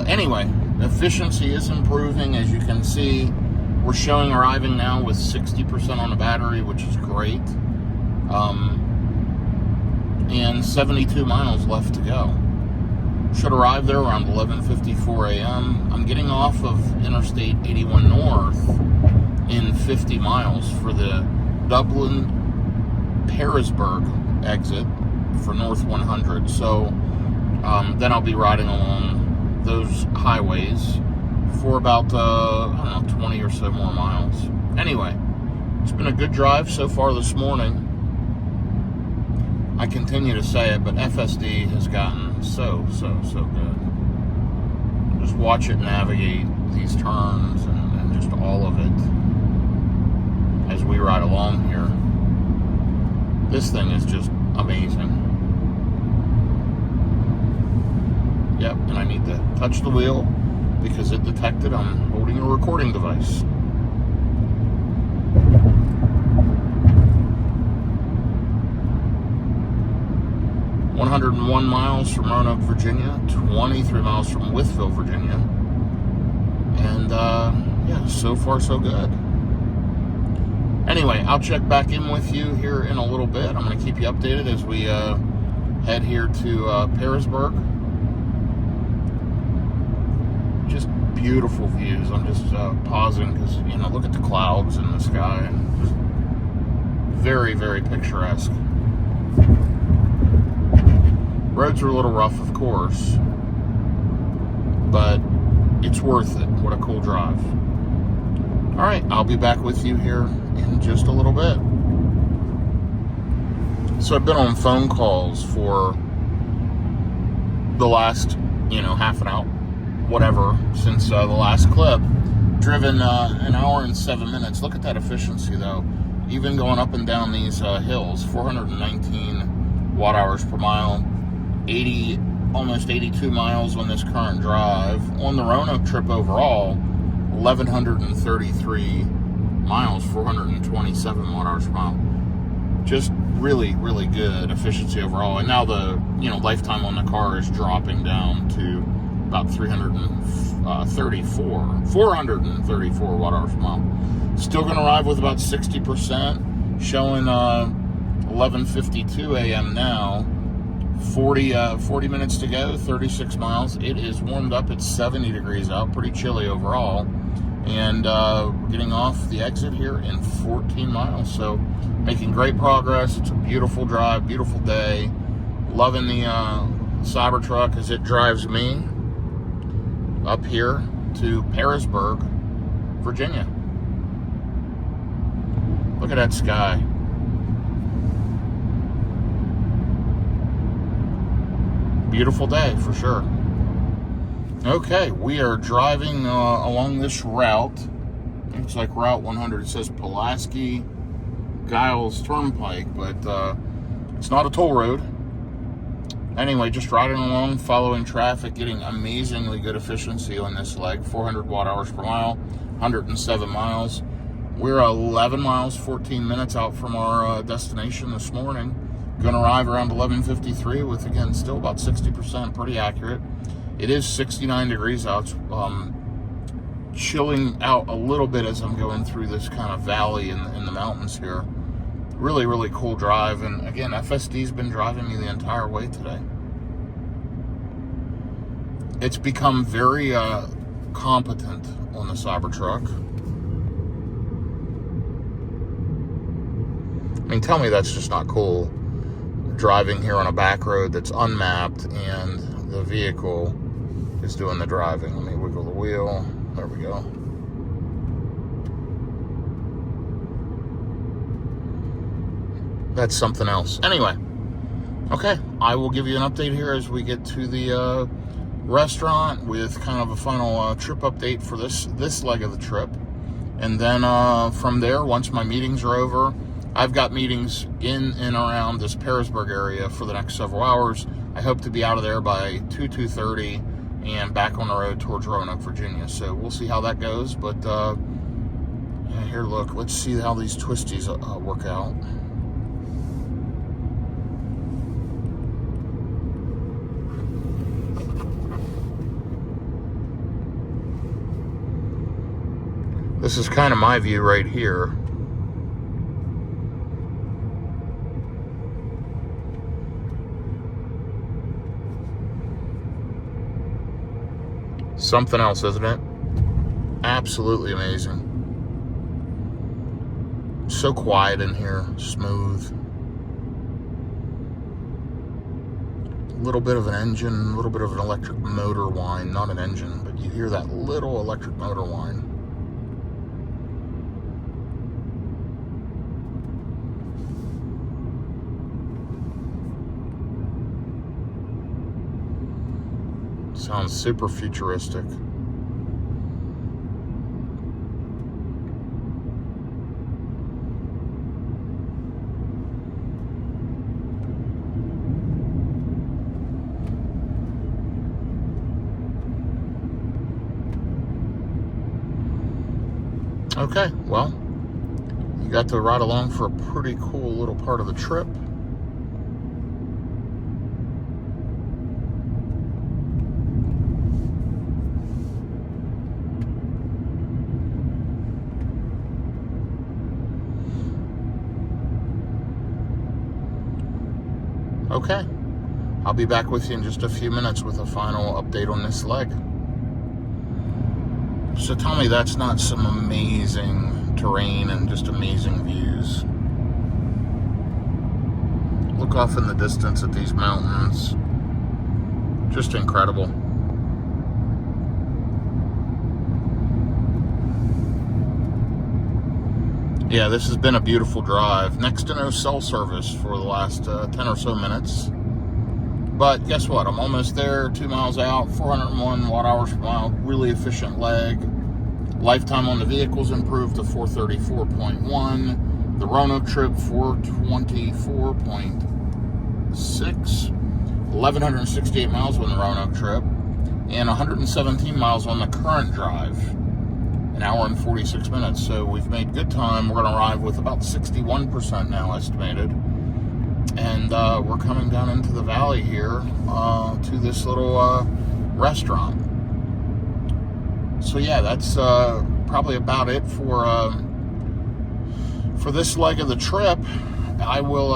Anyway, efficiency is improving, as you can see. We're showing arriving now with 60% on the battery, which is great. And 72 miles left to go. Should arrive there around 11:54 a.m. I'm getting off of Interstate 81 North in 50 miles for the Dublin-Petersburg exit for North 100. So then I'll be riding along those highways for about, 20 or so more miles. Anyway, it's been a good drive so far this morning. I continue to say it, but FSD has gotten so good. Just watch it navigate these turns and just all of it as we ride along here. This thing is just amazing. Yep, and I need to touch the wheel because it detected I'm holding a recording device. ...101 miles from Roanoke, Virginia, 23 miles from Wytheville, Virginia. And, yeah, so far so good. Anyway, I'll check back in with you here in a little bit. I'm going to keep you updated as we head here to Petersburg. Just beautiful views. I'm just pausing because, look at the clouds in the sky. And just very, very picturesque. Roads are a little rough, of course, but it's worth it. What a cool drive. All right, I'll be back with you here in just a little bit. So I've been on phone calls for the last, half an hour, whatever, since the last clip. Driven an hour and 7 minutes. Look at that efficiency, though. Even going up and down these hills, 419 watt hours per mile. Almost 82 miles on this current drive. On the Roanoke trip overall, 1,133 miles, 427 watt hours per mile. Just really, really good efficiency overall. And now the lifetime on the car is dropping down to about 434 watt hours per mile. Still going to arrive with about 60%, showing 11:52 a.m. now. 40 minutes to go, 36 miles. It is warmed up. It's 70 degrees out, pretty chilly overall. And getting off the exit here in 14 miles. So making great progress. It's a beautiful drive, beautiful day. Loving the Cybertruck as it drives me up here to Petersburg, Virginia. Look at that sky. Beautiful day for sure. Okay, we are driving along this route. Looks like Route 100. It says Pulaski Giles Turnpike, but it's not a toll road. Anyway, just riding along, following traffic, getting amazingly good efficiency on this leg. 400 watt hours per mile, 107 miles. We're 11 miles, 14 minutes out from our destination this morning. Going to arrive around 11:53 with, again, still about 60%, pretty accurate. It is 69 degrees out. It's, chilling out a little bit as I'm going through this kind of valley in the mountains here. Really, really cool drive. And again, FSD's been driving me the entire way today. It's become very competent on the Cybertruck. I mean, tell me that's just not cool. Driving here on a back road that's unmapped and the vehicle is doing the driving. Let me wiggle the wheel. There we go. That's something else. Anyway, okay, I will give you an update here as we get to the restaurant with kind of a final trip update for this leg of the trip. And then from there, once my meetings are over, I've got meetings in and around this Petersburg area for the next several hours. I hope to be out of there by 2:30 and back on the road towards Roanoke, Virginia. So we'll see how that goes. But yeah, here, look, let's see how these twisties work out. This is kind of my view right here. Something else, isn't it? Absolutely amazing. So quiet in here, smooth. A little bit of an engine, a little bit of an electric motor whine. Not an engine, but you hear that little electric motor whine. Sounds super futuristic. Okay, well, you got to ride along for a pretty cool little part of the trip. Okay, I'll be back with you in just a few minutes with a final update on this leg. So tell me that's not some amazing terrain and just amazing views. Look off in the distance at these mountains. Just incredible. Yeah, this has been a beautiful drive. Next to no cell service for the last 10 or so minutes. But guess what? I'm almost there, 2 miles out, 401 watt-hours per mile, really efficient leg. Lifetime on the vehicle's improved to 434.1. The Roanoke trip, 424.6. 1,168 miles on the Roanoke trip. And 117 miles on the current drive. An hour and 46 minutes. So we've made good time. We're going to arrive with about 61% now estimated. And we're coming down into the valley here to this little restaurant. So yeah, that's probably about it for this leg of the trip. I will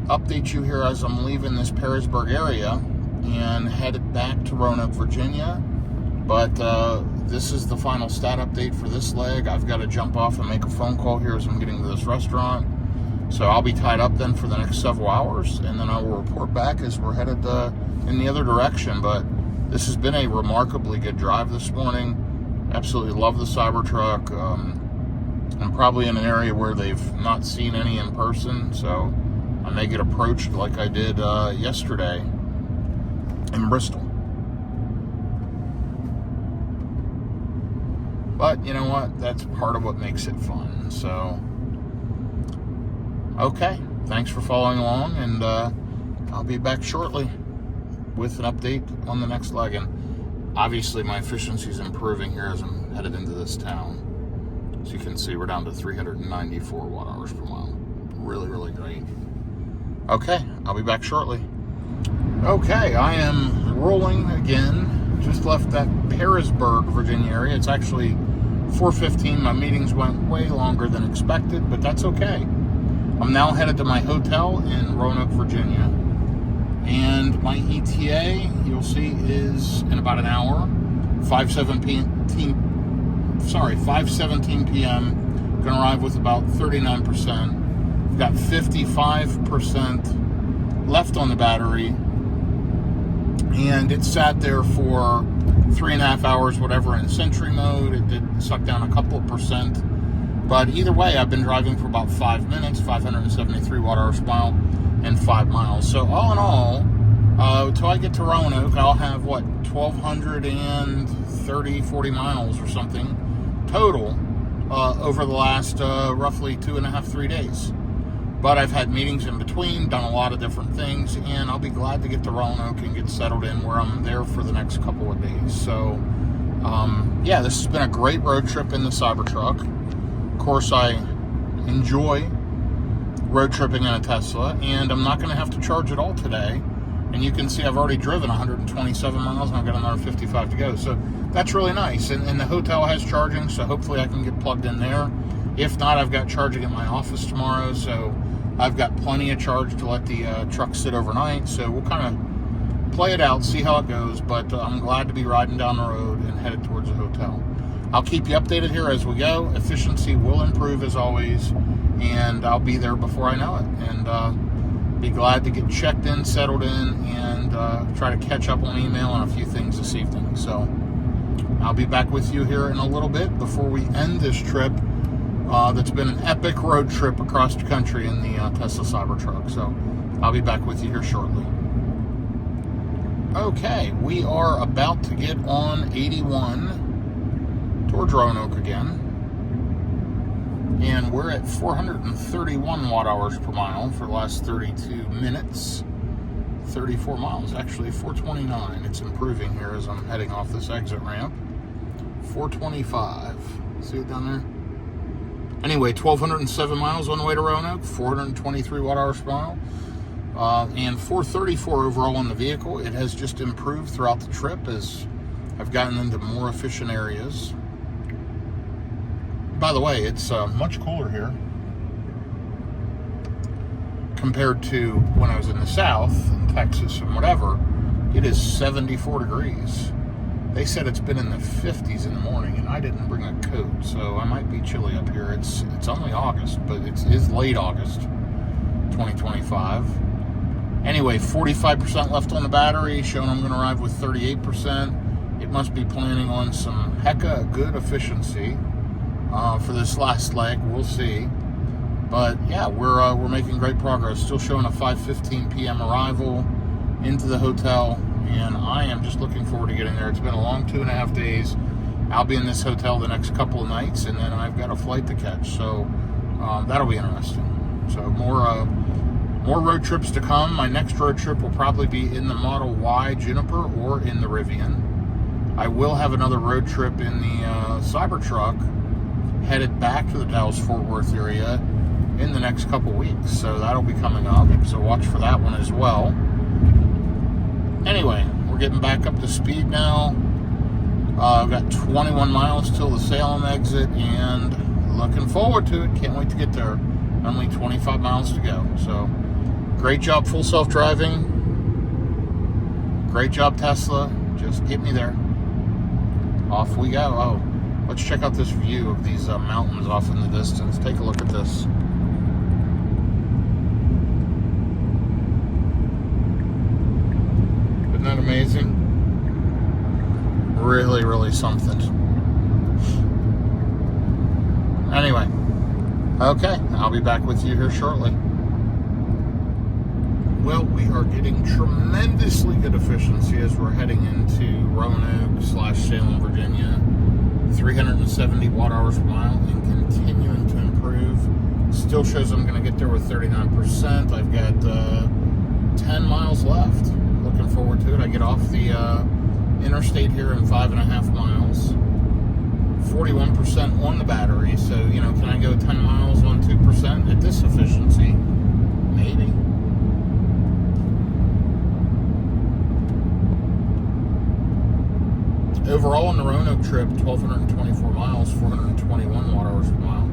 update you here as I'm leaving this Perrysburg area and headed back to Roanoke, Virginia. But this is the final stat update for this leg. I've got to jump off and make a phone call here as I'm getting to this restaurant. So I'll be tied up then for the next several hours, and then I will report back as we're headed in the other direction. But this has been a remarkably good drive this morning. Absolutely love the Cybertruck. I'm probably in an area where they've not seen any in person, so I may get approached like I did yesterday in Bristol. But you know what? That's part of what makes it fun. So, okay. Thanks for following along, and I'll be back shortly with an update on the next leg. And obviously, my efficiency is improving here as I'm headed into this town. As you can see, we're down to 394 watt-hours per mile. Really, really great. Okay, I'll be back shortly. Okay, I am rolling again. Just left that Perrysburg, Virginia area. It's actually 4:15. My meetings went way longer than expected, but that's okay. I'm now headed to my hotel in Roanoke, Virginia. And my ETA, you'll see, is in about an hour. 5:17 p.m. Going to arrive with about 39%. We've got 55% left on the battery. And it sat there for 3.5 hours, whatever, in Sentry mode. It did suck down a couple of percent. But either way, I've been driving for about 5 minutes, 573 watt-hours per mile, and 5 miles. So all in all, till I get to Roanoke, I'll have, 1,230, 40 miles or something total over the last roughly 2.5, 3 days. But I've had meetings in between, done a lot of different things, and I'll be glad to get to Roanoke and get settled in where I'm there for the next couple of days. So, yeah, this has been a great road trip in the Cybertruck. Of course, I enjoy road tripping in a Tesla, and I'm not going to have to charge it all today. And you can see I've already driven 127 miles, and I've got another 55 to go. So that's really nice. And the hotel has charging, so hopefully I can get plugged in there. If not, I've got charging at my office tomorrow, so I've got plenty of charge to let the truck sit overnight. So we'll kind of play it out, see how it goes, but I'm glad to be riding down the road and headed towards the hotel. I'll keep you updated here as we go. Efficiency will improve as always, and I'll be there before I know it. And be glad to get checked in, settled in, and try to catch up on email and a few things this evening. So I'll be back with you here in a little bit before we end this trip. That's been an epic road trip across the country in the Tesla Cybertruck. So I'll be back with you here shortly. Okay, we are about to get on 81 towards Roanoke again. And we're at 431 watt hours per mile for the last 32 minutes. 34 miles, actually 429. It's improving here as I'm heading off this exit ramp. 425. See it down there? Anyway, 1,207 miles on the way to Roanoke, 423 watt hours per mile. And 434 overall on the vehicle. It has just improved throughout the trip as I've gotten into more efficient areas. By the way, it's much cooler here compared to when I was in the South, in Texas and whatever. It is 74 degrees. They said it's been in the 50s in the morning, and I didn't bring a coat, so I might be chilly up here. It's only August, but it is late August 2025. Anyway, 45% left on the battery, showing I'm going to arrive with 38%. It must be planning on some hecka good efficiency for this last leg. We'll see. But yeah, we're making great progress. Still showing a 5:15 p.m. arrival into the hotel, and I am just looking forward to getting there. It's been a long 2.5 days. I'll be in this hotel the next couple of nights, and then I've got a flight to catch. So that'll be interesting. So more road trips to come. My next road trip will probably be in the Model Y Juniper or in the Rivian. I will have another road trip in the Cybertruck headed back to the Dallas-Fort Worth area in the next couple weeks. So that'll be coming up. So watch for that one as well. Anyway, we're getting back up to speed now. I've got 21 miles till the Salem exit and looking forward to it. Can't wait to get there. Only 25 miles to go. So great job, Full Self-Driving. Great job, Tesla. Just get me there. Off we go. Oh, let's check out this view of these mountains off in the distance. Take a look at this. Isn't that amazing? Really, really something. Anyway, okay, I'll be back with you here shortly. Well, we are getting tremendously good efficiency as we're heading into Roanoke/Salem, Virginia. 370 watt hours per mile and continuing to improve. Still shows I'm going to get there with 39%. I've got 10 miles left. Looking forward to it. I get off the interstate here in 5.5 miles. 41% on the battery. So, can I go 10 miles on 2% at this efficiency? Maybe. Overall on the Roanoke trip, 1,224 miles, 421 watt hours per mile.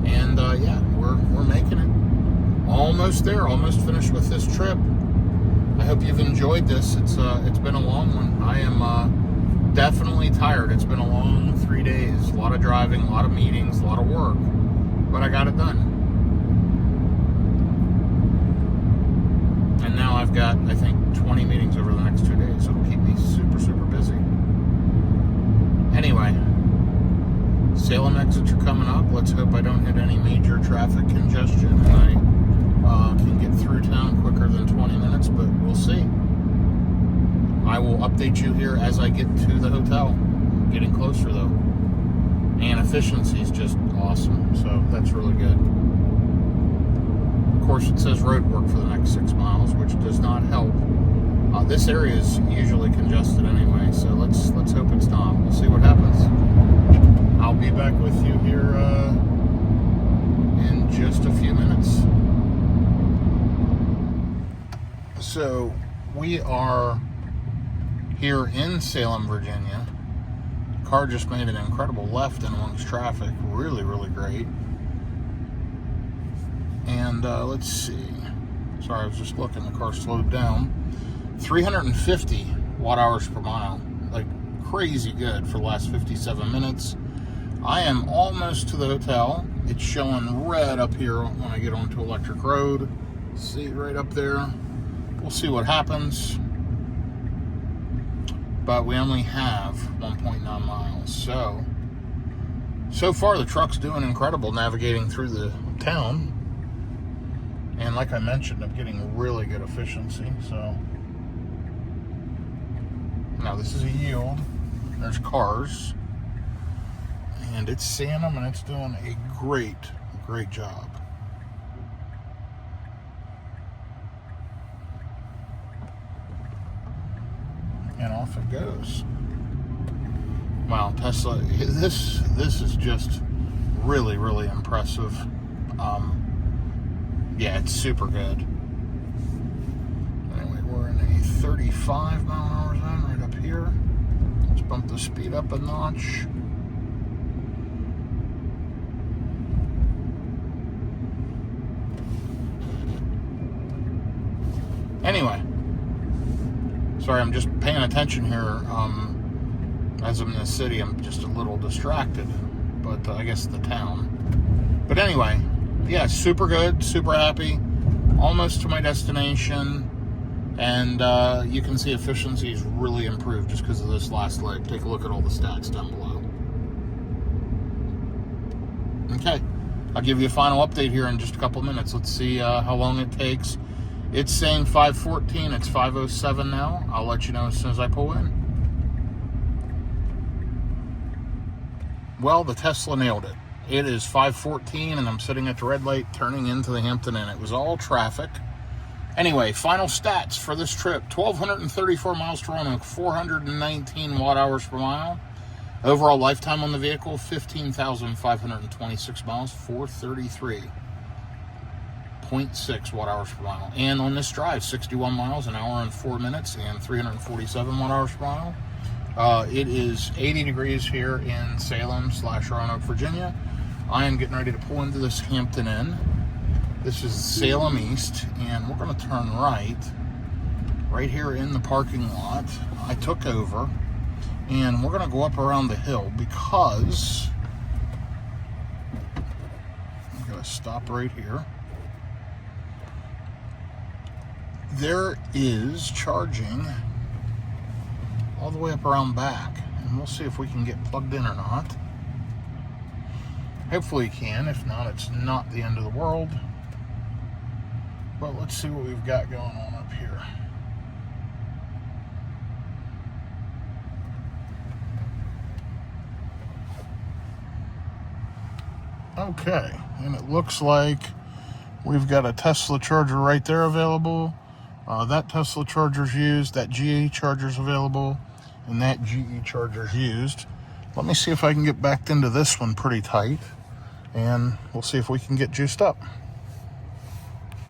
And yeah, we're making it. Almost there, almost finished with this trip. I hope you've enjoyed this. It's been a long one. I am definitely tired. It's been a long 3 days. A lot of driving, a lot of meetings, a lot of work. But I got it done. And now I've got, I think, 20 meetings over the next 2 days. It'll keep me super, super busy. Anyway, Salem exits are coming up. Let's hope I don't hit any major traffic congestion and I can get through town quicker than 20 minutes, but we'll see. I will update you here as I get to the hotel. Getting closer though. And efficiency is just awesome, so that's really good. Of course, it says road work for the next 6 miles, which does not help. This area is usually congested anyway, so let's hope it's not. We'll see what happens. I'll be back with you here in just a few minutes. So we are here in Salem, Virginia, car just made an incredible left in amongst traffic. Really, really great. And let's see. Sorry, I was just looking. The car slowed down. 350 watt-hours per mile. Like, crazy good for the last 57 minutes. I am almost to the hotel. It's showing red up here when I get onto Electric Road. See it right up there. We'll see what happens. But we only have 1.9 miles. So far the truck's doing incredible navigating through the town. And like I mentioned, I'm getting really good efficiency. So now this is a yield. There's cars. And it's seeing them, and it's doing a great job. And off it goes. Wow, Tesla, this is just really, really impressive. Yeah, it's super good. Anyway, we're in a 35 mile an hour zone right up here. Let's bump the speed up a notch. Anyway, sorry, I'm just paying attention here. As I'm in the city, I'm just a little distracted, but I guess the town. But anyway, yeah, super good, super happy, almost to my destination, and you can see efficiency's really improved just because of this last leg. Take a look at all the stats down below. Okay, I'll give you a final update here in just a couple minutes. Let's see how long it takes. It's saying 5:14. It's 5:07 now. I'll let you know as soon as I pull in. Well, the Tesla nailed it. It is 5:14, and I'm sitting at the red light turning into the Hampton Inn. It was all traffic. Anyway, final stats for this trip. 1,234 miles to Roanoke, 419 watt-hours per mile. Overall lifetime on the vehicle, 15,526 miles, 433.6 watt-hours per mile. And on this drive, 61 miles, an hour and 4 minutes, and 347 watt-hours per mile. It is 80 degrees here in Salem / Roanoke, Virginia. I am getting ready to pull into this Hampton Inn. This is Salem East, and we're going to turn right here in the parking lot. I took over, and we're going to go up around the hill because I'm going to stop right here. There is charging all the way up around back, and we'll see if we can get plugged in or not. Hopefully you can. If not, it's not the end of the world. But let's see what we've got going on up here. Okay, and it looks like we've got a Tesla charger right there available. That Tesla charger's used, that GE charger's available, and that GE charger's used. Let me see if I can get backed into this one pretty tight, and we'll see if we can get juiced up.